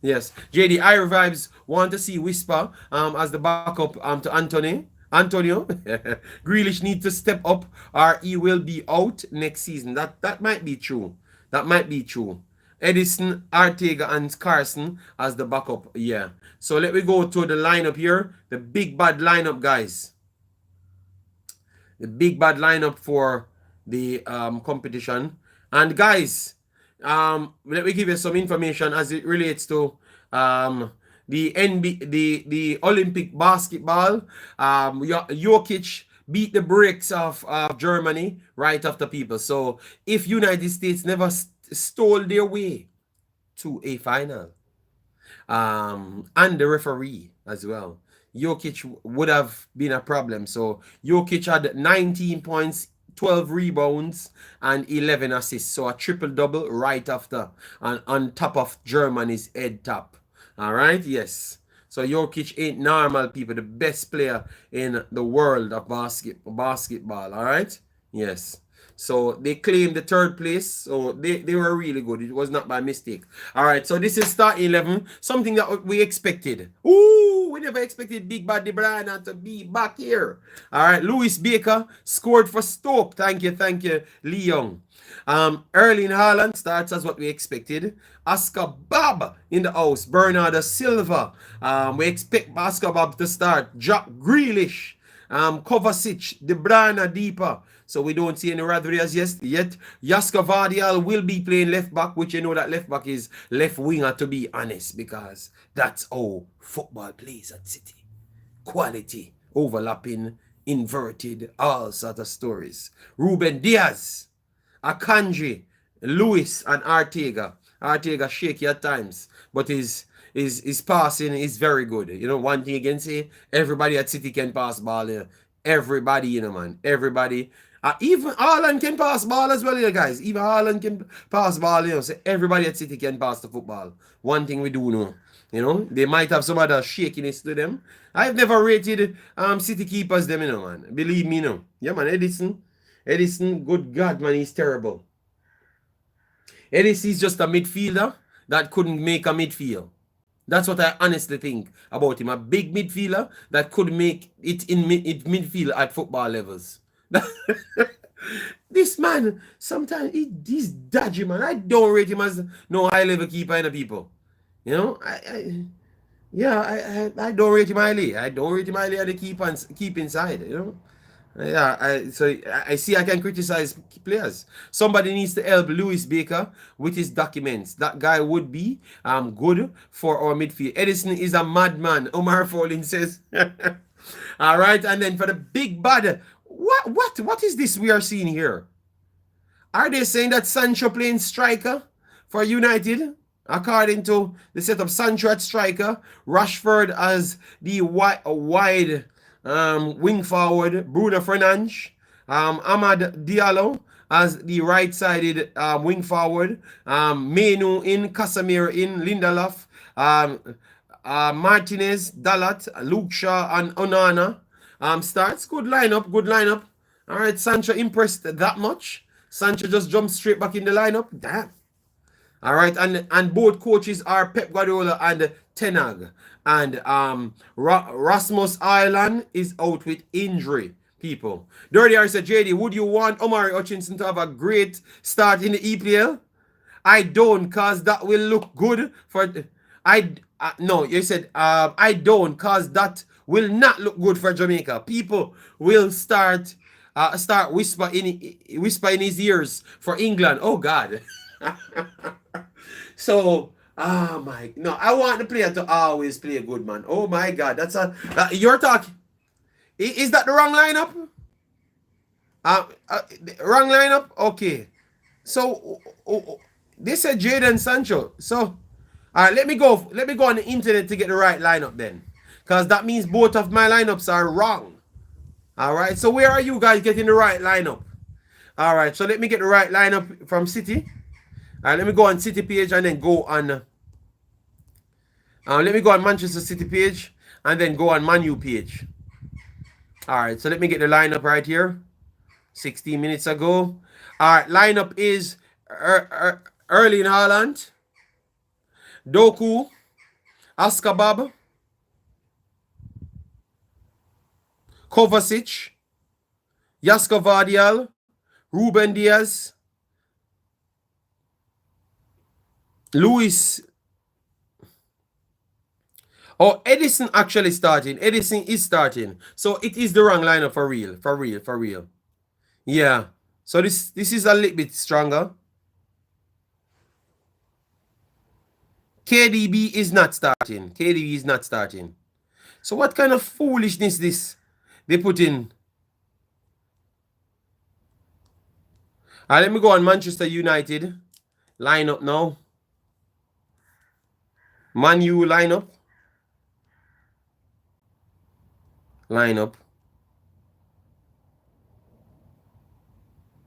Yes. JD, I Vibes want to see Whisper as the backup to Antonio. Grealish needs to step up or he will be out next season. That might be true. That might be true. Edison, Ortega, and Carson as the backup. Yeah. So let me go to the lineup here. The big bad lineup, guys. The big bad lineup for the competition. And guys, let me give you some information as it relates to the Olympic basketball. Jokic beat the brakes of Germany right after people. So if United States never stole their way to a final, and the referee as well, Jokic would have been a problem. So Jokic had 19 points, 12 rebounds, and 11 assists. So a triple-double right after, and on top of Germany's head top. All right, yes. So Jokic ain't normal, people. The best player in the world of basketball. All right, yes. So they claimed the third place. So they were really good. It was not by mistake. All right, so this is starting 11. Something that we expected. Ooh, we never expected Big Bad De Bruyne to be back here. All right, Lewis Baker scored for Stoke. Thank you, Lee Young. Erling Haaland starts as what we expected. Oscar Bob in the house. Bernardo Silva. We expect Oscar Bob to start. Jack Grealish. Kovacic. De Bruyne deeper. So we don't see any rivalry as yet. Yaska Vardial will be playing left back, which you know that left back is left winger, to be honest, because that's how football plays at City. Quality, overlapping, inverted, all sort of stories. Ruben Diaz, Akanji, Lewis, and Ortega. Ortega shaky at times, but his passing is very good. You know, one thing against say, everybody at City can pass ball. Everybody, man. Everybody. Even Haaland can pass ball as well, guys. Even Haaland can pass ball, So everybody at City can pass the football. One thing we do know. They might have some other shakiness to them. I've never rated City keepers them, man. Believe me, Yeah, man, Edison, good God, man, he's terrible. Edison is just a midfielder that couldn't make a midfield. That's what I honestly think about him. A big midfielder that could make it in midfield at football levels. This man, sometimes he's dodgy, man. I don't rate him as no high-level keeper in the people. I don't rate him highly. I don't rate him highly at the keep inside, Yeah, so I see I can criticize players. Somebody needs to help Lewis Baker with his documents. That guy would be good for our midfield. Edison is a madman, Omar Folin says. All right, and then for the big bad, what is this we are seeing here? Are they saying that Sancho playing striker for United? According to the setup, Sancho at striker, Rashford as the wide wing forward, Bruno Fernandes, Amad Diallo as the right-sided wing forward, Menu in, Casemiro in, Lindelof, Martinez, Dalat, Luke Shaw, and Onana starts. Good lineup. All right, Sancho impressed that much. Sancho just jumped straight back in the lineup. Damn. All right, and both coaches are Pep Guardiola and Ten Hag. And Rasmus Island is out with injury, people. Dirty R said, JD, would you want Omari Hutchinson to have a great start in the EPL? I don't, because that will look good for... No, you said, I don't, because that will not look good for Jamaica. People will start whisper in his ears for England. Oh, God. So, no, I want the player to always play good, man. Oh my God, that's you're talking. Is that the wrong lineup? Wrong lineup. Okay, so They said Jadon Sancho. So, all right, let me go. Let me go on the internet to get the right lineup then, because that means both of my lineups are wrong. All right. So where are you guys getting the right lineup? All right. So let me get the right lineup from City. All right. Let me go on City page and then go on. Let me go on Manchester City page and then go on Man U page. All right. So let me get the lineup right here. 16 minutes ago. All right. Lineup is Erling Haaland, Doku, Askabab, Kovacic, Jasko Vardial, Ruben Diaz, Luis. Oh, Edison actually starting. Edison is starting. So it is the wrong lineup for real. For real. For real. Yeah. So this is a little bit stronger. KDB is not starting. KDB is not starting. So what kind of foolishness this they put in? Let me go on Manchester United. Lineup now. Man U lineup. Lineup.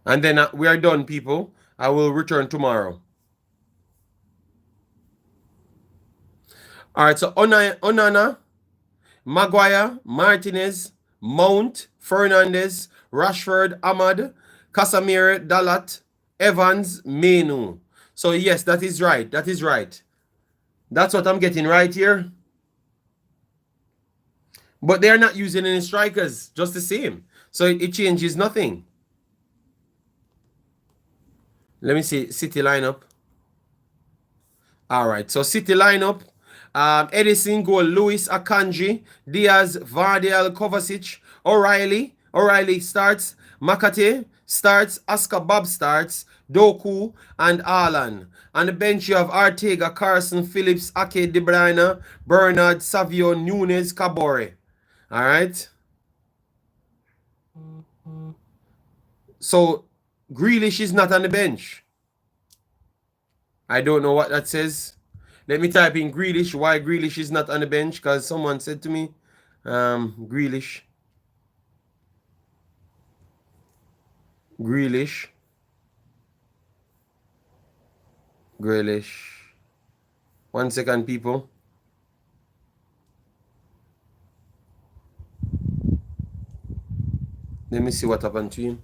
And then we are done, people. I will return tomorrow. All right, so Onana, Maguire, Martinez, Mount, Fernandez, Rashford, Ahmad, Casemiro, Dalat, Evans, Menu. So yes, that is right. That is right. That's what I'm getting right here. But they're not using any strikers, just the same. So it changes nothing. Let me see City lineup. All right, so City lineup. Edison goal, Lewis, Akanji, Diaz, Vardial, Kovacic, O'Reilly. O'Reilly starts. Makate starts. Askabab starts. Doku and Alan. On the bench you have Ortega, Carson, Phillips, Ake, De Bruyne, Bernard, Savio, Nunes, Kabore. All right. So Grealish is not on the bench. I don't know what that says. Let me type in Grealish, why Grealish is not on the bench, because someone said to me, Grealish. 1 second, people. Let me see what happened to him.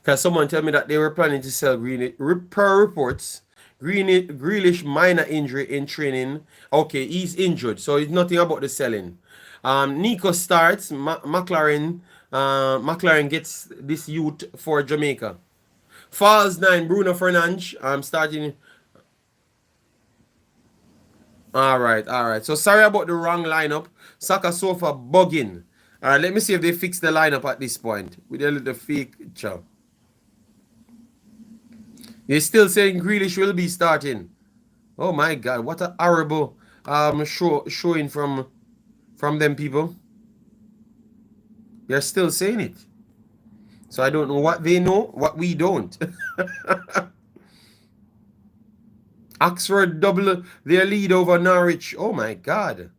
Because someone tell me that they were planning to sell Grealish. Per reports, Grealish minor injury in training. Okay, he's injured, so it's nothing about the selling. Nico starts. McLaren gets this youth for Jamaica. Falls 9, Bruno Fernandes. Starting. All right. So sorry about the wrong lineup. Saka Sofa bugging. All right, let me see if they fix the lineup at this point with a little fake picture. You're still saying Grealish will be starting. Oh my God, what a horrible showing from them people. They're still saying it. So I don't know what they know, what we don't. Oxford double their lead over Norwich. Oh my God.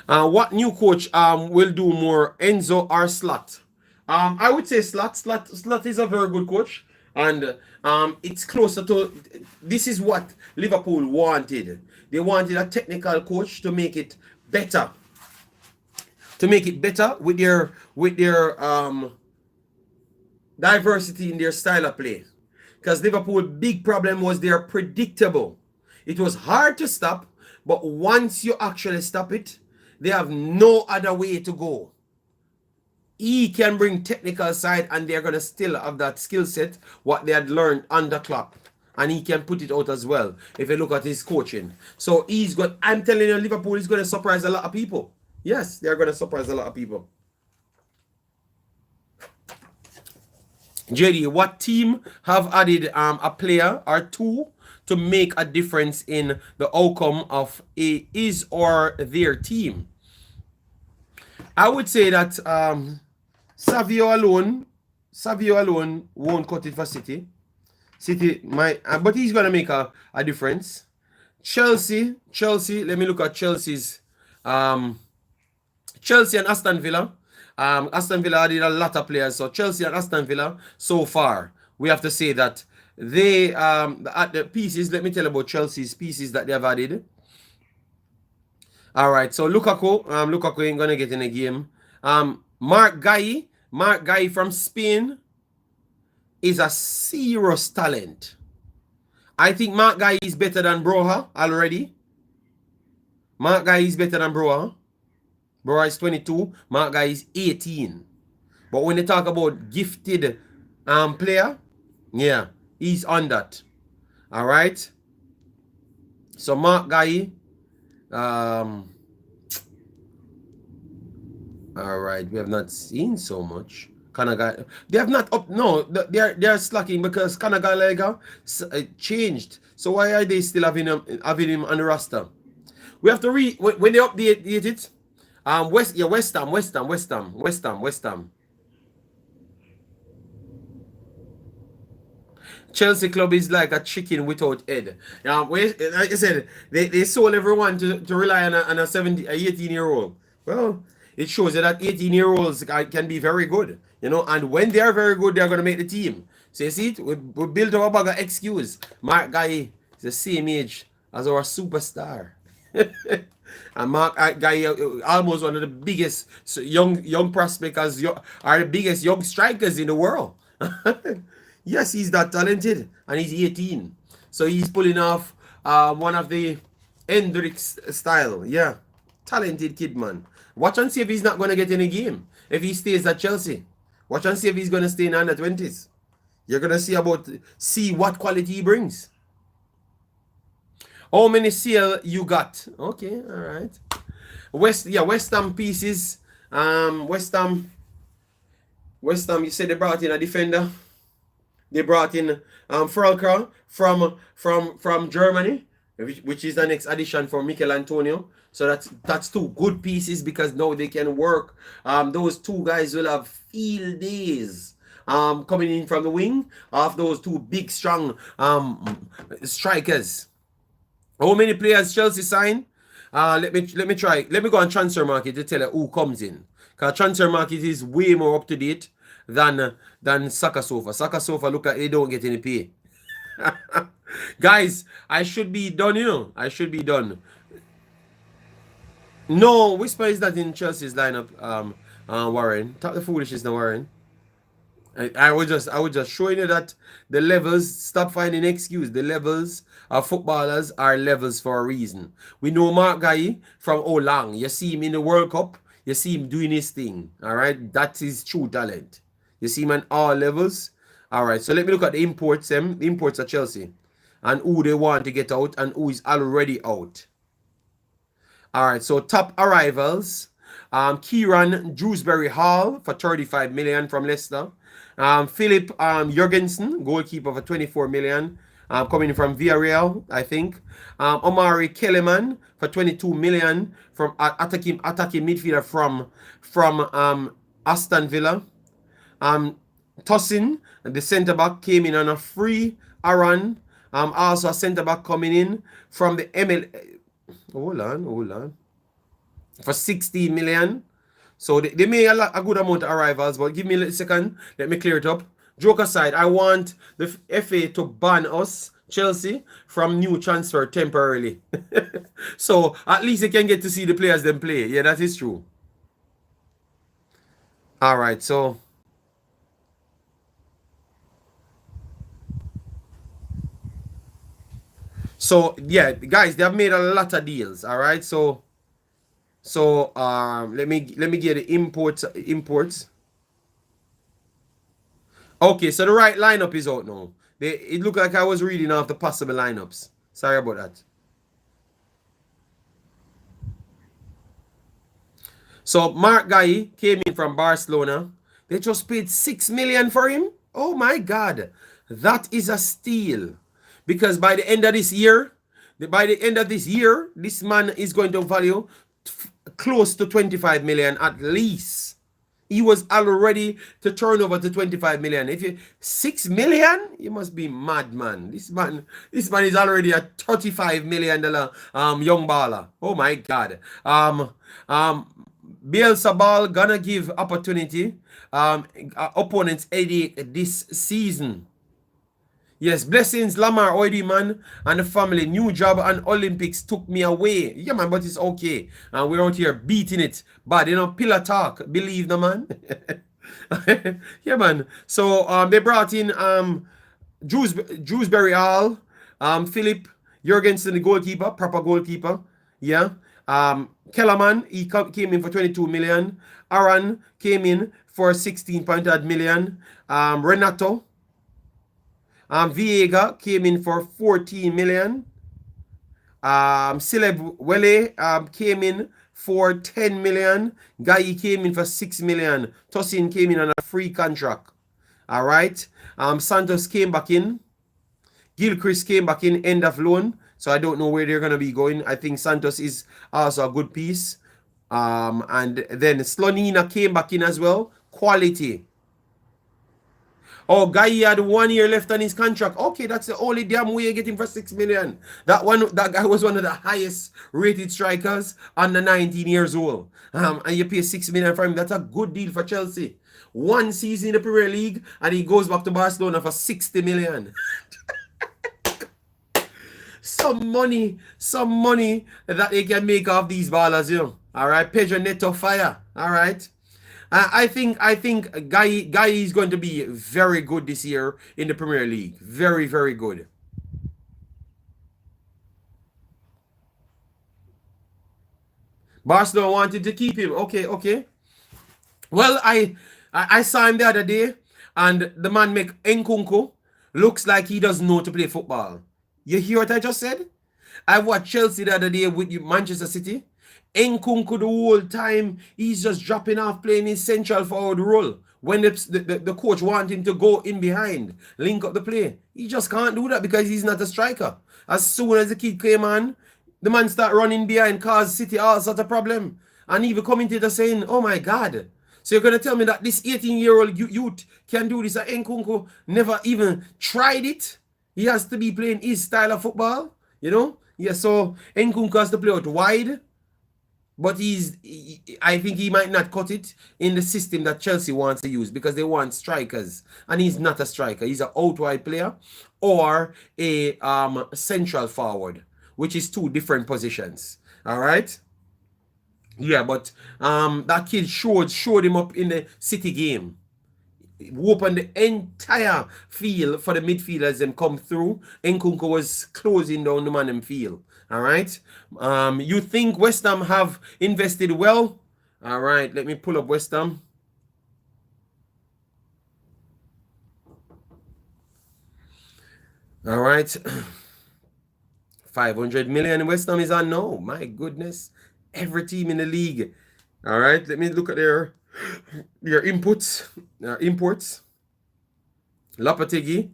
What new coach will do more, Enzo or Slot? I would say Slot. Slot is a very good coach. And it's closer to, this is what Liverpool wanted. They wanted a technical coach to make it better. To make it better with their diversity in their style of play. Because Liverpool's big problem was they're predictable. It was hard to stop, but once you actually stop it, they have no other way to go. He can bring technical side and they're going to still have that skill set, what they had learned under Klopp. And he can put it out as well, if you look at his coaching. So he's got, I'm telling you, Liverpool is going to surprise a lot of people. Yes, they're going to surprise a lot of people. JD, what team have added a player or two to make a difference in the outcome of his or their team? I would say that Savio alone Savio alone won't cut it for City. City might, but he's gonna make a difference. Chelsea. Let me look at Chelsea's. Chelsea and Aston Villa. Aston Villa added a lot of players. So Chelsea and Aston Villa, so far, we have to say that they at the pieces. Let me tell you about Chelsea's pieces that they have added. All right, so Lukaku ain't gonna get in the game. Mark Guy from Spain is a serious talent. I think Mark Guy is better than Broha already. Mark Guy is better than Broha. Broha is 22. Mark Guy is 18. But when they talk about gifted player, yeah, he's on that. All right. So Mark Guy, all right, we have not seen so much. Kanaga, they have not up. No, they are slacking because Kanagalega changed. So why are they still having him on the roster? We have to when they update it. West Ham. Chelsea club is like a chicken without head. Like I said, they sold everyone to rely on a 18-year-old. Well, it shows that 18-year-olds can be very good, you know, and when they are very good, they are going to make the team. So you see it, we built our bag of excuse. Mark Guy is the same age as our superstar. And Mark Guy almost one of the biggest young prospects, are the biggest young strikers in the world. Yes, he's that talented, and he's 18. So he's pulling off one of the Hendrix style. Yeah, talented kid, man. Watch and see if he's not going to get in a game. If he stays at Chelsea. Watch and see if he's going to stay in under 20s. You're going to see what quality he brings. How many CL you got? Okay, all right. West Ham pieces. West Ham, you said they brought in a defender. They brought in Frelker from Germany, which is the next addition for Mikel Antonio. So that's two good pieces because now they can work. Those two guys will have field days. Coming in from the wing of those two big strong strikers. How many players Chelsea signed? Let me try. Let me go on transfer market to tell you who comes in. Because transfer market is way more up to date than Soccer Sofa. Soccer Sofa, look like they don't get any pay. Guys, I should be done, you know. I should be done. No, Whisper is not in Chelsea's lineup, Warren. Talk the foolishness now, Warren. I was just showing you that the levels, stop finding excuse. The levels of footballers are levels for a reason. We know Mark Guy from how long. You see him in the World Cup, you see him doing his thing. All right, that's his true talent. You see him on all levels. All right, so let me look at the imports. The imports of Chelsea and who they want to get out and who is already out. All right, so top arrivals. Kieran Dewsbury Hall for 35 million from Leicester. Philip Jurgensen, goalkeeper for 24 million, coming from Villarreal, I think. Omari Kellerman for 22 million from attacking midfielder from Aston Villa. Tosin, the centre back, came in on a free. Aaron, also a centre back coming in from the ML. Hold on. For 16 million. So they made a good amount of arrivals, but give me a second. Let me clear it up. Joke aside, I want the FA to ban us, Chelsea, from new transfer temporarily. So at least they can get to see the players them play. Yeah, that is true. All right, so. So yeah, guys, they have made a lot of deals. All right, so let me get the imports. Okay, so the right lineup is out now. It looked like I was reading off the possible lineups. Sorry about that. So Mark Guy came in from Barcelona. They just paid 6 million for him. Oh my God, that is a steal. Because by the end of this year, this man is going to value close to 25 million at least. He was already to turn over to 25 million. If you 6 million, you must be mad, man. This man is already a 35 million dollar young baller. Oh my god. Biel Sabal gonna give opportunity opponents Eddie this season. Yes, blessings, Lamar, Oidi, man, and the family. New job and Olympics took me away. Yeah, man, but it's okay. And we're out here beating it. But, pillar talk. Believe the man. Yeah, man. So, they brought in Drewsbury Hall, Philip Jurgensen, the goalkeeper, proper goalkeeper. Yeah. Kellerman, he came in for 22 million. Aaron came in for 16.8 million. Renato, Viega came in for 14 million. Celeb Wele came in for 10 million. Guy came in for 6 million. Tosin came in on a free contract. All right. Santos came back in. Gilchrist came back in, end of loan. So I don't know where they're going to be going. I think Santos is also a good piece. And then Slonina came back in as well. Quality. Oh, guy, he had 1 year left on his contract. Okay, that's the only damn way you get him for 6 million. That guy was one of the highest rated strikers under 19 years old. And you pay 6 million for him. That's a good deal for Chelsea. 1 season in the Premier League, and he goes back to Barcelona for 60 million. some money that they can make off these ballers, All right, Pedro Neto fire. All right. I think Guy is going to be very good this year in the Premier League. Very, very good. Barcelona wanted to keep him. Okay. Well, I saw him the other day, and the man make Nkunku looks like he doesn't know to play football. You hear what I just said? I watched Chelsea the other day with Manchester City. Nkunku the whole time, he's just dropping off playing his central forward role. When the coach want him to go in behind, link up the play. He just can't do that because he's not a striker. As soon as the kid came on, the man start running behind, cause City all sort of problem. And even commentator saying, oh my God. So you're going to tell me that this 18-year-old youth can do this, and Nkunku never even tried it? He has to be playing his style of football, Yeah, so Nkunku has to play out wide. But I think he might not cut it in the system that Chelsea wants to use because they want strikers. And he's not a striker. He's an out wide player or a central forward, which is 2 different positions. All right? Yeah, but that kid showed him up in the City game. Opened the entire field for the midfielders and come through. Nkunku was closing down the man in field. All right. You think West Ham have invested well? All right. Let me pull up West Ham. All right. 500 million West Ham is on now. My goodness. Every team in the league. All right. Let me look at their imports. Lopetegui.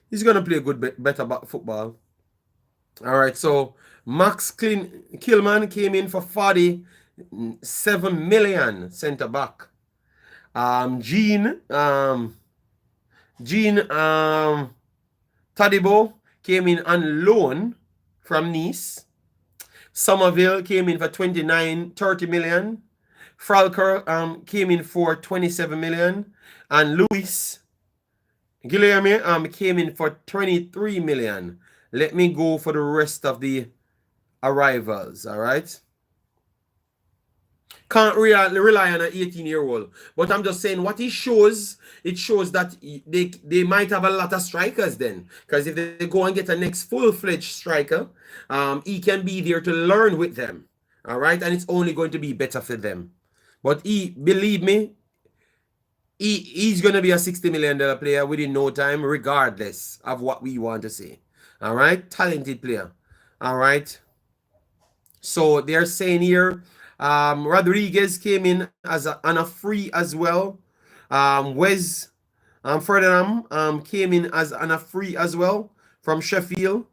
He's going to play better football. All right. So Max Kilman came in for 47 million center back. Jean Tadibo came in on loan from Nice. Somerville came in for 30 million. Fralker came in for 27 million. And Luis Guilherme came in for 23 million. Let me go for the rest of the arrivals, all right? Can't rely on an 18-year-old. But I'm just saying what it shows that they might have a lot of strikers then. Because if they go and get a next full-fledged striker, he can be there to learn with them. All right? And it's only going to be better for them. But believe me, he's going to be a $60 million player within no time, regardless of what we want to say. All right? Talented player. All right? So they're saying here, Rodriguez came in on a free as well. Wes Ferdinand came in on a free as well from Sheffield.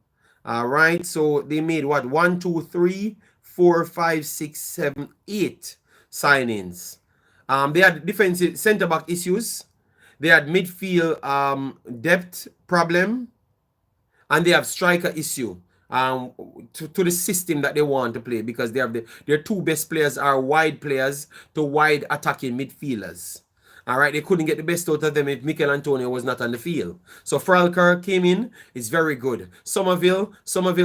All right, so they made what 1, 2, 3, 4, 5, 6, 7, 8 signings. They had defensive center back issues. They had midfield depth problem, and they have striker issue to the system that they want to play, because they have their two best players are wide players to wide attacking midfielders. All right, they couldn't get the best out of them if Mikel Antonio was not on the field. So Fralker came in, is very good. Somerville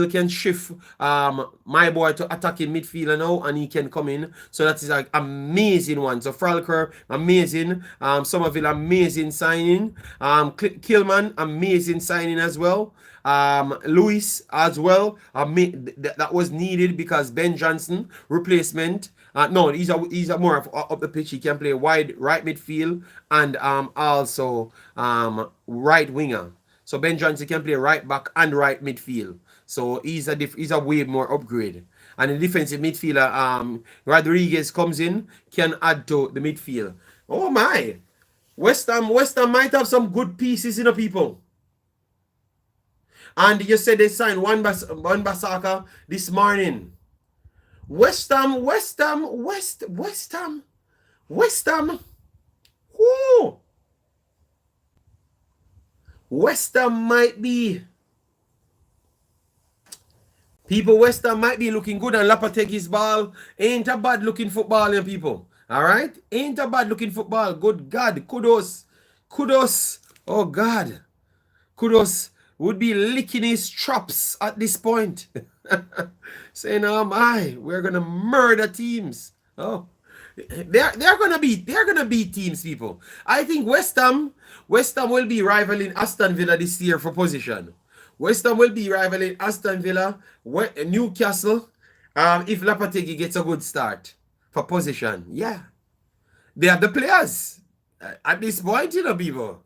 can shift my boy to attacking midfielder now, and he can come in. So that is like amazing one. So Fralker, amazing. Somerville, amazing signing. Killman, amazing signing as well. Lewis as well. That was needed because Ben Johnson replacement. No, he's a more of up the pitch. He can play wide right midfield and also right winger. So Ben Johnson can play right back and right midfield. So he's a way more upgrade. And the defensive midfielder, Rodriguez comes in, can add to the midfield. Oh my! West Ham might have some good pieces, you know, people. And you said they signed Wan-Bissaka this morning. West Ham. Whoo! West Ham might be. People, West Ham might be looking good, and Lopetegui's ball ain't a bad looking football, you people. All right? Ain't a bad looking football. Good God. Kudos. Oh, God. Kudos would be licking his chops at this point. Saying, oh my, we're gonna murder teams. Oh, they're gonna beat teams, people. I think West Ham will be rivaling Aston Villa this year for position. West Ham will be rivaling Aston Villa, Newcastle, if Lopetegui gets a good start for position. Yeah, they have the players at this point, you know, people.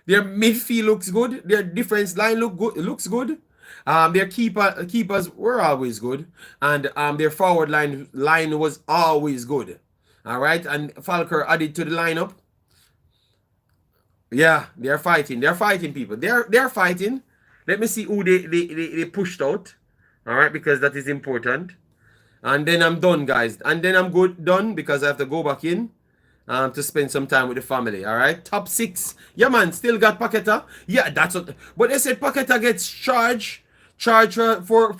Their midfield looks good. Their defense line looks good. Their keepers were always good, and their forward line was always good. All right, and Falker added to the lineup. Yeah, they're fighting. They're fighting, people. They're fighting. Let me see who they pushed out. All right, because that is important. And then I'm done, guys. And then I'm done because I have to go back in. To spend some time with the family. All right, top 6. Yeah, man, still got Paqueta. Yeah, that's what. But they said Paqueta gets charged for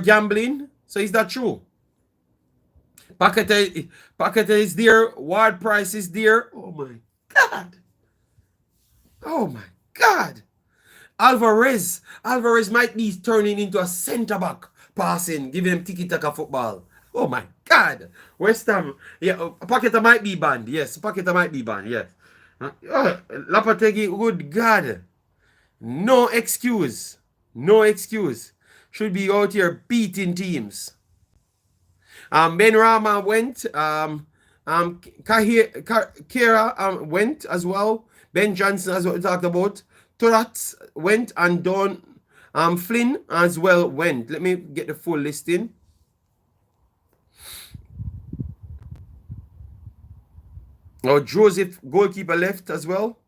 gambling. So is that true? Paqueta is there. Ward Price is there. Oh my God. Oh my God. Alvarez might be turning into a centre back, passing, giving him tiki-taka football. Oh my God. West Ham. Yeah, Paqueta might be banned. Yes, Paqueta might be banned. Yes. Lopetegui, good God. No excuse. No excuse. Should be out here beating teams. Ben Rama went. Kera went as well. Ben Johnson, as what we talked about. Turats went, and Don Flynn as well went. Let me get the full listing. Oh, Joseph, goalkeeper, left as well.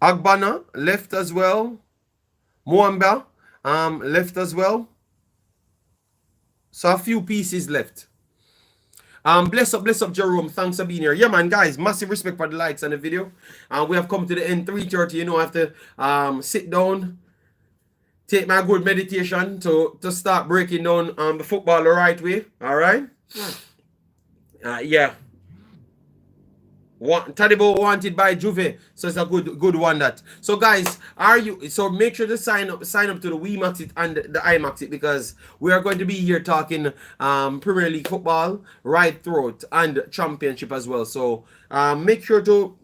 Agbana left as well. Mwamba left as well. So a few pieces left. Bless up, Jerome. Thanks for being here. Yeah, man, guys, massive respect for the likes on the video. We have come to the end, 3:30. You know, I have to sit down, take my good meditation to start breaking down the football the right way. All right. Yeah. Tadibo wanted by Juve, so it's a good one. That so guys, so make sure to sign up to the Wemaxit and the Imaxit, because we are going to be here talking Premier League football right throughout, and championship as well. So make sure to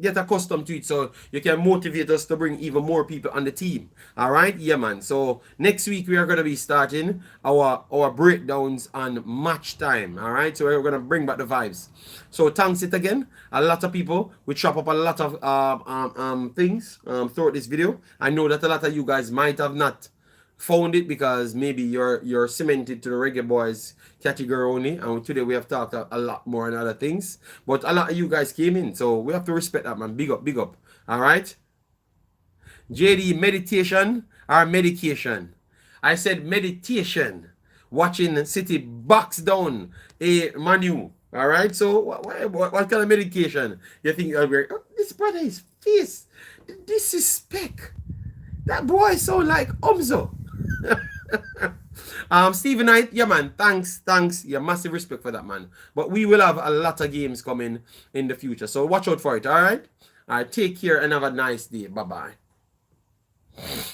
get accustomed to it so you can motivate us to bring even more people on the team. All right, yeah, man. So next week we are going to be starting our breakdowns on match time. All right, so we're going to bring back the vibes. So thanks it again. A lot of people, we chop up a lot of things throughout this video. I know that a lot of you guys might have not found it because maybe you're cemented to the Reggae Boyz category only, and today we have talked a lot more on other things, but a lot of you guys came in, so we have to respect that, man. Big up. All right, JD, meditation or medication? I said meditation. watching City box down a Manu. All right. So what kind of medication you think I'll be? Oh, this brother is fierce. Disrespect. That boy sound like Umzo. Stephen Knight, yeah man, thanks. Yeah, massive respect for that, man. But we will have a lot of games coming in the future, so watch out for it. All right, take care and have a nice day. Bye bye.